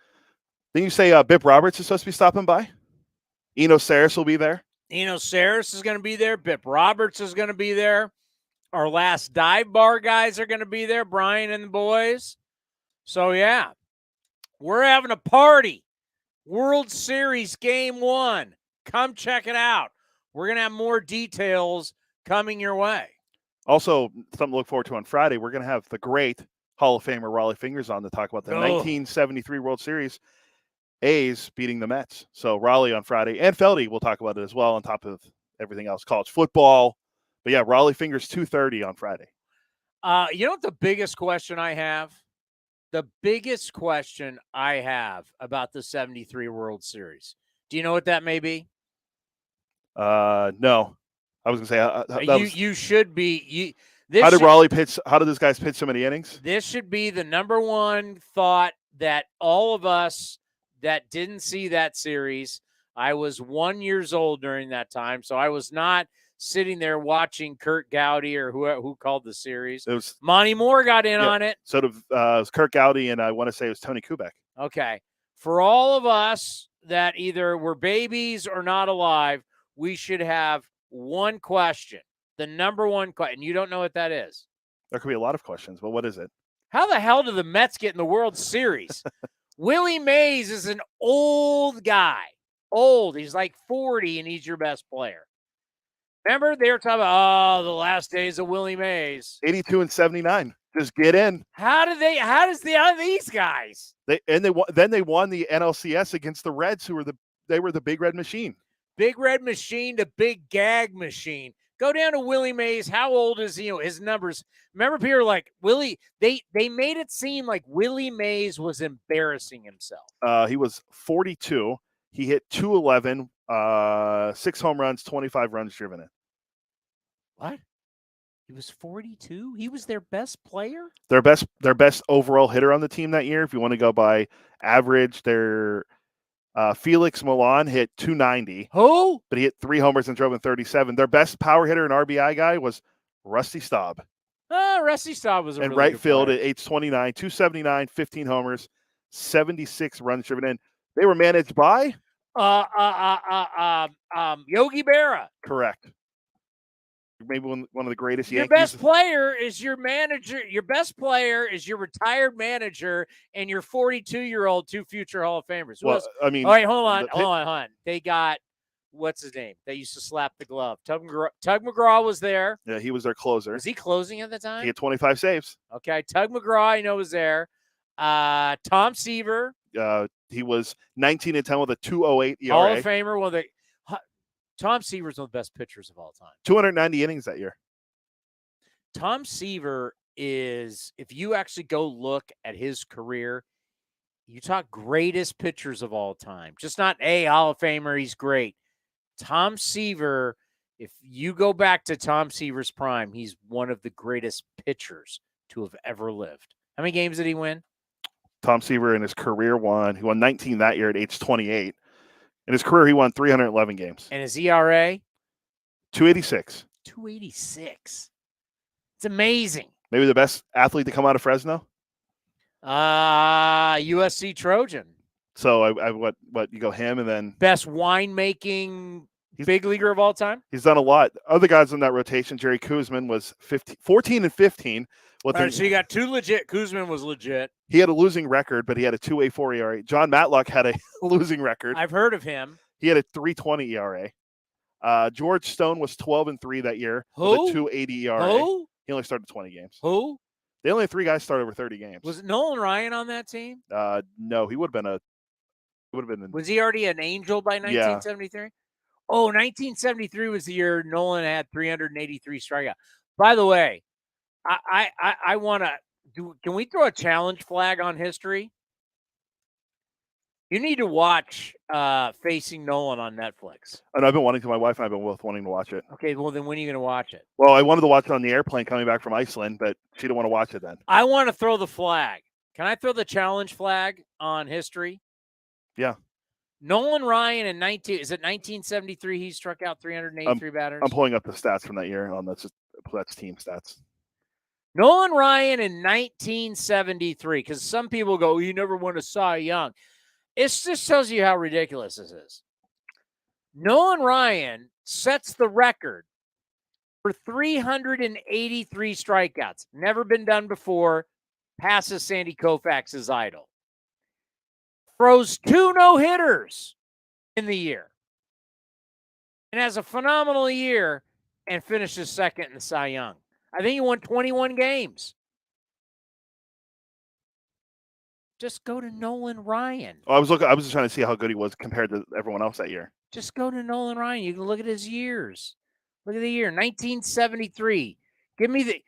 S5: you say Bip Roberts is supposed to be stopping by? Eno Saris will be there.
S4: Eno Saris is going to be there. Bip Roberts is going to be there. Our last dive bar guys are going to be there, Brian and the boys. So, yeah, we're having a party. World Series Game 1. Come check it out. We're going to have more details coming your way.
S5: Also, something to look forward to on Friday, we're going to have the great Hall of Famer Raleigh Fingers on to talk about the 1973 World Series. A's beating the Mets. So Raleigh on Friday, and Feldy will talk about it as well on top of everything else, college football. But, yeah, Raleigh Fingers 2:30 on Friday.
S4: You know what the biggest question I have? The biggest question I have about the 73 World Series. Do you know what that may be?
S5: No. I was going to say
S4: you should be.
S5: How did Raleigh pitch? How did this guys pitch so many innings?
S4: This should be the number one thought that all of us that didn't see that series. I was 1 year old during that time, so I was not sitting there watching Kurt Gowdy or who called the series.
S5: It was
S4: Monty Moore got in on it.
S5: Sort of it was Kurt Gowdy, and I want to say it was Tony Kubek.
S4: Okay. For all of us that either were babies or not alive, we should have one question. The number one question. You don't know what that is.
S5: There could be a lot of questions, but what is it?
S4: How the hell did the Mets get in the World Series? Willie Mays is an old guy. Old. He's like 40, and he's your best player. Remember, they were talking about, the last days of Willie Mays.
S5: 82 and 79. Just get in.
S4: How does these guys?
S5: They won the NLCS against the Reds, who were the Big Red Machine.
S4: Big Red Machine to Big Gag Machine. Go down to Willie Mays. How old is he? His numbers. Remember, people were like, Willie, they made it seem like Willie Mays was embarrassing himself.
S5: He was 42. He hit 211, 6 home runs, 25 runs driven in.
S4: What? He was 42? He was their best player?
S5: Their best overall hitter on the team that year. If you want to go by average, their Felix Milan hit 290.
S4: Who?
S5: But he hit 3 homers and drove in 37. Their best power hitter and RBI guy was Rusty Staub.
S4: Rusty Staub was a
S5: and
S4: really
S5: right
S4: good
S5: field
S4: player.
S5: at age 29, 279, 15 homers, 76 runs driven in. They were managed by
S4: Yogi Berra.
S5: Correct. maybe one of the greatest
S4: Your
S5: Yankees.
S4: best player is your manager. Your best player is your retired manager and your 42-year-old two future Hall of Famers. Who else?
S5: I mean,
S4: all right, hold on. They got, what's his name? They used to slap the glove. Tug McGraw was there.
S5: Yeah, he was their closer.
S4: Was he closing at the time?
S5: He had 25 saves.
S4: Okay, Tug McGraw, I know, was there. Tom Seaver.
S5: He was 19-10 with a 2.08 ERA.
S4: Hall of Famer. Tom Seaver's one of the best pitchers of all time.
S5: 290 innings that year.
S4: Tom Seaver is, if you actually go look at his career, you talk greatest pitchers of all time. Just not a Hall of Famer, he's great. Tom Seaver, if you go back to Tom Seaver's prime, he's one of the greatest pitchers to have ever lived. How many games did he win?
S5: Tom Seaver in his career he won 19 that year at age 28. In his career, he won 311 games.
S4: And his ERA?
S5: 286.
S4: 286. It's amazing.
S5: Maybe the best athlete to come out of Fresno?
S4: USC Trojan.
S5: So I what you go him and then
S4: best winemaking big leaguer of all time?
S5: He's done a lot. Other guys in that rotation, Jerry Koosman was 14-15.
S4: So you got two legit. Koosman was legit.
S5: He had a losing record, but he had a 2.84 ERA. John Matlock had a losing record.
S4: I've heard of him.
S5: He had a 3.20 ERA. George Stone was 12-3 that year.
S4: Who?
S5: With a 2.80 ERA.
S4: Who?
S5: He only started 20 games.
S4: Who?
S5: They only had 3 guys start over 30 games.
S4: Was it Nolan Ryan on that team?
S5: No, he would have been
S4: Was he already an Angel by 1973? Yeah. Oh, 1973 was the year Nolan had 383 strikeouts. By the way, I want to do. Can we throw a challenge flag on history? You need to watch Facing Nolan on Netflix.
S5: And I've been wanting to. My wife and I've been both wanting to watch it.
S4: Okay, well then when are you going to watch it?
S5: Well, I wanted to watch it on the airplane coming back from Iceland, but she didn't want to watch it then.
S4: I want to throw the flag. Can I throw the challenge flag on history?
S5: Yeah.
S4: Nolan Ryan in 1973 he struck out 383 batters.
S5: I'm pulling up the stats from that year on that's team stats.
S4: Nolan Ryan in 1973, because some people go, you never won a Cy Young. It just tells you how ridiculous this is. Nolan Ryan sets the record for 383 strikeouts. Never been done before. Passes Sandy Koufax's idol. Throws 2 no-hitters in the year. And has a phenomenal year and finishes second in the Cy Young. I think he won 21 games. Just go to Nolan Ryan.
S5: Oh, I was just trying to see how good he was compared to everyone else that year.
S4: Just go to Nolan Ryan. You can look at his years. Look at the year, 1973. Give me that.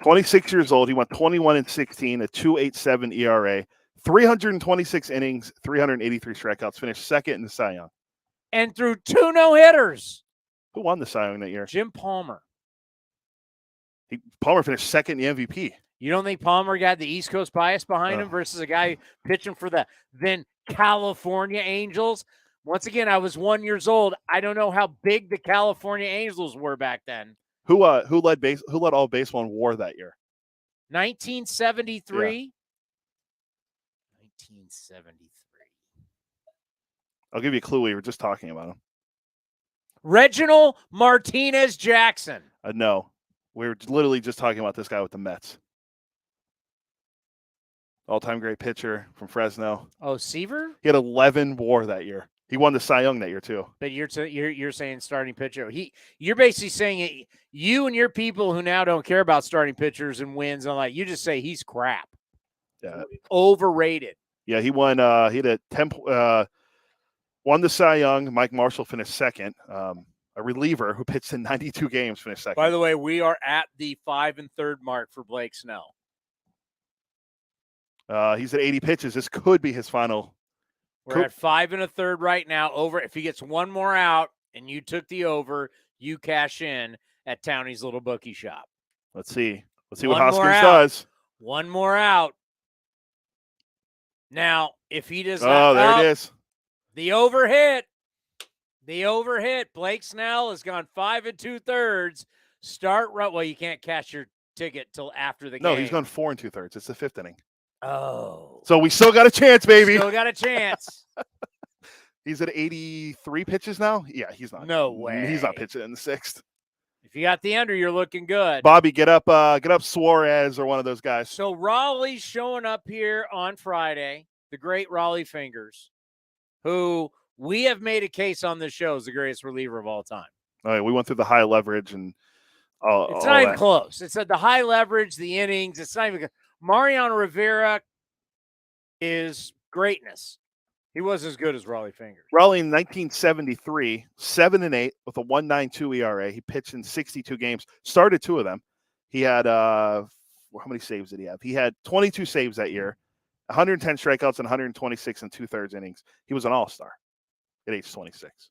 S5: 26 years old. He went 21-16, a 2.87 ERA, 326 innings, 383 strikeouts. Finished second in the Cy Young.
S4: And threw 2 no-hitters.
S5: Who won the Cy Young that year?
S4: Jim Palmer.
S5: Palmer finished second in the MVP.
S4: You don't think Palmer got the East Coast bias behind him versus a guy pitching for the then California Angels? Once again, I was 1 year old. I don't know how big the California Angels were back then.
S5: Who led all baseball in WAR that year?
S4: 1973. Yeah. 1973.
S5: I'll give you a clue. We were just talking about him.
S4: Reginald Martinez Jackson.
S5: No. We were literally just talking about this guy with the Mets. All-time great pitcher from Fresno.
S4: Oh, Seaver?
S5: He had 11 WAR that year. He won the Cy Young that year too.
S4: But you're saying starting pitcher. You're basically saying you and your people who now don't care about starting pitchers and wins and all that. You just say he's crap.
S5: Yeah,
S4: overrated.
S5: Yeah, he won. He had won the Cy Young. Mike Marshall finished second. A reliever who pitched in 92 games finished second.
S4: By the way, we are at the 5 1/3 mark for Blake Snell.
S5: He's at 80 pitches. This could be his final.
S4: We're at 5 1/3 right now. Over. If he gets one more out and you took the over, you cash in at Townie's Little Bookie Shop.
S5: Let's see. Let's see what Hoskins does.
S4: One more out. Now, if he does
S5: not. Oh, there it is.
S4: The over hit. The over hit. Blake Snell has gone 5 2/3. Start right. Well, you can't cash your ticket till after the game.
S5: No, he's gone 4 2/3. It's the 5th inning.
S4: Oh.
S5: So we still got a chance, baby.
S4: Still got a chance.
S5: He's at 83 pitches now? Yeah, he's not.
S4: No way.
S5: He's not pitching in the 6th.
S4: If you got the under, you're looking good.
S5: Bobby, get up Suarez or one of those guys.
S4: So Raleigh's showing up here on Friday, the great Raleigh Fingers, who we have made a case on this show as the greatest reliever of all time.
S5: All right, we went through the high leverage and
S4: it's not even close. It's at the high leverage, the innings. It's not even Mariano Rivera is greatness. He was as good as Raleigh Fingers.
S5: Raleigh in 1973, 7-8 with a 1.92 ERA. He pitched in 62 games, started 2 of them. He had how many saves did he have? He had 22 saves that year, 110 strikeouts and 126 and 2/3 innings. He was an all-star at age 26.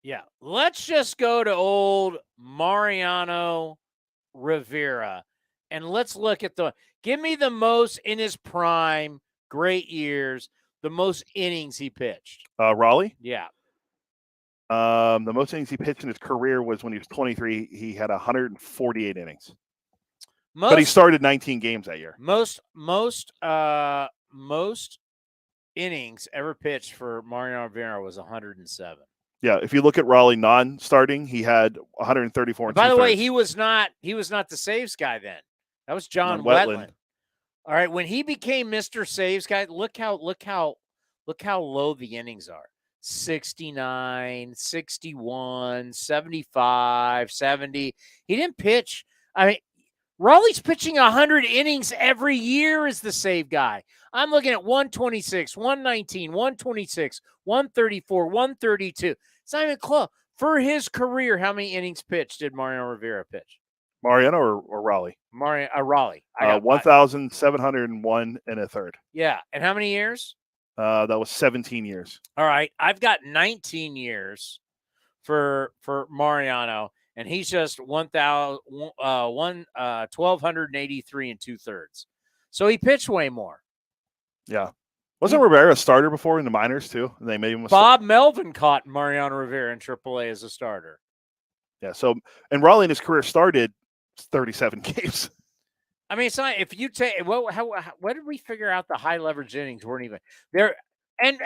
S4: Yeah. Let's just go to old Mariano Rivera and let's look at give me the most in his prime, great years, the most innings he pitched.
S5: Raleigh?
S4: Yeah.
S5: The most innings he pitched in his career was when he was 23. He had 148 innings. But he started 19 games that year.
S4: Most innings ever pitched for Mariano Rivera was 107.
S5: Yeah, if you look at Raleigh non-starting, he had 134.
S4: By the way, he was not the saves guy then. That was John Wetland. All right, when he became Mr. Saves guy, look how low the innings are. 69, 61, 75, 70. He didn't pitch. I mean, Raleigh's pitching 100 innings every year as the save guy. I'm looking at 126, 119, 126, 134, 132. It's not even close. For his career, how many innings pitched did Mariano Rivera pitch?
S5: Mariano or Raleigh?
S4: Raleigh.
S5: 1,701 and a third.
S4: Yeah. And how many years?
S5: That was 17 years.
S4: All right. I've got 19 years for Mariano, and he's just 1,283 and 2/3. So he pitched way more.
S5: Yeah. Wasn't Rivera a starter before in the minors too? And they made him
S4: Bob Melvin caught Mariano Rivera in AAA as a starter.
S5: Yeah. So, and Raleigh in his career started 37 games.
S4: I mean, it's not if you take what did we figure out the high leverage innings weren't even there, and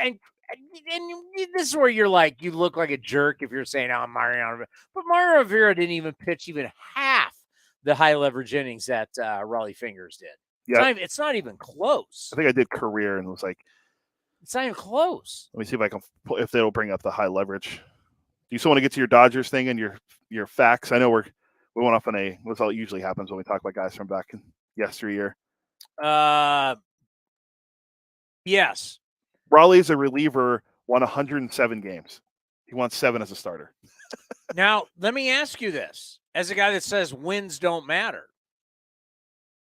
S4: this is where you're like you look like a jerk if you're saying Mariano Rivera, but Mariano Rivera didn't even pitch even half the high leverage innings that Raleigh Fingers did.
S5: Yeah,
S4: it's not even close.
S5: I think I did career and it was like
S4: it's not even close.
S5: Let me see if they'll bring up the high leverage. Do you still want to get to your Dodgers thing and your facts? I know we went off on what's all usually happens when we talk about guys from back in yesteryear.
S4: Yes.
S5: Raleigh's a reliever, won 107 games. He won 7 as a starter.
S4: Now, let me ask you this. As a guy that says wins don't matter,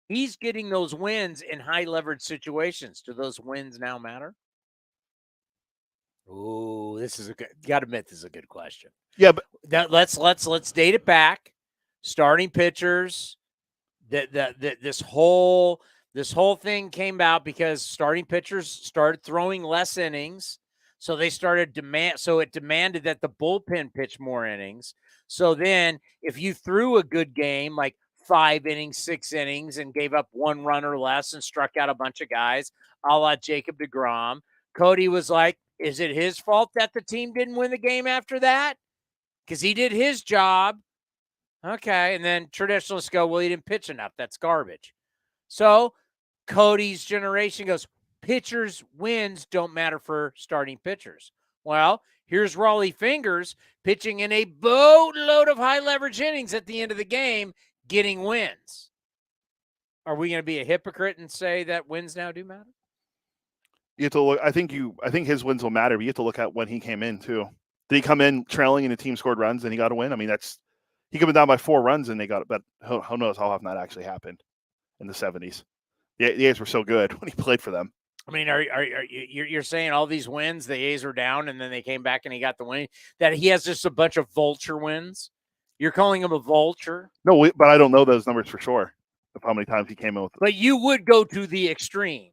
S4: he's getting those wins in high leverage situations. Do those wins now matter? Ooh, this is you got to admit this is a good question.
S5: Yeah, but
S4: let's date it back. Starting pitchers, this whole thing came about because starting pitchers started throwing less innings, so they started it demanded that the bullpen pitch more innings. So then, if you threw a good game like 5 innings, 6 innings, and gave up 1 run or less and struck out a bunch of guys, a la Jacob deGrom, Cody was like, "Is it his fault that the team didn't win the game after that? Because he did his job." Okay, and then traditionalists go, well, he didn't pitch enough. That's garbage. So Cody's generation goes, pitchers' wins don't matter for starting pitchers. Well, here's Raleigh Fingers pitching in a boatload of high leverage innings at the end of the game, getting wins. Are we going to be a hypocrite and say that wins now do matter?
S5: You have to look. I think his wins will matter, but you have to look at when he came in too. Did he come in trailing and the team scored runs and he got a win? I mean, he came down by 4 runs and they got it, but who knows how often that actually happened in the 70s. The A's were so good when he played for them.
S4: I mean, you're saying all these wins, the A's were down and then they came back and he got the win, that he has just a bunch of vulture wins? You're calling him a vulture?
S5: No, but I don't know those numbers for sure of how many times he came in with.
S4: But you would go to the extreme.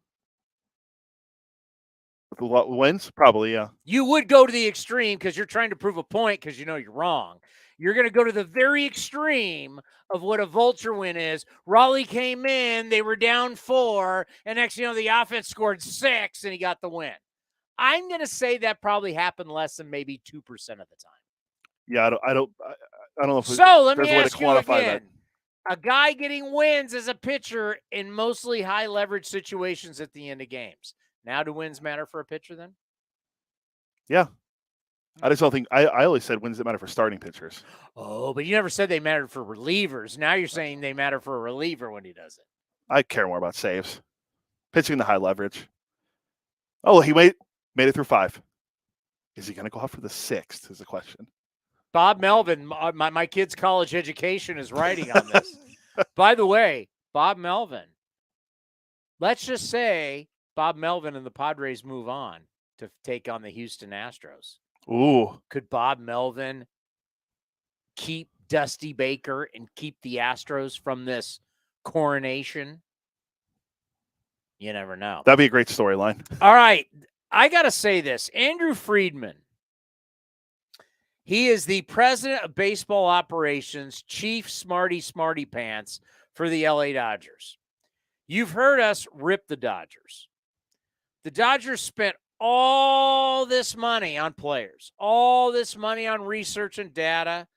S5: With wins? Probably, yeah.
S4: You would go to the extreme because you're trying to prove a point because you know you're wrong. You're going to go to the very extreme of what a vulture win is. Raleigh came in, they were down 4, and next you know the offense scored 6, and he got the win. I'm going to say that probably happened less than maybe 2% of the time.
S5: Yeah, I don't know if
S4: So let me
S5: there's a way to
S4: ask you
S5: quantify
S4: again. A guy getting wins as a pitcher in mostly high leverage situations at the end of games. Now, do wins matter for a pitcher then?
S5: Yeah. I just don't think I always said wins that matter for starting pitchers.
S4: Oh, but you never said they mattered for relievers. Now you're saying they matter for a reliever when he does it.
S5: I care more about saves. Pitching the high leverage. Oh, he made it through 5. Is he going to go out for the 6th is the question.
S4: Bob Melvin, my kid's college education is writing on this. By the way, Bob Melvin, let's just say Bob Melvin and the Padres move on to take on the Houston Astros.
S5: Ooh.
S4: Could Bob Melvin keep Dusty Baker and keep the Astros from this coronation? You never know.
S5: That'd be a great storyline.
S4: All right. I got to say this. Andrew Friedman, he is the president of baseball operations, chief smarty pants for the LA Dodgers. You've heard us rip the Dodgers. The Dodgers spent all this money on players, all this money on research and data,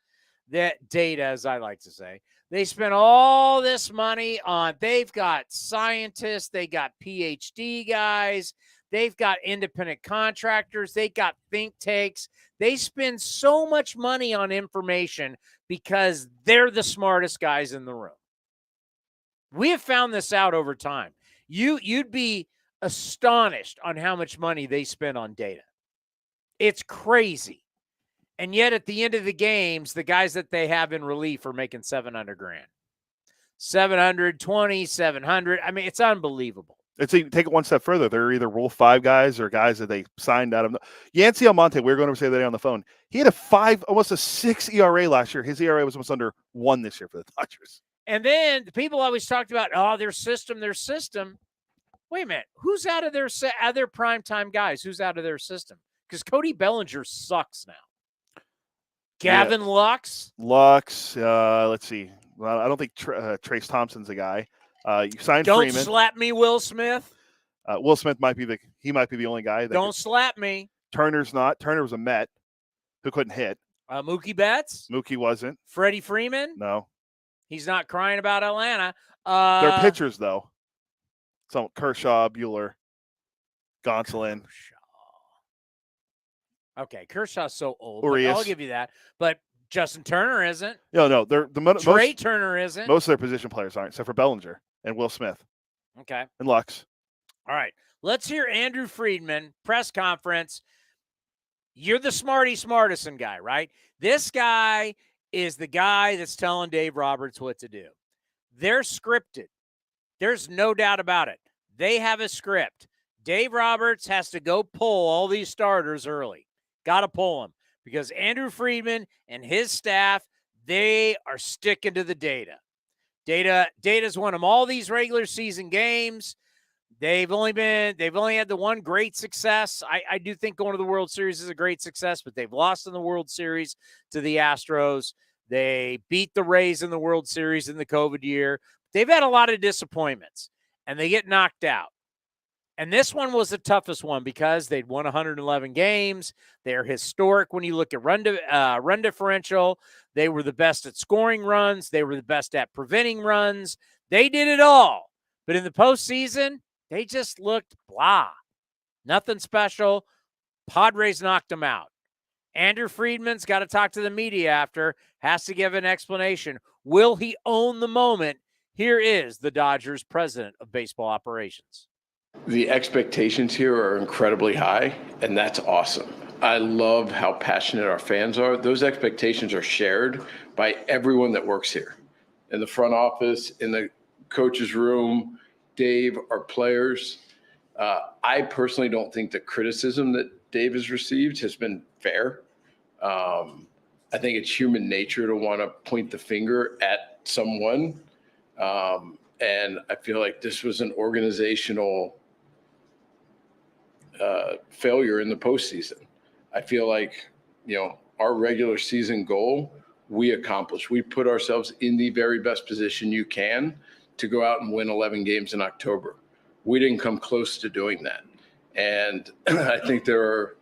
S4: as I like to say. They spent all this money on, they've got scientists, they got PhD guys, they've got independent contractors, they got think tanks. They spend so much money on information because they're the smartest guys in the room. We have found this out over time. You'd be astonished on how much money they spend on data. It's crazy. And yet at the end of the games, the guys that they have in relief are making $700,000. 720, 700. I mean, it's unbelievable.
S5: Take it one step further. They're either Rule 5 guys or guys that they signed out of. Yancy Almonte, we were going to say that on the phone. He had almost a 6 ERA last year. His ERA was almost under 1 this year for the Dodgers.
S4: And then the people always talked about, their system. Wait a minute. Who's out of their other primetime guys? Who's out of their system? Because Cody Bellinger sucks now. Gavin Lux.
S5: Let's see. Well, I don't think Trace Thompson's a guy. You signed
S4: Don't
S5: Freeman.
S4: slap me, Will Smith.
S5: Will Smith might be the only guy.
S4: Don't slap me.
S5: Turner's not. Turner was a Met who couldn't hit.
S4: Mookie Betts.
S5: Mookie wasn't.
S4: Freddie Freeman.
S5: No.
S4: He's not crying about Atlanta.
S5: They're pitchers, though. So Kershaw, Buehler, Gonsolin.
S4: Okay, Kershaw's so old.
S5: Urias.
S4: I'll give you that. But Justin Turner isn't.
S5: No. They're
S4: Trey Turner isn't.
S5: Most of their position players aren't, except for Bellinger and Will Smith.
S4: Okay.
S5: And Lux.
S4: All right. Let's hear Andrew Friedman, press conference. You're the smartest guy, right? This guy is the guy that's telling Dave Roberts what to do. They're scripted. There's no doubt about it. They have a script. Dave Roberts has to go pull all these starters early. Got to pull them because Andrew Friedman and his staff, they are sticking to the data. Data's won them all these regular season games. They've only had the one great success. I do think going to the World Series is a great success, but they've lost in the World Series to the Astros. They beat the Rays in the World Series in the COVID year. They've had a lot of disappointments, and they get knocked out. And this one was the toughest one because they'd won 111 games. They're historic when you look at run differential. They were the best at scoring runs. They were the best at preventing runs. They did it all. But in the postseason, they just looked blah. Nothing special. Padres knocked them out. Andrew Friedman's got to talk to the media after, has to give an explanation. Will he own the moment? Here is the Dodgers president of baseball operations.
S16: The expectations here are incredibly high, and that's awesome. I love how passionate our fans are. Those expectations are shared by everyone that works here. In the front office, in the coach's room, Dave, our players. I personally don't think the criticism that Dave has received has been fair. I think it's human nature to want to point the finger at someone. And I feel like this was an organizational failure in the postseason. I feel like, our regular season goal, we accomplished. We put ourselves in the very best position you can to go out and win 11 games in October. We didn't come close to doing that. And I think there are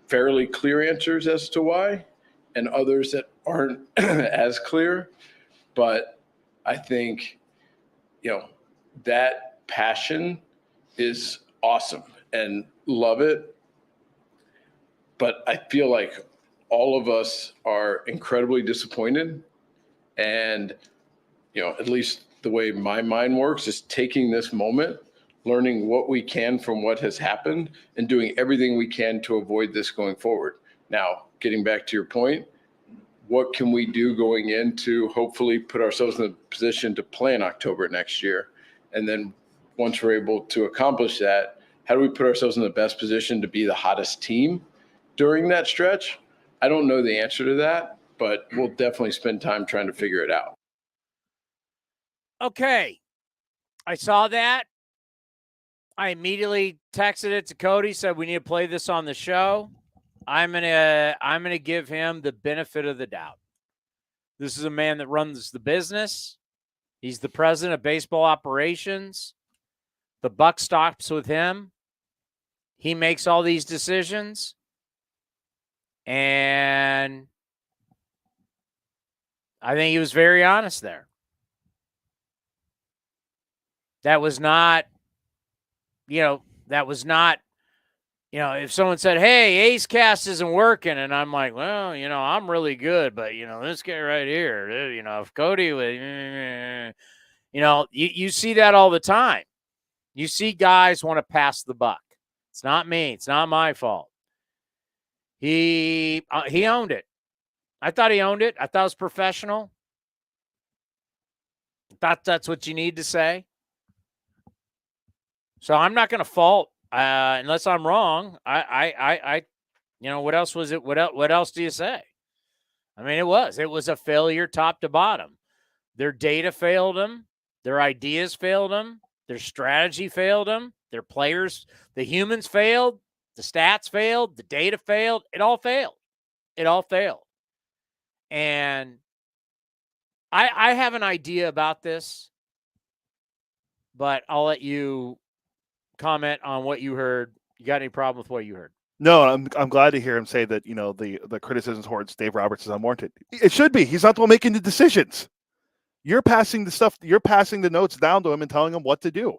S16: fairly clear answers as to why. and others that aren't as clear. But I think, that passion is awesome and love it. But I feel like all of us are incredibly disappointed. And, at least the way my mind works is taking this moment, learning what we can from what has happened, and doing everything we can to avoid this going forward. Now, getting back to your point, what can we do going in to hopefully put ourselves in a position to play in October next year? And then once we're able to accomplish that, how do we put ourselves in the best position to be the hottest team during that stretch? I don't know the answer to that, but we'll definitely spend time trying to figure it out.
S4: Okay. I saw that. I immediately texted it to Cody, said we need to play this on the show. I'm gonna give him the benefit of the doubt. This is a man that runs the business. He's the president of baseball operations. The buck stops with him. He makes all these decisions. And I think he was very honest there. That was not, if someone said, hey, Ace Cast isn't working, and I'm like, well, I'm really good, but, this guy right here, if Cody would, you see that all the time. You see guys want to pass the buck. It's not me. It's not my fault. He owned it. I thought he owned it. I thought it was professional. I thought that's what you need to say. So I'm not going to fault unless I'm wrong. What else was it? What else do you say? I mean, it was a failure top to bottom. Their data failed them. Their ideas failed them. Their strategy failed them. Their players, the humans failed. The stats failed. The data failed. It all failed. It all failed. And I have an idea about this, but I'll let you comment on what you heard. You got any problem with what you heard?
S5: No, I'm glad to hear him say that, the criticism towards Dave Roberts is unwarranted. It should be. He's not the one making the decisions. You're passing the notes down to him and telling him what to do.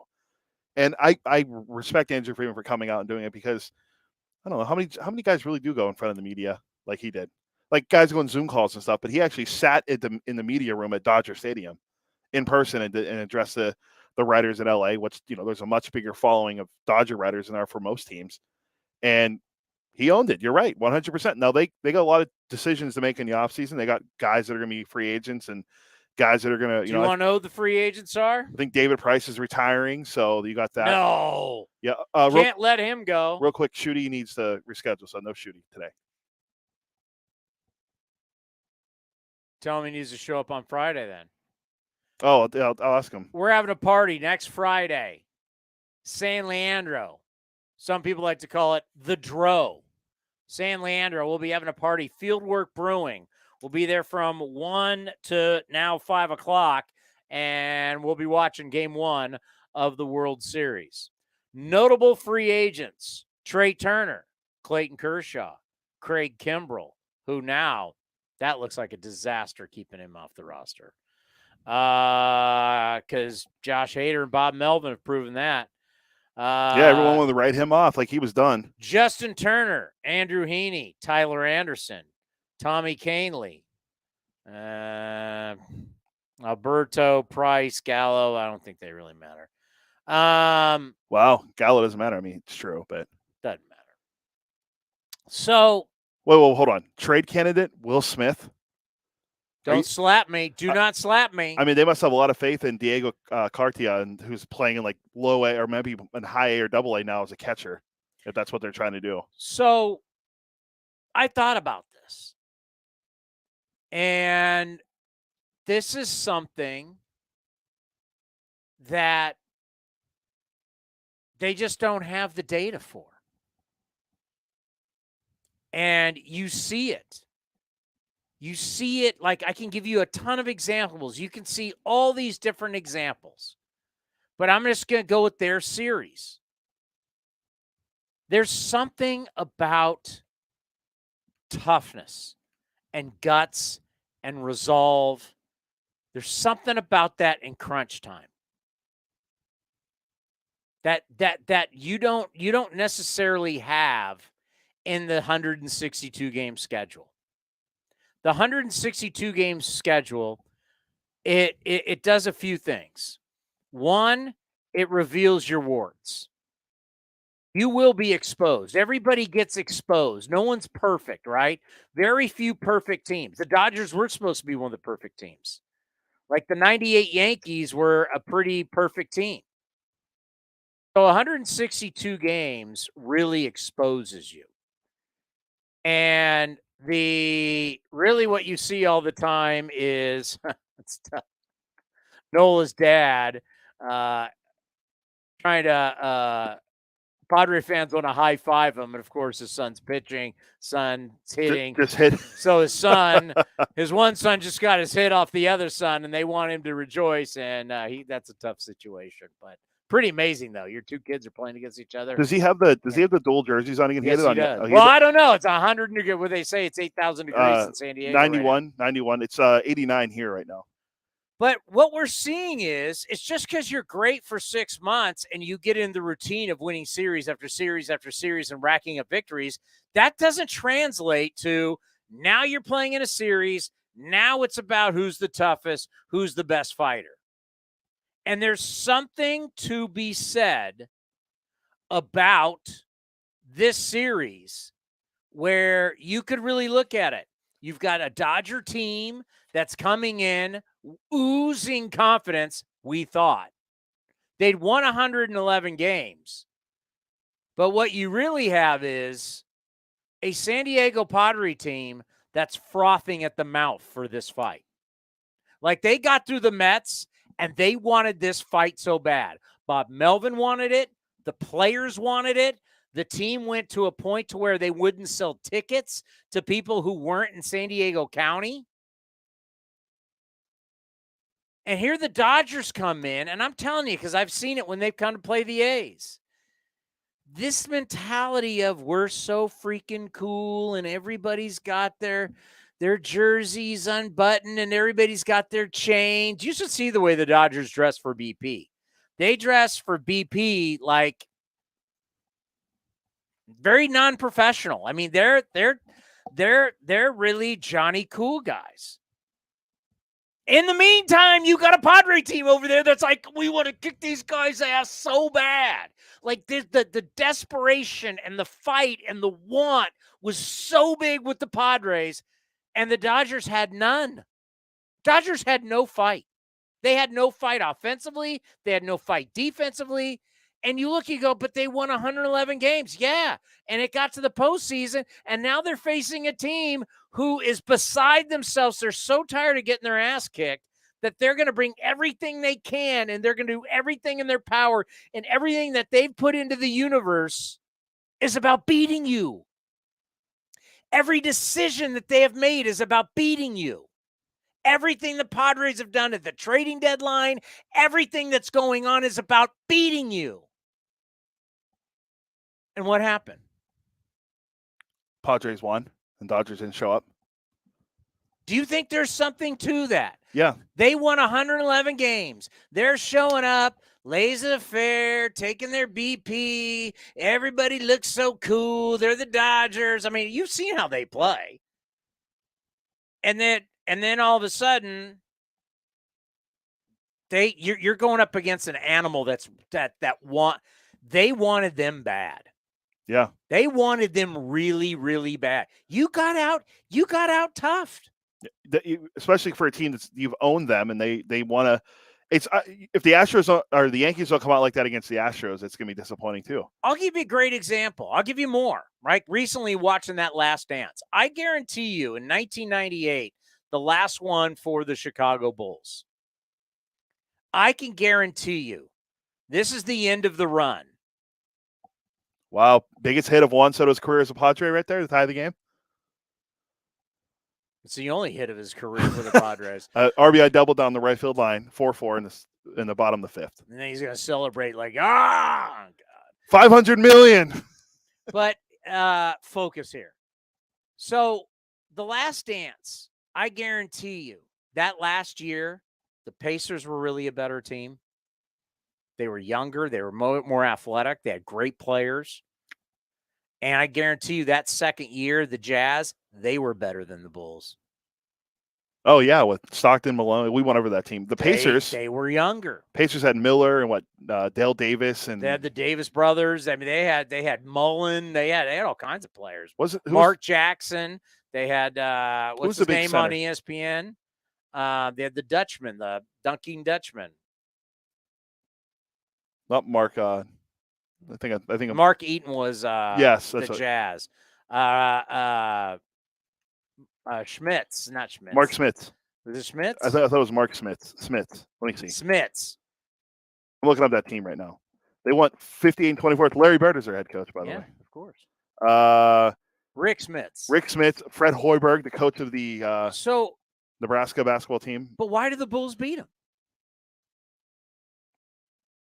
S5: And I respect Andrew Freeman for coming out and doing it, because I don't know how many guys really do go in front of the media like he did. Like, guys go on Zoom calls and stuff, but he actually sat in the media room at Dodger Stadium in person and addressed the writers in LA, which, there's a much bigger following of Dodger writers than there are for most teams. And he owned it. You're right, 100%. Now they got a lot of decisions to make in the offseason. They got guys that are going to be free agents and guys that are going to,
S4: Do you want to know who the free agents are?
S5: I think David Price is retiring, so you got that.
S4: No.
S5: Yeah.
S4: Can't let him go.
S5: Real quick, Shooty needs to reschedule, so no Shooty today.
S4: Tell him he needs to show up on Friday then.
S5: Oh, I'll ask him.
S4: We're having a party next Friday. San Leandro. Some people like to call it the Dro. San Leandro. We'll be having a party. Fieldwork Brewing. We'll be there from 1 to now 5 o'clock, and we'll be watching Game 1 of the World Series. Notable free agents: Trey Turner, Clayton Kershaw, Craig Kimbrell, who now, that looks like a disaster keeping him off the roster. Because Josh Hader and Bob Melvin have proven that.
S5: Everyone wanted to write him off like he was done.
S4: Justin Turner, Andrew Heaney, Tyler Anderson, Tommy Canely, Alberto, Price, Gallo. I don't think they really matter.
S5: Wow, Gallo doesn't matter. I mean, it's true, but
S4: doesn't matter. So,
S5: wait, hold on. Trade candidate Will Smith.
S4: Don't slap me. Do not slap me.
S5: I mean, they must have a lot of faith in Diego Cartia, and who's playing in like low A or maybe in high A or double A now as a catcher, if that's what they're trying to do.
S4: So I thought about this. And this is something that they just don't have the data for. And you see it. You see it, like I can give you a ton of examples. You can see all these different examples. But I'm just going to go with their series. There's something about toughness and guts and resolve. There's something about that in crunch time that you don't necessarily have in the 162 game schedule. The 162 game schedule, it does a few things. One, it reveals your warts. You will be exposed. Everybody gets exposed. No one's perfect, right? Very few perfect teams. The Dodgers were supposed to be one of the perfect teams. Like the 98 Yankees were a pretty perfect team. So 162 games really exposes you. And really what you see all the time is Nola's dad trying to Padre fans want to high five him, and of course his son's pitching, son's hitting.
S5: Just hit.
S4: So his one son just got his hit off the other son, and they want him to rejoice, and that's a tough situation. But pretty amazing though. Your two kids are playing against each other.
S5: Does he have the dual jerseys on?
S4: Yes, he does. Well, I don't know. It's 100 degrees. What they say, it's 8,000 degrees in San Diego.
S5: 91. It's 89 here right now.
S4: But what we're seeing is it's just because you're great for 6 months and you get in the routine of winning series after series after series and racking up victories, that doesn't translate to now you're playing in a series. Now it's about who's the toughest, who's the best fighter. And there's something to be said about this series where you could really look at it. You've got a Dodger team that's coming in oozing confidence, we thought. They'd won 111 games. But what you really have is a San Diego Padre team that's frothing at the mouth for this fight. Like they got through the Mets and they wanted this fight so bad. Bob Melvin wanted it. The players wanted it. The team went to a point to where they wouldn't sell tickets to people who weren't in San Diego County. And here the Dodgers come in, and I'm telling you, because I've seen it when they've come to play the A's. This mentality of we're so freaking cool and everybody's got their jerseys unbuttoned and everybody's got their chains. You should see the way the Dodgers dress for BP. They dress for BP like very non-professional. I mean, they're really Johnny Cool guys. In the meantime, you got a Padre team over there that's like, we want to kick these guys' ass so bad. Like the desperation and the fight and the want was so big with the Padres, and the Dodgers had none. Dodgers had no fight. They had no fight offensively. They had no fight defensively. And you look, you go, but they won 111 games. Yeah. And it got to the postseason, and now they're facing a team who is beside themselves. They're so tired of getting their ass kicked that they're going to bring everything they can, and they're going to do everything in their power, and everything that they've put into the universe is about beating you. Every decision that they have made is about beating you. Everything the Padres have done at the trading deadline, everything that's going on is about beating you. And what happened?
S5: Padres won, and Dodgers didn't show up.
S4: Do you think there's something to that?
S5: Yeah.
S4: They won 111 games. They're showing up, laissez-faire, taking their BP. Everybody looks so cool. They're the Dodgers. I mean, you've seen how they play. And then all of a sudden, you're going up against an animal they wanted them bad.
S5: Yeah.
S4: They wanted them really, really bad. You got out tough.
S5: Especially for a team that's you've owned them, and they want to. It's if the Astros or the Yankees don't come out like that against the Astros, it's going to be disappointing too.
S4: I'll give you a great example. I'll give you more. Right, recently watching that Last Dance, I guarantee you, in 1998, the last one for the Chicago Bulls, I can guarantee you, this is the end of the run.
S5: Wow, biggest hit of Juan Soto's career as a Padre right there to tie the game.
S4: It's the only hit of his career for the Padres.
S5: RBI double down the right field line, 4-4 in the bottom of the fifth.
S4: And then he's going to celebrate like, God.
S5: 500 million.
S4: But focus here. So The Last Dance, I guarantee you that last year, the Pacers were really a better team. They were younger. They were more athletic. They had great players. And I guarantee you that second year, the Jazz, they were better than the Bulls.
S5: Oh, yeah, with Stockton, Malone. We went over that team. The Pacers.
S4: They were younger.
S5: Pacers had Miller and Dale Davis. And
S4: they had the Davis brothers. I mean, they had Mullen. They had all kinds of players.
S5: Mark
S4: Jackson. They had, what's his name on ESPN? They had the Dutchman, the dunking Dutchman.
S5: Not Mark. I think
S4: Mark Eaton was
S5: yes, that's
S4: the Jazz. Schmitz, not Schmitz.
S5: Mark Smith.
S4: Was it Schmitz?
S5: I thought it was Mark Smith. Let me see.
S4: Smits.
S5: I'm looking up that team right now. They won 58-24. Larry Bird is their head coach, by the way.
S4: Yeah, of course. Rick Smits.
S5: Rick Smith, Fred Hoiberg, the coach of the Nebraska basketball team.
S4: But why did the Bulls beat them?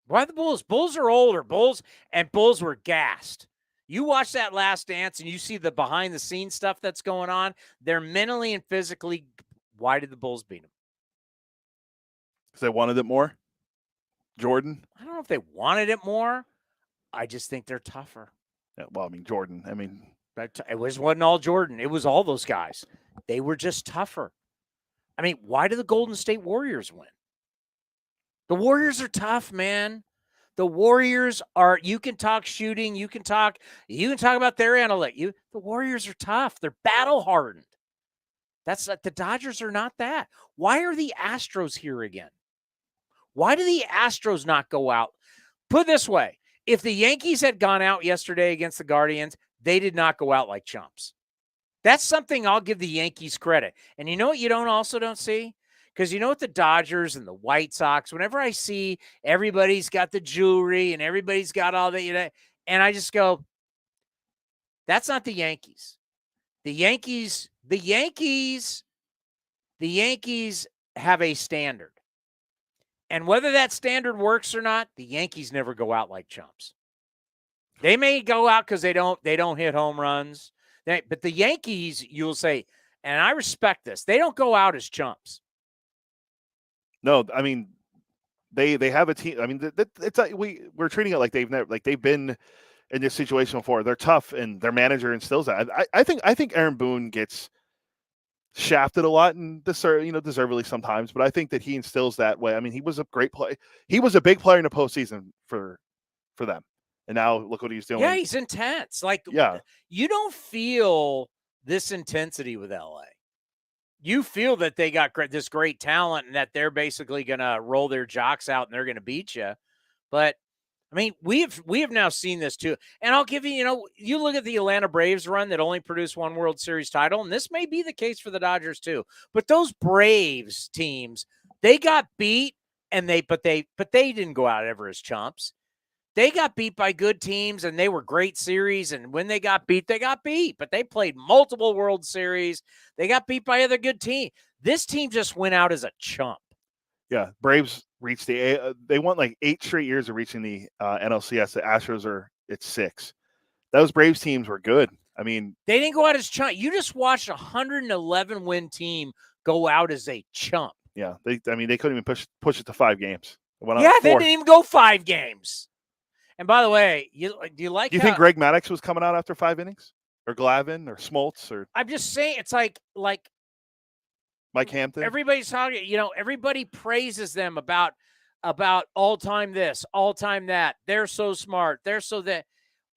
S4: Why the Bulls? Bulls are older. Bulls were gassed. You watch that Last Dance and you see the behind-the-scenes stuff that's going on. They're mentally and physically. Why did the Bulls beat them?
S5: Because they wanted it more? Jordan?
S4: I don't know if they wanted it more. I just think they're tougher.
S5: Yeah, well, I mean, Jordan.
S4: It wasn't all Jordan. It was all those guys. They were just tougher. I mean, why do the Golden State Warriors win? The Warriors are tough, man. The Warriors are, you can talk shooting, you can talk about their analytics. The Warriors are tough. They're battle hardened. The Dodgers are not that. Why are the Astros here again? Why do the Astros not go out? Put it this way, if the Yankees had gone out yesterday against the Guardians, they did not go out like chumps. That's something I'll give the Yankees credit. And you know what you don't see? Because you know what the Dodgers and the White Sox, whenever I see everybody's got the jewelry and everybody's got all that, and I just go, that's not the Yankees. The Yankees have a standard. And whether that standard works or not, the Yankees never go out like chumps. They may go out because they don't hit home runs. But the Yankees, you'll say, and I respect this, they don't go out as chumps.
S5: No, I mean, they have a team. I mean, it's like we're treating it like they've been in this situation before. They're tough, and their manager instills that. I think Aaron Boone gets shafted a lot and deservedly sometimes, but I think that he instills that way. I mean, he was a great play. He was a big player in the postseason for them, and now look what he's doing.
S4: Yeah, he's intense. You don't feel this intensity with LA. You feel that they got this great talent and that they're basically going to roll their jocks out and they're going to beat you. But, I mean, we have now seen this too. And I'll give you, you look at the Atlanta Braves run that only produced one World Series title, and this may be the case for the Dodgers too. But those Braves teams, they got beat, but they didn't go out ever as chumps. They got beat by good teams, and they were great series. And when they got beat, but they played multiple World Series. They got beat by other good teams. This team just went out as a chump.
S5: Yeah, Braves reached they won like 8 straight years of reaching the NLCS. The Astros it's 6. Those Braves teams were good. I mean,
S4: they didn't go out as chump. You just watched a 111 win team go out as a chump.
S5: Yeah, they couldn't even push it to 5 games.
S4: They didn't even go 5 games. And by the way, do you
S5: think Greg Maddux was coming out after 5 innings, or Glavine, or Smoltz, or?
S4: I'm just saying, it's like
S5: Mike Hampton.
S4: Everybody's talking. Everybody praises them about all time this, all time that. They're so smart. They're so that.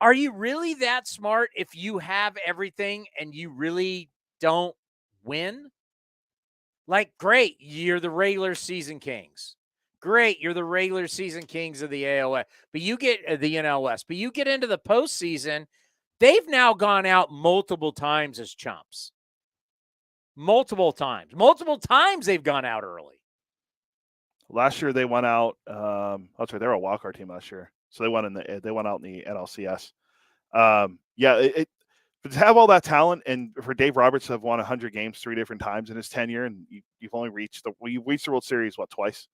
S4: Are you really that smart if you have everything and you really don't win? Great, you're the regular season kings. Great, you're the regular season kings of the AOS, but you get the NLS. But you get into the postseason, they've now gone out multiple times as chumps. Multiple times they've gone out early.
S5: Last year they went out. That's right, they were a wildcard team last year, so they went out in the NLCS. To have all that talent, and for Dave Roberts to have won 100 games 3 different times in his tenure, and you've only reached the World Series twice.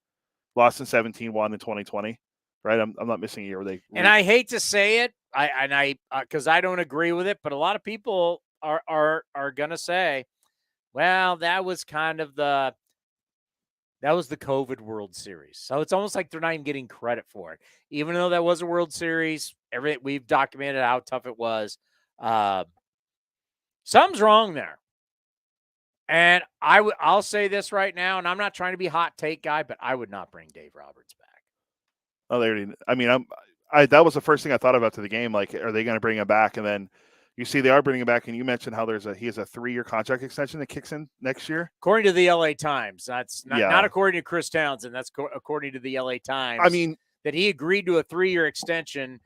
S5: Lost in 17, won in 2020, right? I'm not missing a year where they.
S4: And I hate to say it, because I don't agree with it, but a lot of people are going to say, well, that was the COVID World Series. So it's almost like they're not even getting credit for it. Even though that was a World Series, we've documented how tough it was. Something's wrong there. And I'll say this right now, and I'm not trying to be a hot take guy, but I would not bring Dave Roberts back.
S5: Oh, that was the first thing I thought about to the game. Like, are they going to bring him back? And then you see they are bringing him back, and you mentioned how he has a 3-year contract extension that kicks in next year.
S4: According to the LA Times, that's not according to Chris Townsend. That's according to the LA Times.
S5: I mean,
S4: that he agreed to a 3-year extension,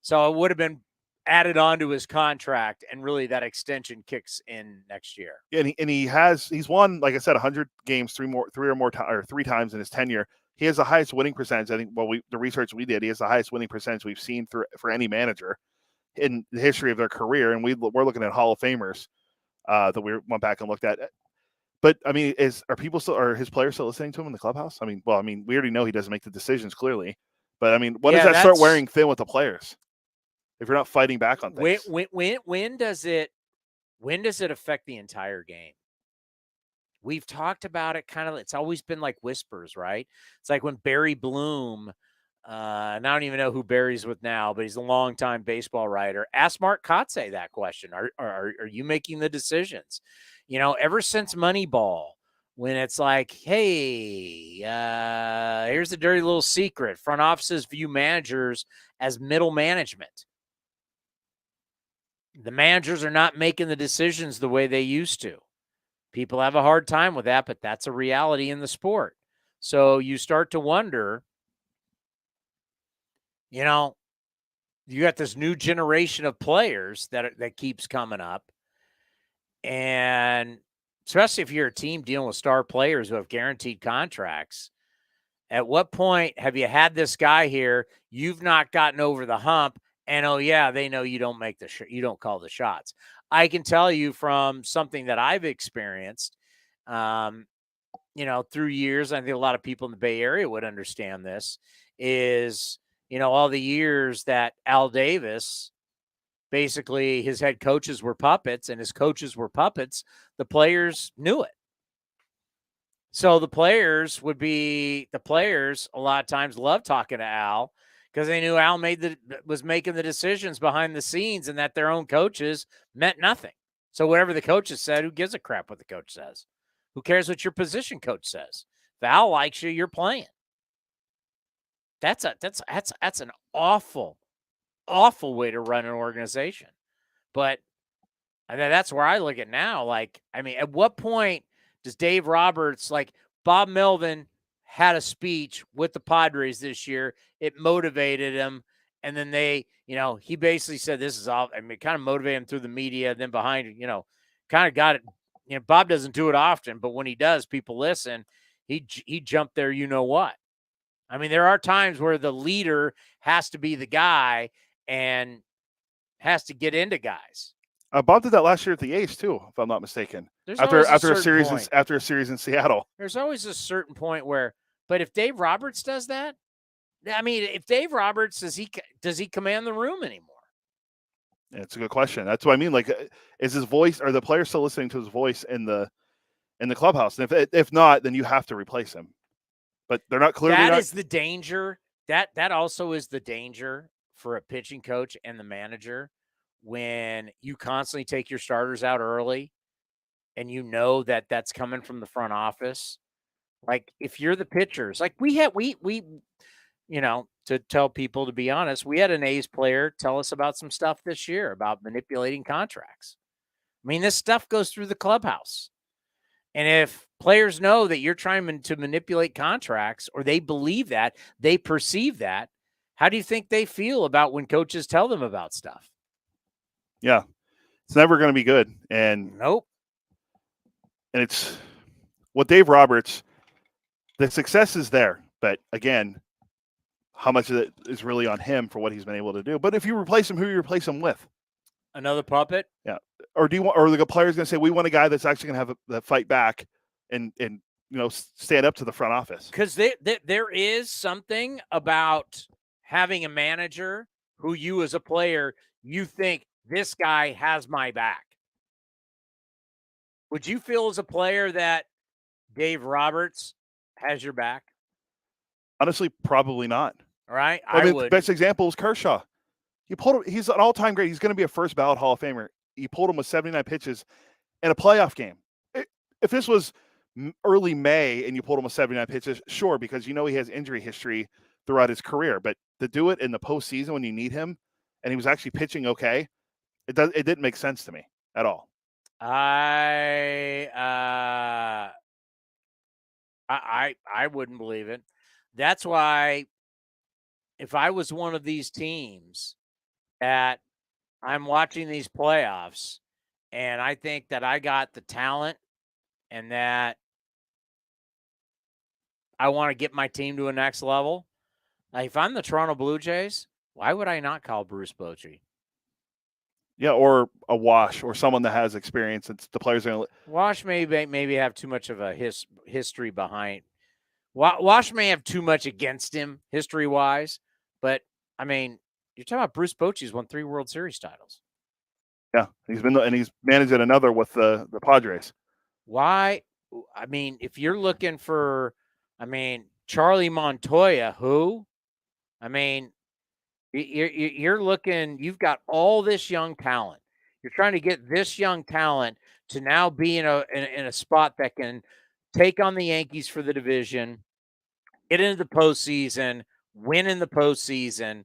S4: so it would have been added on to his contract, and really that extension kicks in next year.
S5: And he's won, like I said, 100 games three times in his tenure. He has the highest winning percentage. I think. Well, the research we did, he has the highest winning percentage we've seen for any manager in the history of their career. And we're looking at Hall of Famers that we went back and looked at. But I mean, are his players still listening to him in the clubhouse? I mean, we already know he doesn't make the decisions clearly. But I mean, when does that start wearing thin with the players? If you're not fighting back on things,
S4: when does it affect the entire game? We've talked about it it's always been like whispers, right? It's like when Barry Bloom, and I don't even know who Barry's with now, but he's a longtime baseball writer, asked Mark Kotze that question. Are you making the decisions? Ever since Moneyball, when it's like, hey, here's a dirty little secret. Front offices view managers as middle management. The managers are not making the decisions the way they used to. People have a hard time with that, but that's a reality in the sport. So you start to wonder, you got this new generation of players that keeps coming up. And especially if you're a team dealing with star players who have guaranteed contracts, at what point have you had this guy here, you've not gotten over the hump, and they know you don't you don't call the shots. I can tell you from something that I've experienced, through years. I think a lot of people in the Bay Area would understand this. Is all the years that Al Davis, basically his head coaches were puppets and his coaches were puppets. The players knew it. So the players a lot of times love talking to Al, because they knew Al was making the decisions behind the scenes, and that their own coaches meant nothing. So whatever the coaches said, who gives a crap what the coach says? Who cares what your position coach says? If Al likes you, you're playing. That's an awful, awful way to run an organization. But that's where I look at now. Like, I mean, at what point does Dave Roberts, like Bob Melvin had a speech with the Padres this year. It motivated him. And then he basically said, this is all, I mean, it kind of motivated him through the media. Then behind, kind of got it. Bob doesn't do it often, but when he does, people listen. He jumped there. You know what? I mean, there are times where the leader has to be the guy and has to get into guys.
S5: Bob did that last year at the A's too, if I'm not mistaken. After a series in Seattle.
S4: There's always a certain point where, but if Dave Roberts does that, I mean, if Dave Roberts does he command the room anymore?
S5: Yeah, it's a good question. That's what I mean. Like, is his voice, are the players still listening to his voice in the clubhouse? And if not, then you have to replace him. But they're not clearly.
S4: That is the danger. That also is the danger for a pitching coach and the manager, when you constantly take your starters out early and that's coming from the front office. Like, if you're the pitchers, like we to tell people, to be honest, we had an A's player tell us about some stuff this year about manipulating contracts. I mean, this stuff goes through the clubhouse. And if players know that you're trying to manipulate contracts, or they believe that, they perceive that, how do you think they feel about when coaches tell them about stuff?
S5: Yeah, it's never going to be good. And
S4: nope.
S5: And it's what Dave Roberts, the success is there. But again, how much of it is really on him for what he's been able to do? But if you replace him, who do you replace him with?
S4: Another puppet?
S5: Yeah. Or the player's going to say, we want a guy that's actually going to have the fight back and stand up to the front office?
S4: Because there is something about having a manager who you as a player, you think, this guy has my back. Would you feel as a player that Dave Roberts has your back?
S5: Honestly, probably not.
S4: All right.
S5: I mean, the
S4: would.
S5: best example is Kershaw. He's an all-time great. He's going to be a first ballot Hall of Famer. You pulled him with 79 pitches in a playoff game. If this was early May and you pulled him with 79 pitches, sure, because he has injury history throughout his career. But to do it in the postseason when you need him, and he was actually pitching okay, it didn't make sense to me at all.
S4: I wouldn't believe it. That's why if I was one of these teams that I'm watching these playoffs and I think that I got the talent and that I want to get my team to a next level, if I'm the Toronto Blue Jays, why would I not call Bruce Bochy?
S5: Yeah, or a Wash or someone that has experience. It's the players are going to
S4: Wash maybe have too much of a history behind. Wash may have too much against him history-wise, but, I mean, you're talking about Bruce Bochy's won 3 World Series titles.
S5: Yeah, he's managed another with the Padres.
S4: Why? I mean, if you're looking for, Charlie Montoya, who? I mean, you're looking, you've got all this young talent. You're trying to get this young talent to now be in a spot that can take on the Yankees for the division, get into the postseason, win in the postseason.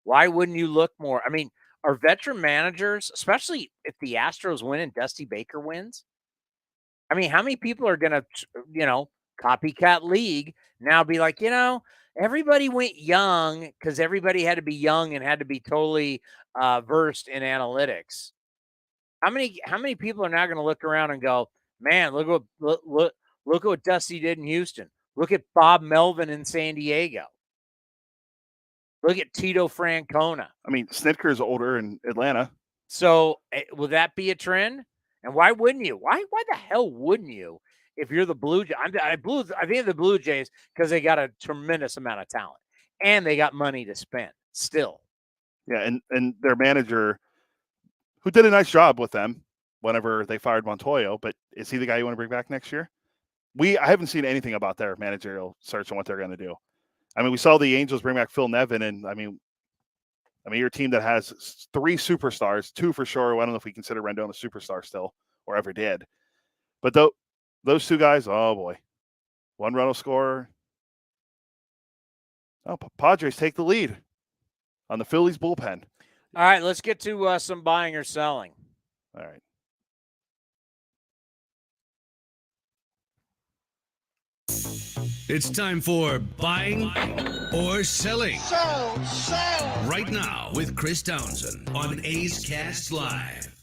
S4: Why wouldn't you look more? I mean, are veteran managers, especially if the Astros win and Dusty Baker wins? I mean, how many people are going to, copycat league now be like, everybody went young because everybody had to be young and had to be totally versed in analytics. How many people are now going to look around and go, man, look at what Dusty did in Houston. Look at Bob Melvin in San Diego. Look at Tito Francona.
S5: I memean, Snitker's older in Atlanta.
S4: So will that be a trend? And why wouldn't you? Why the hell wouldn't you? If you're the Blue Jays, I think the Blue Jays because they got a tremendous amount of talent and they got money to spend still.
S5: Yeah, and their manager, who did a nice job with them whenever they fired Montoya, but is he the guy you want to bring back next year? I haven't seen anything about their managerial search and what they're going to do. I mean, we saw the Angels bring back Phil Nevin, and I mean, your team that has 3 superstars, 2 for sure. I don't know if we consider Rendon a superstar still or ever did, but those 2 guys, oh boy, 1 run will score. Oh, Padres take the lead on the Phillies bullpen.
S4: All right, let's get to some buying or selling.
S5: All right.
S17: It's time for buying or selling.
S2: Sell.
S17: Right now with Chris Townsend on A's Cast Live.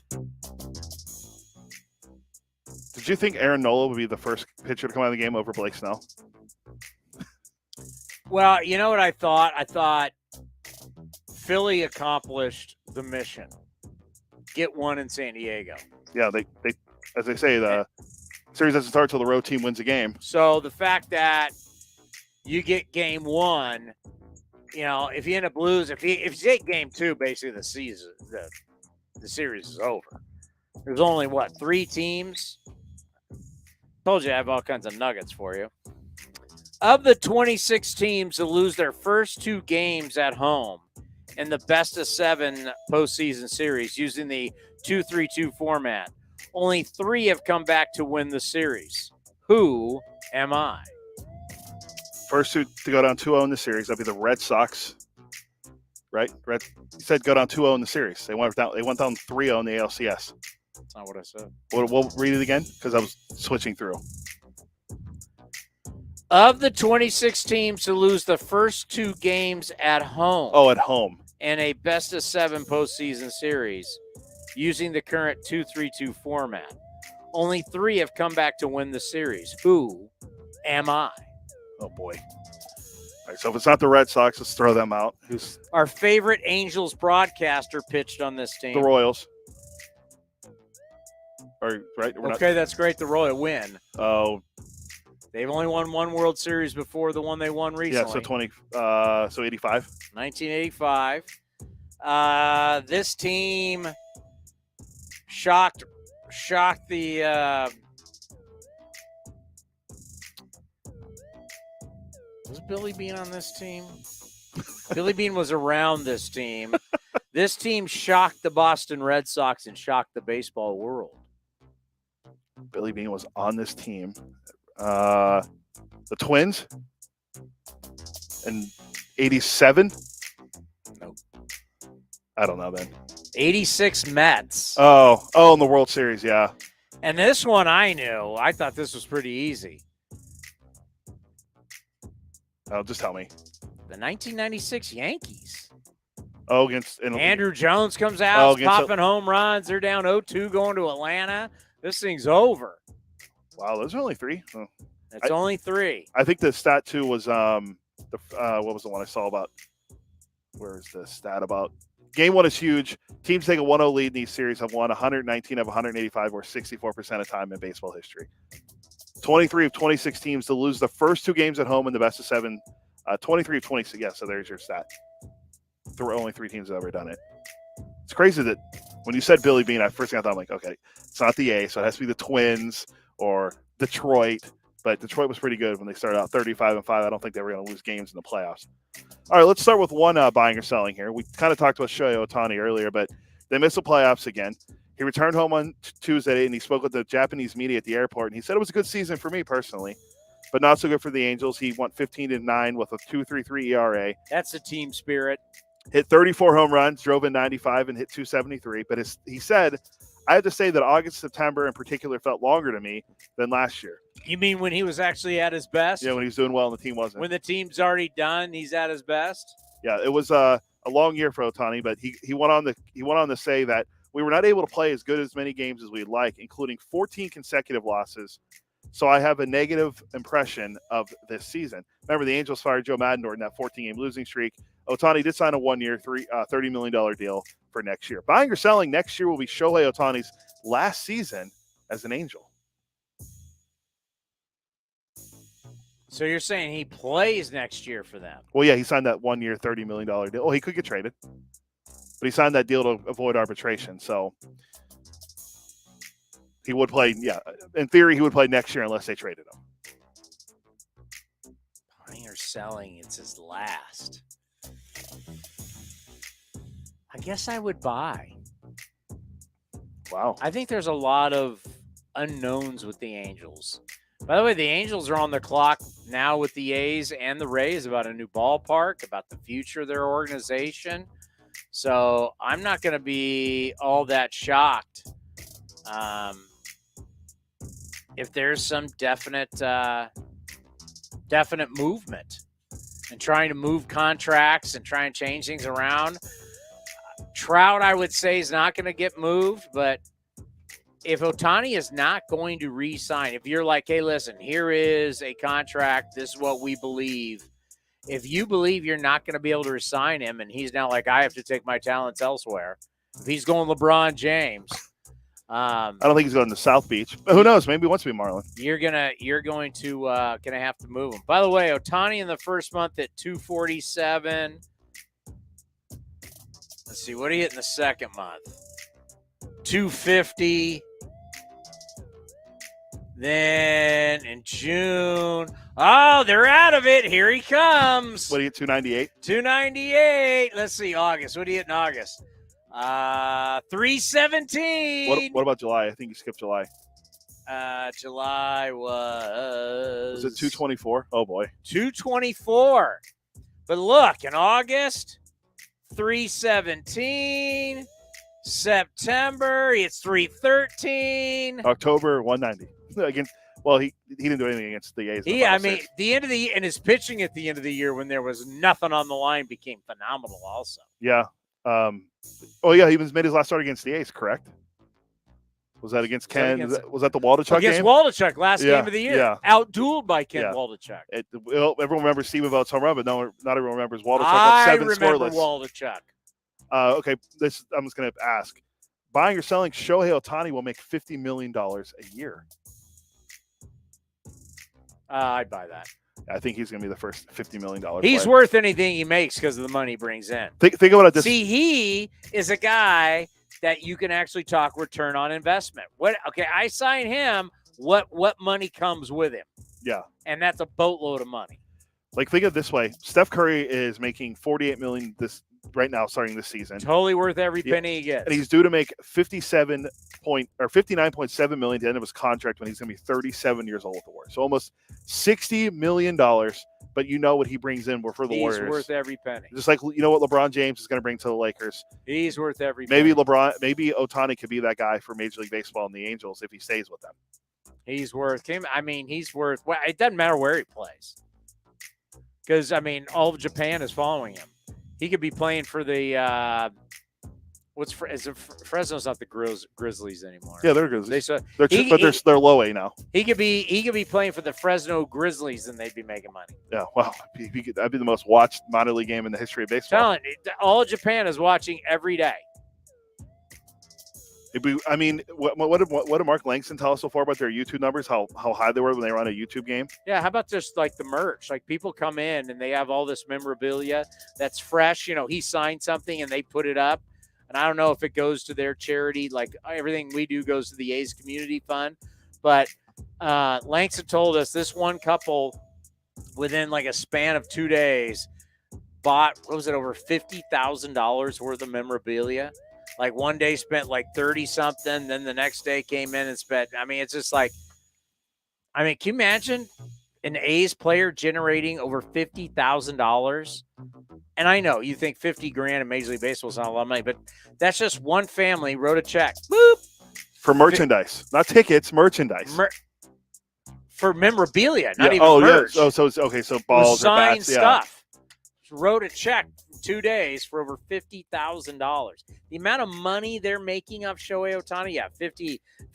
S5: Did you think Aaron Nola would be the first pitcher to come out of the game over Blake Snell?
S4: Well, you know what I thought? I thought Philly accomplished the mission. Get one in San Diego.
S5: Yeah, they as they say, the series doesn't start till the road team wins a game.
S4: So the fact that you get game 1, if you end up losing, if you take game 2, basically the season, the series is over. There's only 3 teams. Told you I have all kinds of nuggets for you. Of the 26 teams that lose their first 2 games at home in the best of 7 postseason series using the 2-3-2 format, only 3 have come back to win the series. Who am I?
S5: First 2 to go down 2-0 in the series, that'd be the Red Sox. Right? You said go down 2-0 in the series. They went down 3-0 in the ALCS.
S4: That's not what I said.
S5: We'll read it again because I was switching through.
S4: Of the 26 teams to lose the first 2 games at home.
S5: Oh, at home.
S4: In a best of 7 postseason series using the current 2-3-2 format, only 3 have come back to win the series. Who am I?
S5: Oh, boy. All right, so if it's not the Red Sox, let's throw them out. Who's
S4: our favorite Angels broadcaster pitched on this team?
S5: The Royals. Right?
S4: Okay, that's great. The Royals win.
S5: Oh.
S4: They've only won 1 World Series before the one they won recently.
S5: Yeah, so 85.
S4: 1985. This team shocked shocked the was Billy Bean on this team? Billy Bean was around this team. This team shocked the Boston Red Sox and shocked the baseball world.
S5: Billy Bean was on this team. The Twins in 87?
S4: Nope.
S5: I don't know then.
S4: 86 Mets.
S5: Oh, in the World Series, yeah.
S4: And this one I knew. I thought this was pretty easy.
S5: Oh, just tell me.
S4: The 1996 Yankees.
S5: Oh, against
S4: Andrew Jones comes out,
S5: against
S4: popping home runs. They're down 0-2 going to Atlanta. This thing's over.
S5: Wow, those are only 3. Oh.
S4: It's only 3.
S5: I think the stat too was what was the one I saw about? Where is the stat about? Game 1 is huge. Teams take a 1-0 lead in these series have won 119 of 185, or 64% of time in baseball history. 23 of 26 teams to lose the first 2 games at home in the best of 7. 23 of 26. Yeah, so there's your stat. There were only 3 teams that have ever done it. It's crazy that when you said Billy Bean, first thing I thought, I'm like, okay, it's not the A, so it has to be the Twins or Detroit. But Detroit was pretty good when they started out 35-5. I don't think they were going to lose games in the playoffs. All right, let's start with one buying or selling here. We kind of talked about Shohei Ohtani earlier, but they missed the playoffs again. He returned home on Tuesday, and he spoke with the Japanese media at the airport, and he said it was a good season for me personally, but not so good for the Angels. He went 15-9 with a 2.33 ERA.
S4: That's the team spirit.
S5: Hit 34 home runs, drove in 95, and hit 273. But he said, I have to say that August, September in particular felt longer to me than last year.
S4: You mean when he was actually at his best?
S5: Yeah, when he was doing well and the team wasn't.
S4: When the team's already done, he's at his best?
S5: Yeah, it was a long year for Ohtani, but he went on to say that we were not able to play as good as many games as we'd like, including 14 consecutive losses. So I have a negative impression of this season. Remember, the Angels fired Joe Maddon during that 14-game losing streak. Ohtani did sign a 1-year, $30 million deal for next year. Buying or selling next year will be Shohei Ohtani's last season as an Angel.
S4: So you're saying he plays next year for them?
S5: Well, yeah, he signed that 1-year, $30 million deal. Oh, he could get traded. But he signed that deal to avoid arbitration. So he would play, yeah, in theory, he would play next year unless they traded him.
S4: Buying or selling, it's his last. I guess I would buy.
S5: Wow.
S4: I think there's a lot of unknowns with the Angels. By the way, the Angels are on the clock now with the A's and the Rays about a new ballpark, about the future of their organization. So I'm not going to be all that shocked if there's some definite movement and trying to move contracts and try and change things around. Trout, I would say, is not going to get moved, but if Ohtani is not going to re-sign, if you're like, hey, listen, here is a contract, this is what we believe. If you believe you're not going to be able to resign him, and he's now like, I have to take my talents elsewhere. If he's going LeBron James,
S5: I don't think he's going to South Beach. But who knows? Maybe he wants to be Marlin.
S4: You're going to have to move him. By the way, Ohtani in the first month at 247. Let's see, what did he hit in the second month? 250. Then in June, oh, they're out of it. Here he comes.
S5: What do you get, 298?
S4: 298. Let's see, August. What do you hit in August? 317.
S5: What about July? I think you skipped July.
S4: July
S5: Was it 224? Oh, boy.
S4: 224. But look, in August, 317. September, it's 313.
S5: October, 190. Against, well, he didn't do anything against the A's.
S4: Yeah, I mean, the end of the year, and his pitching at the end of the year when there was nothing on the line became phenomenal also.
S5: Yeah. Oh, yeah, he made his last start against the A's, correct? Was that against Ken? Was that the Waldichuk
S4: against
S5: game?
S4: Waldichuk, last game of the year.
S5: Yeah.
S4: Outdueled by Ken Waldichuk.
S5: Well, everyone remembers Steven Vought's home run, but not everyone remembers Waldichuk
S4: I
S5: on 7
S4: remember
S5: scoreless.
S4: Waldichuk.
S5: Okay, I'm just going to ask. Buying or selling, Shohei Ohtani will make $50 million a year.
S4: I'd buy that.
S5: I think he's going to be the first $50 million
S4: He's worth anything he makes because of the money he brings in.
S5: Think about it this.
S4: See, he is a guy that you can actually talk return on investment. Okay, I sign him. What money comes with him?
S5: Yeah.
S4: And that's a boatload of money.
S5: Like, think of it this way. Steph Curry is making $48 million right now starting this season.
S4: Totally worth every penny he gets.
S5: And he's due to make $59.7 million at the end of his contract when he's going to be 37 years old or so almost $60 million. But you know what he brings in for the Warriors.
S4: He's worth every penny.
S5: Just like, you know what LeBron James is going to bring to the Lakers.
S4: He's worth every
S5: penny.
S4: penny.
S5: Maybe Ohtani could be that guy for Major League Baseball and the Angels if he stays with them.
S4: He's worth him. I mean, he's worth. Well, it doesn't matter where he plays, because I mean, all of Japan is following him. He could be playing for the Fresno's not the Grizzlies anymore.
S5: Yeah, they're Grizzlies.
S4: They're
S5: low A now.
S4: He could be playing for the Fresno Grizzlies, and they'd be making money.
S5: Yeah, wow, that'd be the most watched minor league game in the history of baseball.
S4: All Japan is watching every day.
S5: I mean, what did Mark Langston tell us so far about their YouTube numbers? How high they were when they were on a YouTube game?
S4: Yeah, how about just like the merch? Like people come in and they have all this memorabilia that's fresh. You know, he signed something and they put it up. And I don't know if it goes to their charity. Like everything we do goes to the A's Community Fund. But Langston told us this one couple within like a span of 2 days bought, over $50,000 worth of memorabilia. Like one day spent like 30 something, then the next day came in and spent. I mean, it's just like, can you imagine an A's player generating over $50,000? And I know you think $50,000 in Major League Baseball is not a lot of money, but that's just one family wrote a check. Boop.
S5: For merchandise, not tickets, merchandise.
S4: For memorabilia, not even merch.
S5: Yeah. So balls,
S4: signed
S5: bats,
S4: stuff. Wrote a check 2 days for over $50,000. The amount of money they're making off Shohei Ohtani,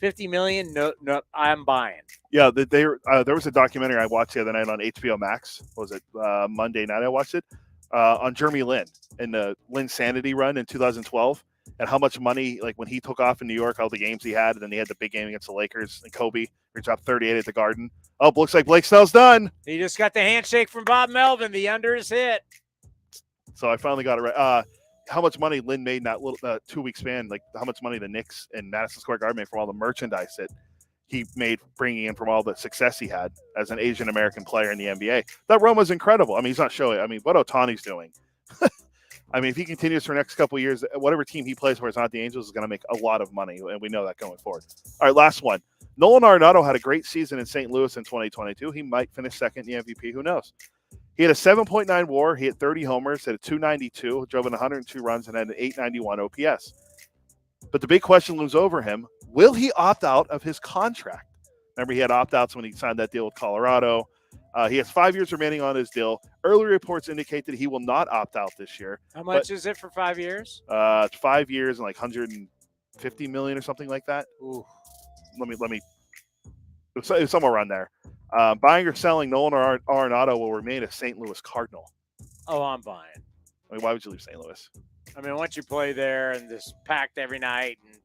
S4: 50 million. No, I'm buying.
S5: Yeah, there was a documentary I watched the other night on HBO Max. What was it Monday night? I watched it on Jeremy Lin and the Lin Sanity run in 2012, and how much money, like when he took off in New York, all the games he had, and then he had the big game against the Lakers and Kobe. He dropped 38 at the Garden. Oh, looks like Blake Snell's done.
S4: He just got the handshake from Bob Melvin. The under is hit.
S5: So I finally got it right. How much money Lynn made in that little 2-week span, like how much money the Knicks and Madison Square Garden made from all the merchandise that he made bringing in from all the success he had as an Asian American player in the NBA. That run was incredible. I mean, he's not showing. I mean, what Ohtani's doing. I mean, if he continues for the next couple of years, whatever team he plays for, it's not the Angels, is going to make a lot of money, and we know that going forward. All right, last one. Nolan Arenado had a great season in St. Louis in 2022. He might finish second in the MVP. Who knows? He had a 7.9 WAR. He hit 30 homers, had a 292, drove in 102 runs, and had an 891 OPS. But the big question looms over him. Will he opt out of his contract? Remember, he had opt-outs when he signed that deal with Colorado. He has 5 years remaining on his deal. Early reports indicate that he will not opt out this year.
S4: How much is it for 5 years?
S5: It's 5 years and like $150 million or something like that.
S4: Ooh.
S5: Let me. It was somewhere around there. Buying or selling, Nolan Arenado will remain a St. Louis Cardinal.
S4: Oh, I'm buying.
S5: I mean, why would you leave St. Louis?
S4: I mean, once you play there and it's packed every night, and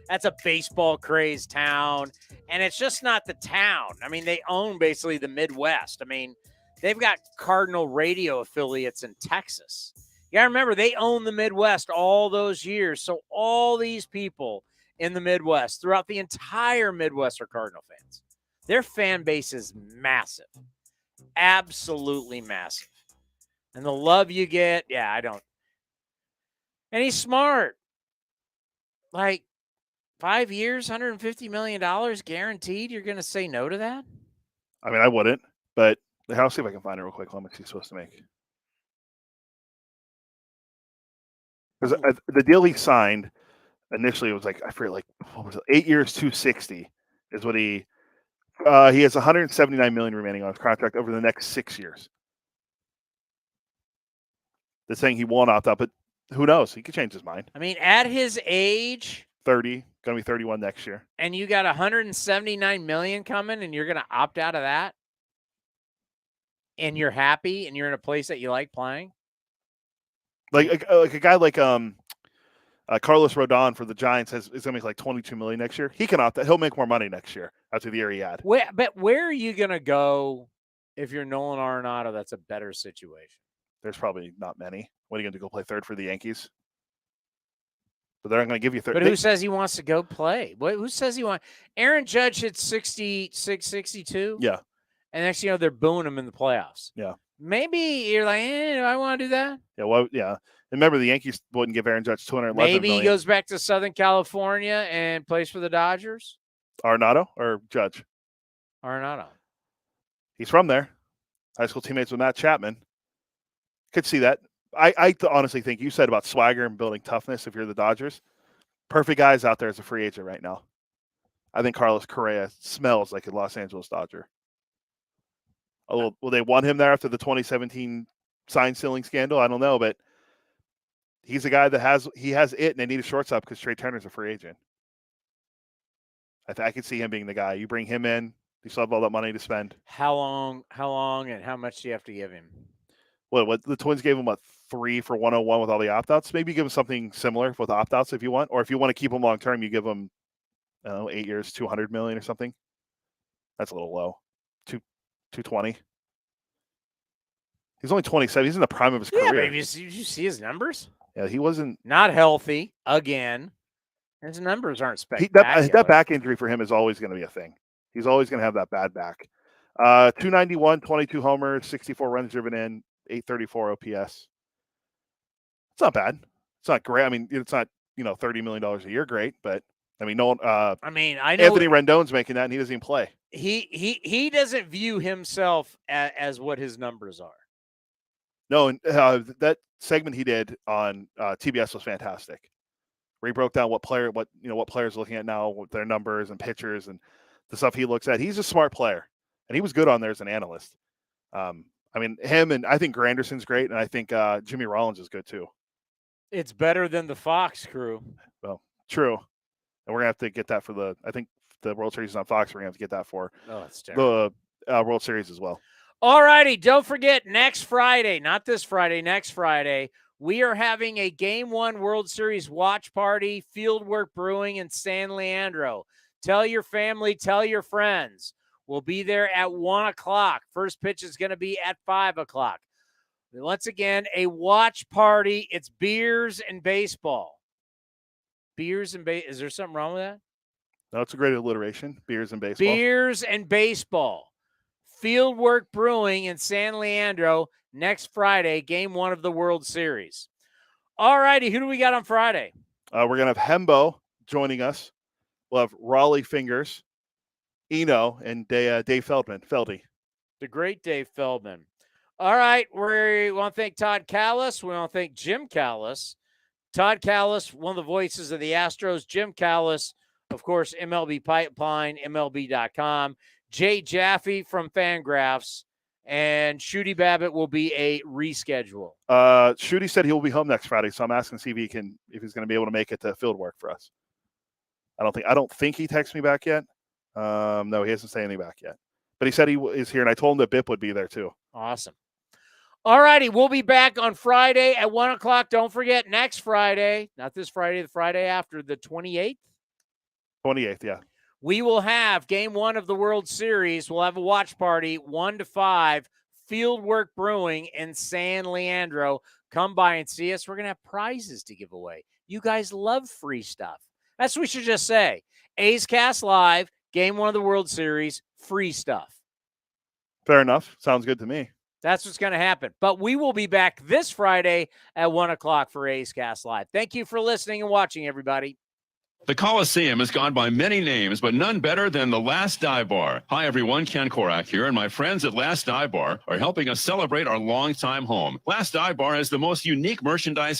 S4: that's a baseball crazed town, and it's just not the town. I mean, they own basically the Midwest. I mean, they've got Cardinal radio affiliates in Texas. You gotta remember, they own the Midwest all those years. So all these people in the Midwest, throughout the entire Midwest, are Cardinal fans. Their fan base is massive, absolutely massive. And the love you get, I don't. And he's smart. Like 5 years, $150 million guaranteed. You're going to say no to that?
S5: I mean, I wouldn't, but I'll see if I can find it real quick. How much he's supposed to make? Because the deal he signed initially was like, I forget, like, what was it? 8 years, 260 is what he has $179 million remaining on his contract over the next 6 years. They're saying he won't opt out, but who knows? He could change his mind.
S4: I mean, at his age,
S5: 30, going to be 31 next year.
S4: And you got $179 million coming, and you're going to opt out of that? And you're happy, and you're in a place that you like playing?
S5: Like a guy like Carlos Rodon for the Giants is going to make like $22 million next year. He can opt out. He'll make more money next year after the year he had.
S4: But where are you going to go if you're Nolan Arenado? That's a better situation.
S5: There's probably not many. What are you going to go play third for the Yankees? But they're not going to give you 30.
S4: But who says he wants to go play? Who says he wants? Aaron Judge hit 66, 62.
S5: Yeah.
S4: And next thing you know, they're booing him in the playoffs.
S5: Yeah.
S4: Maybe you're like, do I want to do that?
S5: Yeah. Well, yeah. And remember, the Yankees wouldn't give Aaron Judge $211
S4: Maybe
S5: million.
S4: he goes back to Southern California and plays for the Dodgers.
S5: Arenado or Judge?
S4: Arenado.
S5: He's from there. High school teammates with Matt Chapman. Could see that. I honestly think you said about swagger and building toughness if you're the Dodgers. Perfect guys out there as a free agent right now. I think Carlos Correa smells like a Los Angeles Dodger. Will they want him there after the 2017 sign stealing scandal? I don't know, but he's a guy that has it, and they need a shortstop because Trey Turner's a free agent. I could see him being the guy. You bring him in, you still have all that money to spend.
S4: How long, and how much do you have to give him?
S5: What the Twins gave him, 3 for 101 with all the opt-outs? Maybe give him something similar with opt-outs if you want. Or if you want to keep him long-term, you give him, 8 years, $200 million or something. That's a little low. 220. He's only 27. He's in the prime of his career.
S4: Maybe did you see his numbers?
S5: Yeah, he wasn't.
S4: Not healthy, again. His numbers aren't spectacular.
S5: That back injury for him is always going to be a thing. He's always going to have that bad back. 291, 22 homers, 64 runs driven in, 834 OPS. It's not bad. It's not great. I mean, it's not, $30 million a year great, but I mean, no one. I know Anthony Rendon's making that, and he doesn't even play.
S4: He doesn't view himself as what his numbers are.
S5: No, and that segment he did on TBS was fantastic. Where he broke down what players are looking at now with their numbers and pitchers and the stuff he looks at. He's a smart player, and he was good on there as an analyst. I mean, him and I think Granderson's great, and I think Jimmy Rollins is good too.
S4: It's better than the Fox crew.
S5: Well, true. And we're going to have to get that for I think the World Series is on Fox. We're going to have to get that for the World Series as well.
S4: All righty. Don't forget, next Friday, not this Friday, next Friday, we are having a Game 1 World Series watch party, Fieldwork Brewing in San Leandro. Tell your family, tell your friends. We'll be there at 1 o'clock. First pitch is going to be at 5 o'clock. Once again, a watch party. It's beers and baseball. Beers and baseball. Is there something wrong with that?
S5: No, it's a great alliteration. Beers and baseball.
S4: Beers and baseball. Fieldwork Brewing in San Leandro next Friday, Game 1 of the World Series. All righty, who do we got on Friday?
S5: We're going to have Hembo joining us. We'll have Raleigh Fingers, Eno, and Dave Feldman. Feldy.
S4: The great Dave Feldman. All right, we want to thank Todd Callis. We want to thank Jim Callis. Todd Callis, one of the voices of the Astros. Jim Callis, of course, MLB Pipeline, MLB.com. Jay Jaffe from Fangraphs. And Shooty Babitt will be a reschedule.
S5: Shooty said he will be home next Friday, so I'm asking to see if he's going to be able to make it to field work for us. I don't think he texted me back yet. No, he hasn't said anything back yet. But he said he is here, and I told him that Bip would be there too.
S4: Awesome. All righty, we'll be back on Friday at 1 o'clock. Don't forget, next Friday, not this Friday, the Friday after, the 28th?
S5: 28th, yeah.
S4: We will have Game 1 of the World Series. We'll have a watch party, 1 to 5, Fieldwork Brewing in San Leandro. Come by and see us. We're going to have prizes to give away. You guys love free stuff. That's what we should just say. A's Cast Live, Game 1 of the World Series, free stuff.
S5: Fair enough. Sounds good to me.
S4: That's what's going to happen. But we will be back this Friday at 1 o'clock for A's Cast Live. Thank you for listening and watching, everybody.
S6: The Coliseum has gone by many names, but none better than the Last Dive Bar. Hi, everyone. Ken Korak here, and my friends at Last Dive Bar are helping us celebrate our longtime home. Last Dive Bar has the most unique merchandise